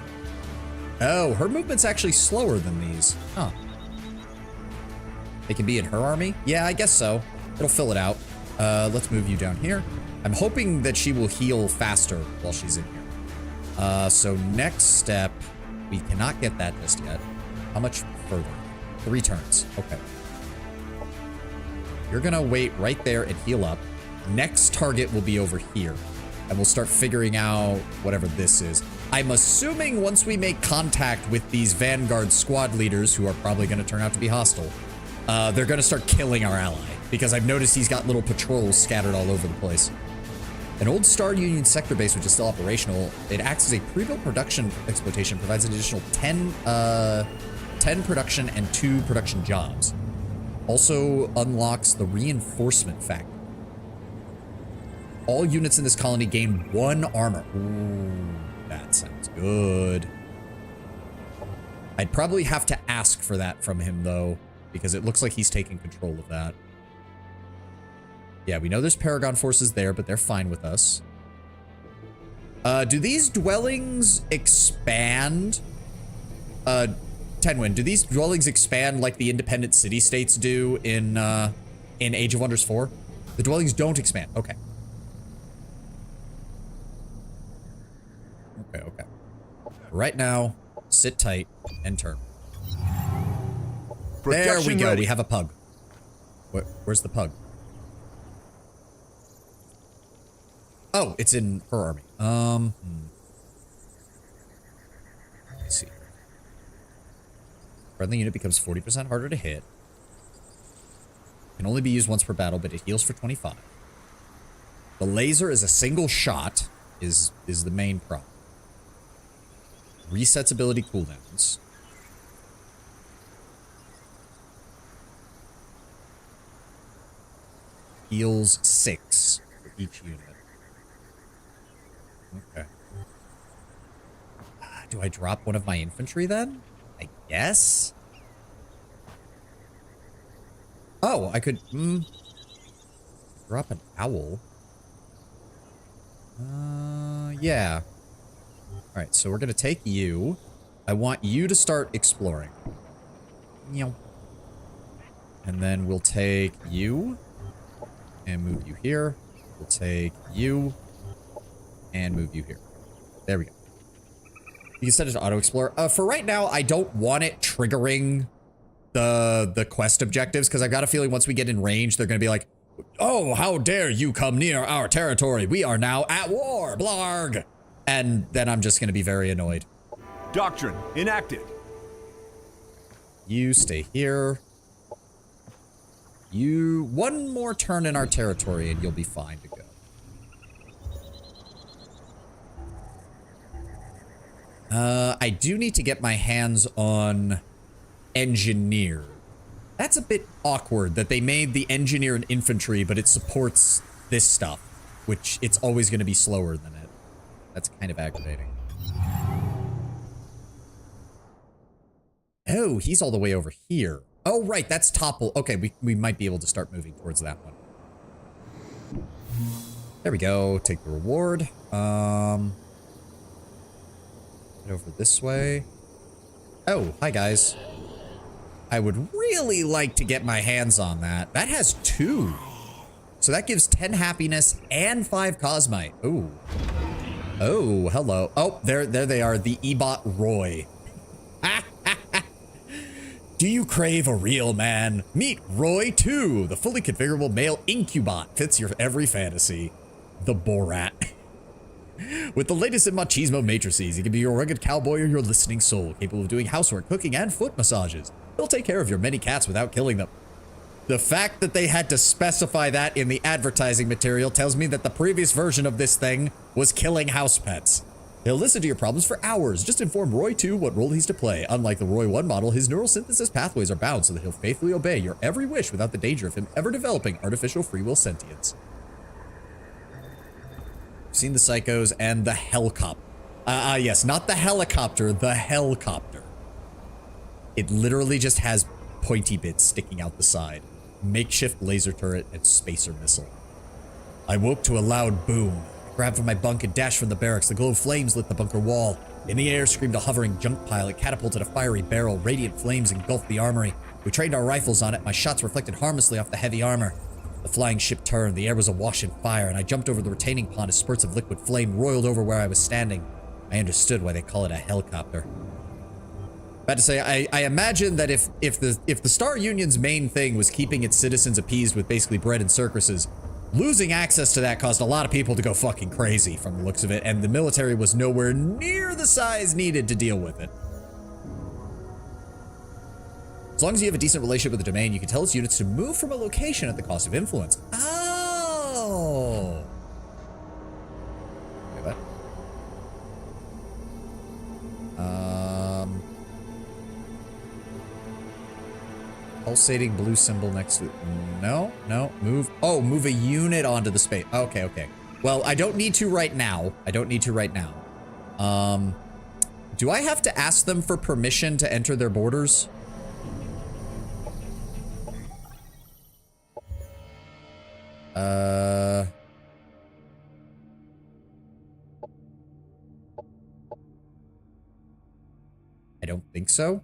Oh, her movement's actually slower than these. Huh. They can be in her army? Yeah, I guess so. It'll fill it out. Let's move you down here. I'm hoping that she will heal faster while she's in here. So next step, we cannot get that just yet. How much further? 3 turns. Okay. You're gonna wait right there and heal up. Next target will be over here, and we'll start figuring out whatever this is. I'm assuming once we make contact with these Vanguard squad leaders, who are probably going to turn out to be hostile, they're going to start killing our ally, because I've noticed he's got little patrols scattered all over the place. An old Star Union sector base, which is still operational, it acts as a pre-built production exploitation, provides an additional 10 production and 2 production jobs. Also unlocks the reinforcement factor. All units in this colony gain 1 armor. Ooh, that sounds good. I'd probably have to ask for that from him, though, because it looks like he's taking control of that. Yeah, we know there's Paragon forces there, but they're fine with us. Do these dwellings expand? Tenwin, do these dwellings expand like the independent city-states do in Age of Wonders 4? The dwellings don't expand. Okay. Okay. Right now, sit tight and turn. There we go. Ready. We have a pug. Where's the pug? Oh, it's in her army. Let's see. Friendly unit becomes 40% harder to hit. Can only be used once per battle, but it heals for 25. The laser is a single shot, is the main problem. Resets ability cooldowns. Heals 6 for each unit. Okay. Do I drop one of my infantry then? I guess? Oh, I could... drop an owl. Yeah. Alright, so we're gonna take you. I want you to start exploring. And then we'll take you and move you here. We'll take you and move you here. There we go. You can set it to auto explore. For right now, I don't want it triggering the quest objectives, because I've got a feeling once we get in range, they're going to be like, oh, how dare you come near our territory? We are now at war, blarg. And then I'm just going to be very annoyed. Doctrine enacted. You stay here. You, one more turn in our territory and you'll be fine to go. I do need to get my hands on engineer. That's a bit awkward that they made the engineer and infantry, but it supports this stuff, which it's always going to be slower than it. That's kind of aggravating. Oh, he's all the way over here. Oh, right, that's topple. Okay, we might be able to start moving towards that one. There we go. Take the reward. Head over this way. Oh, hi, guys. I would really like to get my hands on that. That has 2. So that gives 10 happiness and 5 cosmite. Ooh. Oh, hello. Oh, there they are. The Ebot Roy. Do you crave a real man? Meet Roy 2, the fully configurable male incubot. Fits your every fantasy. The Borat. With the latest in machismo matrices, he can be your rugged cowboy or your listening soul, capable of doing housework, cooking, and foot massages. He'll take care of your many cats without killing them. The fact that they had to specify that in the advertising material tells me that the previous version of this thing was killing house pets. He'll listen to your problems for hours. Just inform Roy 2 what role he's to play. Unlike the Roy 1 model, his neural synthesis pathways are bound so that he'll faithfully obey your every wish without the danger of him ever developing artificial free will sentience. Seen the psychos and the helicopter. Yes, not the helicopter, the helicopter. It literally just has pointy bits sticking out the side. Makeshift laser turret and spacer missile. I woke to a loud boom. I grabbed from my bunk and dashed from the barracks. The glow of flames lit the bunker wall. In the air screamed a hovering junk pile. It catapulted a fiery barrel. Radiant flames engulfed the armory. We trained our rifles on it. My shots reflected harmlessly off the heavy armor. The flying ship turned. The air was awash in fire, and I jumped over the retaining pond as spurts of liquid flame roiled over where I was standing. I understood why they call it a helicopter. About to say, I imagine that if the Star Union's main thing was keeping its citizens appeased with basically bread and circuses, losing access to that caused a lot of people to go fucking crazy from the looks of it, and the military was nowhere near the size needed to deal with it. As long as you have a decent relationship with the domain, you can tell its units to move from a location at the cost of influence. Oh! Wait, what? Pulsating blue symbol next to... No, move. Oh, move a unit onto the space. Okay. Well, I don't need to right now. Do I have to ask them for permission to enter their borders? I don't think so.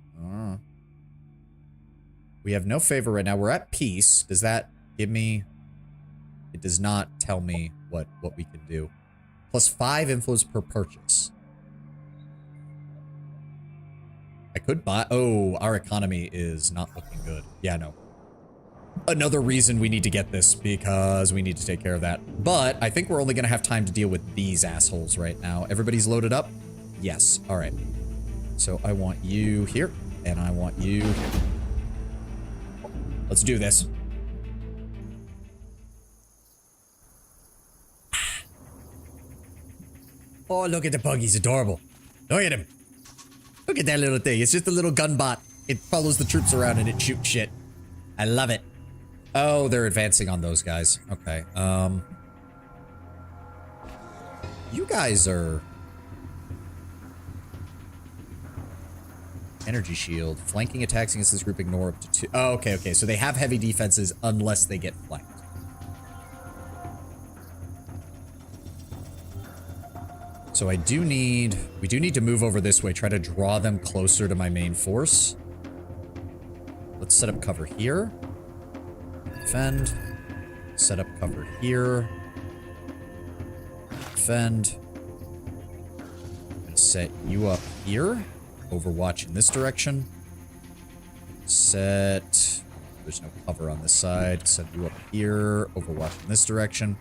We have no favor right now. We're at peace. Does that give me... It does not tell me what we can do. Plus 5 influence per purchase. I could buy... Oh, our economy is not looking good. Yeah, no. Another reason we need to get this, because we need to take care of that. But I think we're only going to have time to deal with these assholes right now. Everybody's loaded up? Yes. All right. So I want you here, and I want you here. Let's do this. Oh, look at the bug. He's adorable. Look at him. Look at that little thing. It's just a little gun bot. It follows the troops around and it shoots shit. I love it. Oh, they're advancing on those guys. Okay. You guys are... Energy shield. Flanking attacks against this group ignore up to 2. Oh, okay. So they have heavy defenses unless they get flanked. So we do need to move over this way, try to draw them closer to my main force. Let's set up cover here. Defend. Set up cover here. Defend. Set you up here. Overwatch in this direction. Set... There's no cover on this side. Set you up here. Overwatch in this direction.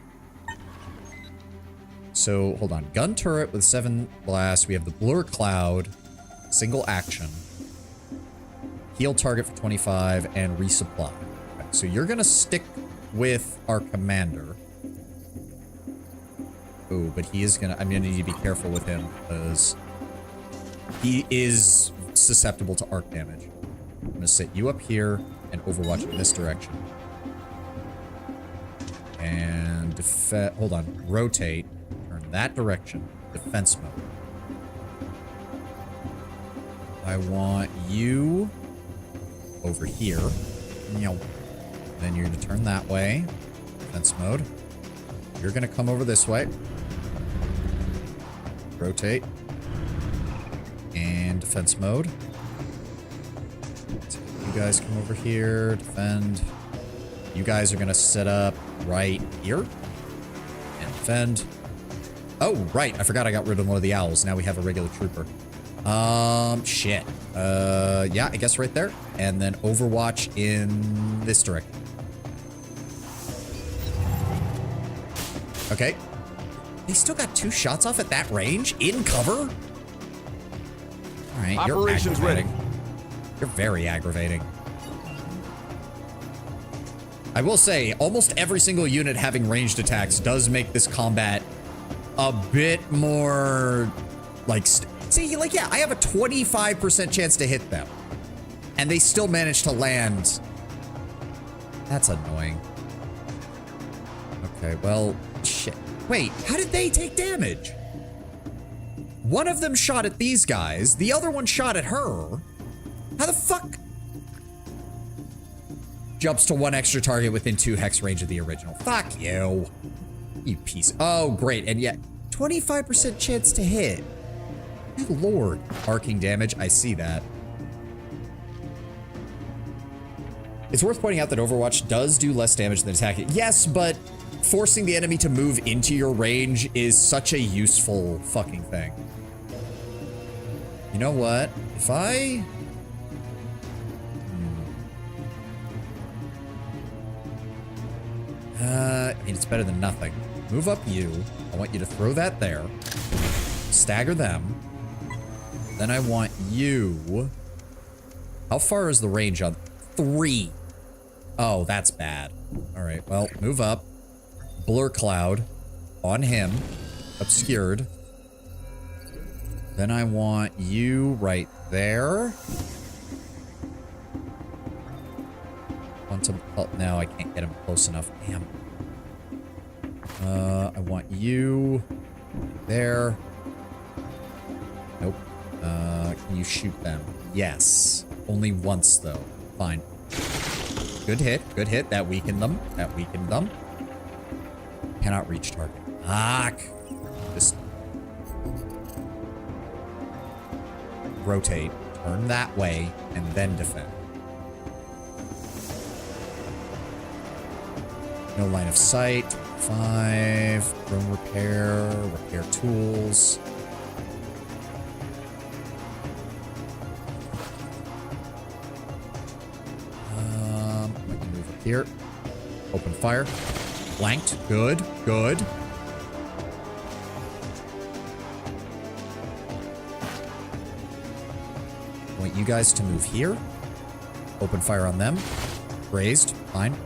So, hold on. Gun turret with 7 blasts. We have the blur cloud. Single action. Heal target for 25 and resupply. Okay, so you're gonna stick with our commander. Ooh, but he is gonna... I'm gonna need to be careful with him because he is susceptible to arc damage. I'm gonna set you up here and overwatch in this direction. And hold on. Rotate. Turn that direction. Defense mode. I want you over here. Then you're gonna turn that way. Defense mode. You're gonna come over this way. Rotate. And defense mode. You guys come over here. Defend. You guys are gonna set up right here. And defend. Oh, right. I forgot I got rid of one of the owls. Now we have a regular trooper. Shit. Yeah, I guess right there. And then Overwatch in this direction. Okay. They still got 2 shots off at that range? In cover? Alright, you're Operations aggravating. ready. You're very aggravating. I will say, almost every single unit having ranged attacks does make this combat a bit more, like, see, like, yeah, I have a 25% chance to hit them. And they still manage to land. That's annoying. Okay, well, shit. Wait, how did they take damage? One of them shot at these guys. The other one shot at her. How the fuck? Jumps to 1 extra target within 2 hex range of the original. Fuck you. You piece. Oh, great. And yet, 25% chance to hit. Good lord. Arcing damage. I see that. It's worth pointing out that Overwatch does do less damage than attacking. Yes, but forcing the enemy to move into your range is such a useful fucking thing. You know what? If I... I mean, it's better than nothing. Move up you. I want you to throw that there. Stagger them. Then I want you... How far is the range on... 3. Oh, that's bad. Alright, well, move up. Blur cloud. On him. Obscured. Then I want you right there. Oh, no, I can't get him close enough. Damn. I want you there. Nope. Can you shoot them? Yes. Only once, though. Fine. Good hit. Good hit. That weakened them. That weakened them. Cannot reach target. Fuck. Just rotate. Turn that way. And then defend. No line of sight. 5. Drone repair. Repair tools. Let me move up here. Open fire. Flanked. Good. Good. I want you guys to move here. Open fire on them. Raised. Fine.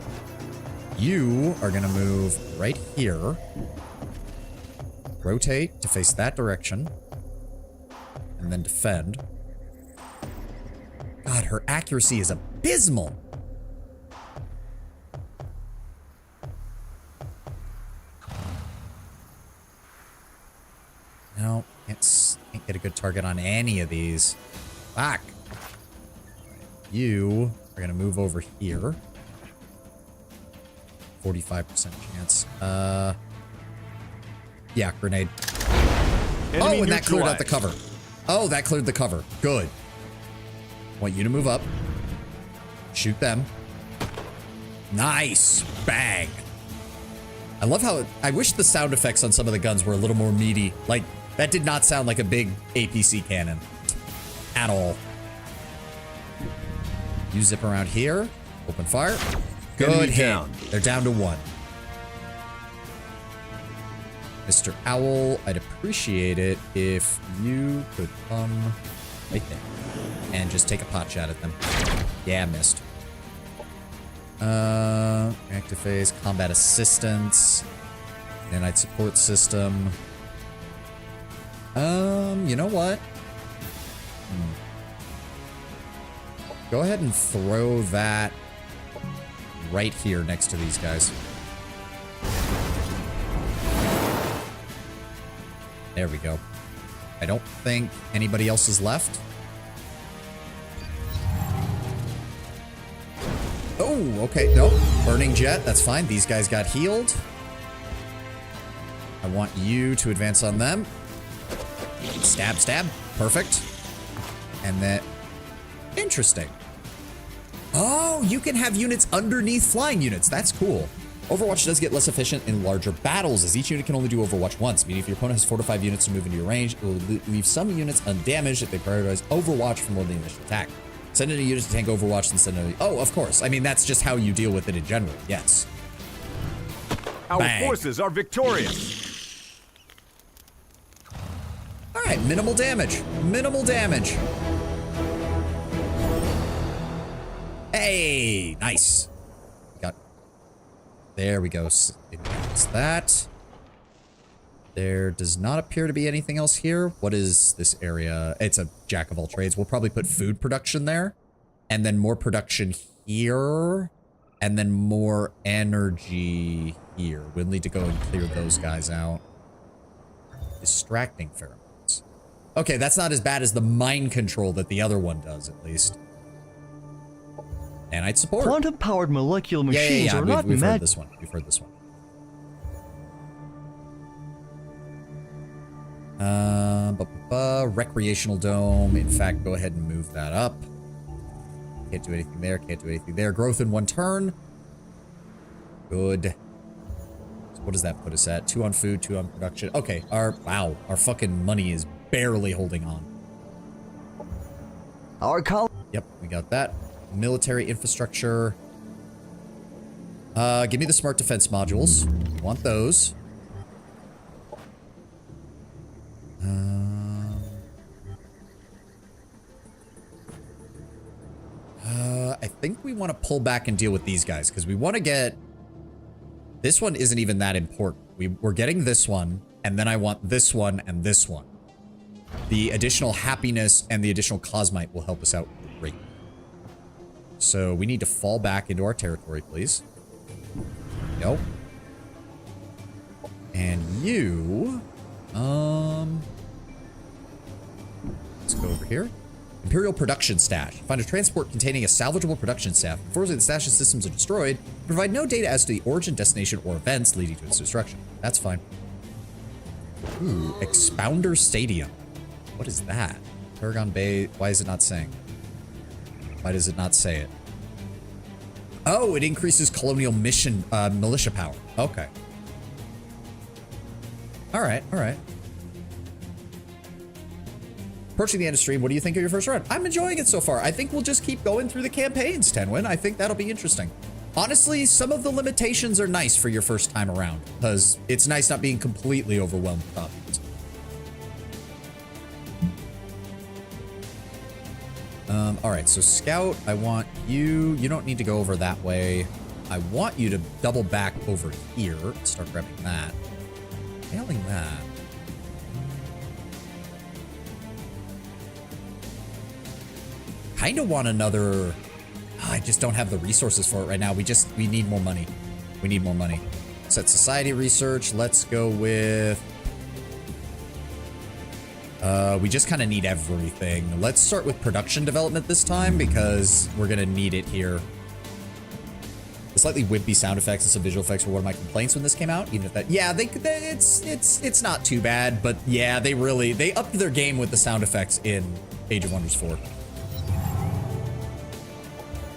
You are going to move right here. Rotate to face that direction. And then defend. God, her accuracy is abysmal. No, can't get a good target on any of these. Fuck. You are going to move over here. 45% chance. Yeah, grenade. Enemy oh, and that cleared out neutralized. the cover. Oh, that cleared the cover. Good. Want you to move up. Shoot them. Nice. Bang. I love how... I wish the sound effects on some of the guns were a little more meaty. Like, That did not sound like a big APC cannon. At all. You zip around here. Open fire. Good hit. Down. They're down to 1. Mr. Owl, I'd appreciate it if you could come right there and just take a pot shot at them. Yeah, missed. Active phase, combat assistance, Nanite support system. You know what? Go ahead and throw that right here next to these guys. There we go. I don't think anybody else is left. Oh, okay. Nope. Burning jet. That's fine. These guys got healed. I want you to advance on them. Stab, stab. Perfect. And that... Interesting. Oh, you can have units underneath flying units. That's cool. Overwatch does get less efficient in larger battles, as each unit can only do Overwatch once, meaning if your opponent has 4 to 5 units to move into your range, it will leave some units undamaged if they prioritize Overwatch for more than the initial attack. Send in a unit to tank Overwatch and send in a... Oh, of course. I mean, that's just how you deal with it in general. Yes. Our Bang. forces are victorious. All right, minimal damage. Minimal damage. Hey, nice. Got... There we go. It's that. There does not appear to be anything else here. What is this area? It's a jack of all trades. We'll probably put food production there. And then more production here. And then more energy here. We'll need to go and clear those guys out. Distracting pheromones. Okay, that's not as bad as the mind control that the other one does, at least. And I'd support. Quantum-powered molecular machines are not We've heard this one. We've heard this one. Recreational dome. In fact, go ahead and move that up. Can't do anything there. Can't do anything there. Growth in 1 turn. Good. So what does that put us at? 2 on food, 2 on production. Okay. Our fucking money is barely holding on. Yep, we got that. Military infrastructure. Give me the smart defense modules. We want those. I think we want to pull back and deal with these guys because we want to get... This one isn't even that important. We're getting this one, and then I want this one and this one. The additional happiness and the additional cosmite will help us out great. So we need to fall back into our territory, please. Nope. And you... Let's go over here. Imperial production stash. Find a transport containing a salvageable production staff. Unfortunately, the stash's systems are destroyed. Provide no data as to the origin, destination, or events leading to its destruction. That's fine. Ooh, Expounder Stadium. What is that? Paragon Bay. Why is it not saying? Why does it not say it? Oh, it increases colonial mission militia power. Okay. All right. All right. Approaching the end of stream, what do you think of your first run? I'm enjoying it so far. I think we'll just keep going through the campaigns, Tenwin. I think that'll be interesting. Honestly, some of the limitations are nice for your first time around, because it's nice not being completely overwhelmed with options. All right, so Scout, I want you... You don't need to go over that way. I want you to double back over here. Start grabbing that. Failing that. Kind of want another... I just don't have the resources for it right now. We need more money. We need more money. Set society research. Let's go with... we just kind of need everything. Let's start with production development this time because we're going to need it here. The slightly wimpy sound effects and some visual effects were one of my complaints when this came out. Even if that... Yeah, it's not too bad, but yeah, they upped their game with the sound effects in Age of Wonders 4.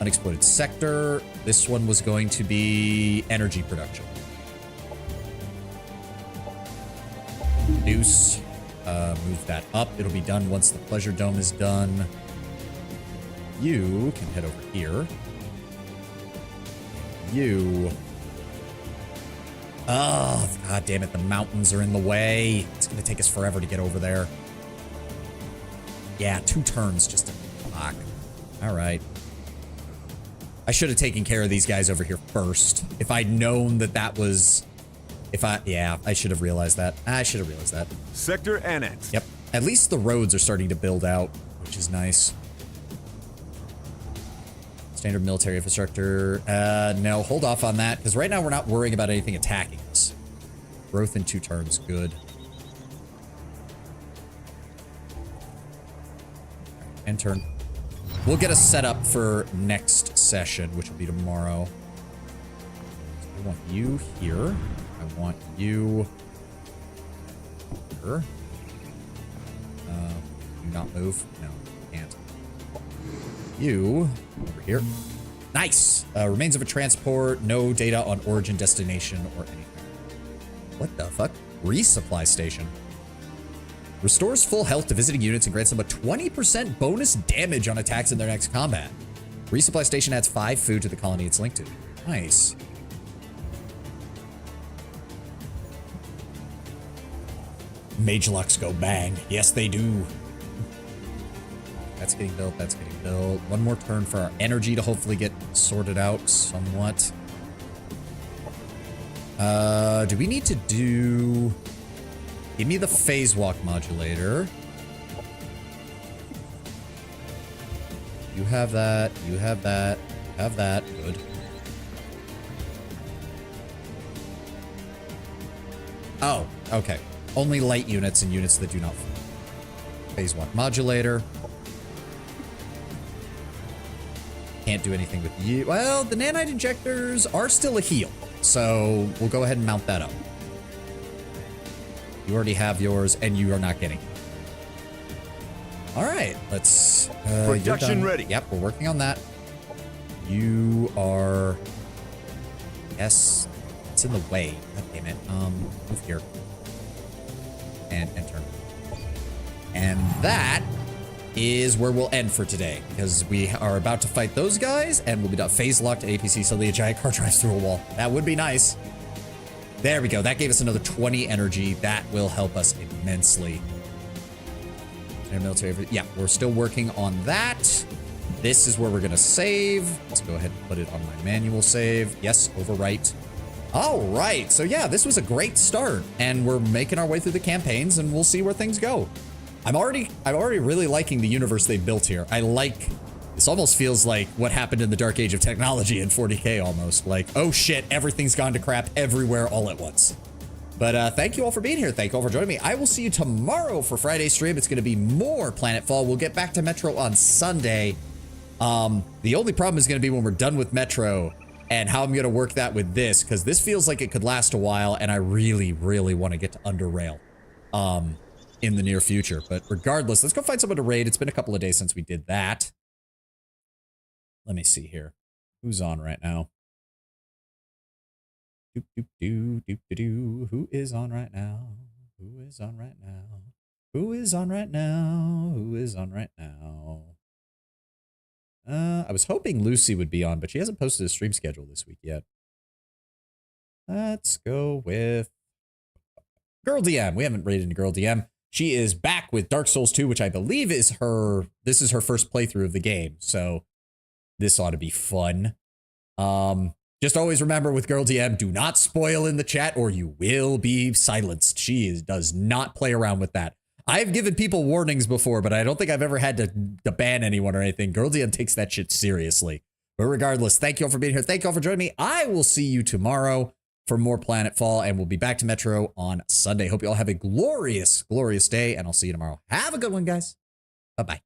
Unexploited sector. This one was going to be energy production. Deuce. move that up. It'll be done once the pleasure dome is done. You can head over here. You... Oh, god damn it. The mountains are in the way. It's going to take us forever to get over there. Yeah, 2 turns just to... Fuck. All right. I should have taken care of these guys over here first. If I'd known that that was... Yeah, I should have realized that. I should have realized that. Sector annexed. Yep. At least the roads are starting to build out, which is nice. Standard military infrastructure. No, hold off on that, because right now we're not worrying about anything attacking us. Growth in 2 turns. Good. End turn. We'll get a setup for next session, which will be tomorrow. I want you here. I want you here. Do not move. No, can't. You over here. Nice. Remains of a transport. No data on origin, destination, or anything. What the fuck? Resupply station. Restores full health to visiting units and grants them a 20% bonus damage on attacks in their next combat. Resupply station adds 5 food to the colony it's linked to. Nice. Mage locks go bang. Yes, they do. That's getting built. That's getting built. One more turn for our energy to hopefully get sorted out somewhat. Do we need to do... Give me the phase walk modulator. You have that. You have that. You have that. Good. Oh, okay. Only light units and units that do not fly. Phase walk modulator. Can't do anything with you. Well, the nanite injectors are still a heal, so we'll go ahead and mount that up. You already have yours, and you are not getting it. All right, let's... Production ready. Yep, we're working on that. You are... Yes, it's in the way. God damn it. Move here. And enter. And that is where we'll end for today, because we are about to fight those guys, and we'll be done. Phase locked APC, suddenly a giant car drives through a wall. That would be nice. There we go. That gave us another 20 energy. That will help us immensely. Military, yeah, we're still working on that. This is where we're going to save. Let's go ahead and put it on my manual save. Yes, overwrite. All right. So yeah, this was a great start, and we're making our way through the campaigns, and we'll see where things go. I'm already really liking the universe they built here. I like, this almost feels like what happened in the dark age of technology in 40K almost. Like, oh shit, everything's gone to crap everywhere all at once. But thank you all for being here. Thank you all for joining me. I will see you tomorrow for Friday's stream. It's going to be more Planetfall. We'll get back to Metro on Sunday. The only problem is going to be when we're done with Metro and how I'm going to work that with this, because this feels like it could last a while, and I really, really want to get to Under Rail in the near future. But regardless, let's go find someone to raid. It's been a couple of days since we did that. Let me see here. Who's on right now? Doop, doop, doo, doop, doo, doo. Who is on right now? Who is on right now? Who is on right now? Who is on right now? I was hoping Lucy would be on, but she hasn't posted a stream schedule this week yet. Let's go with Girl DM. We haven't raided into Girl DM. She is back with Dark Souls 2, which I believe is this is her first playthrough of the game. So this ought to be fun. Just always remember with Girl DM, do not spoil in the chat or you will be silenced. She does not play around with that. I've given people warnings before, but I don't think I've ever had to ban anyone or anything. Girl DM takes that shit seriously. But regardless, thank you all for being here. Thank you all for joining me. I will see you tomorrow for more Planetfall, and we'll be back to Metro on Sunday. Hope you all have a glorious, glorious day, and I'll see you tomorrow. Have a good one, guys. Bye-bye.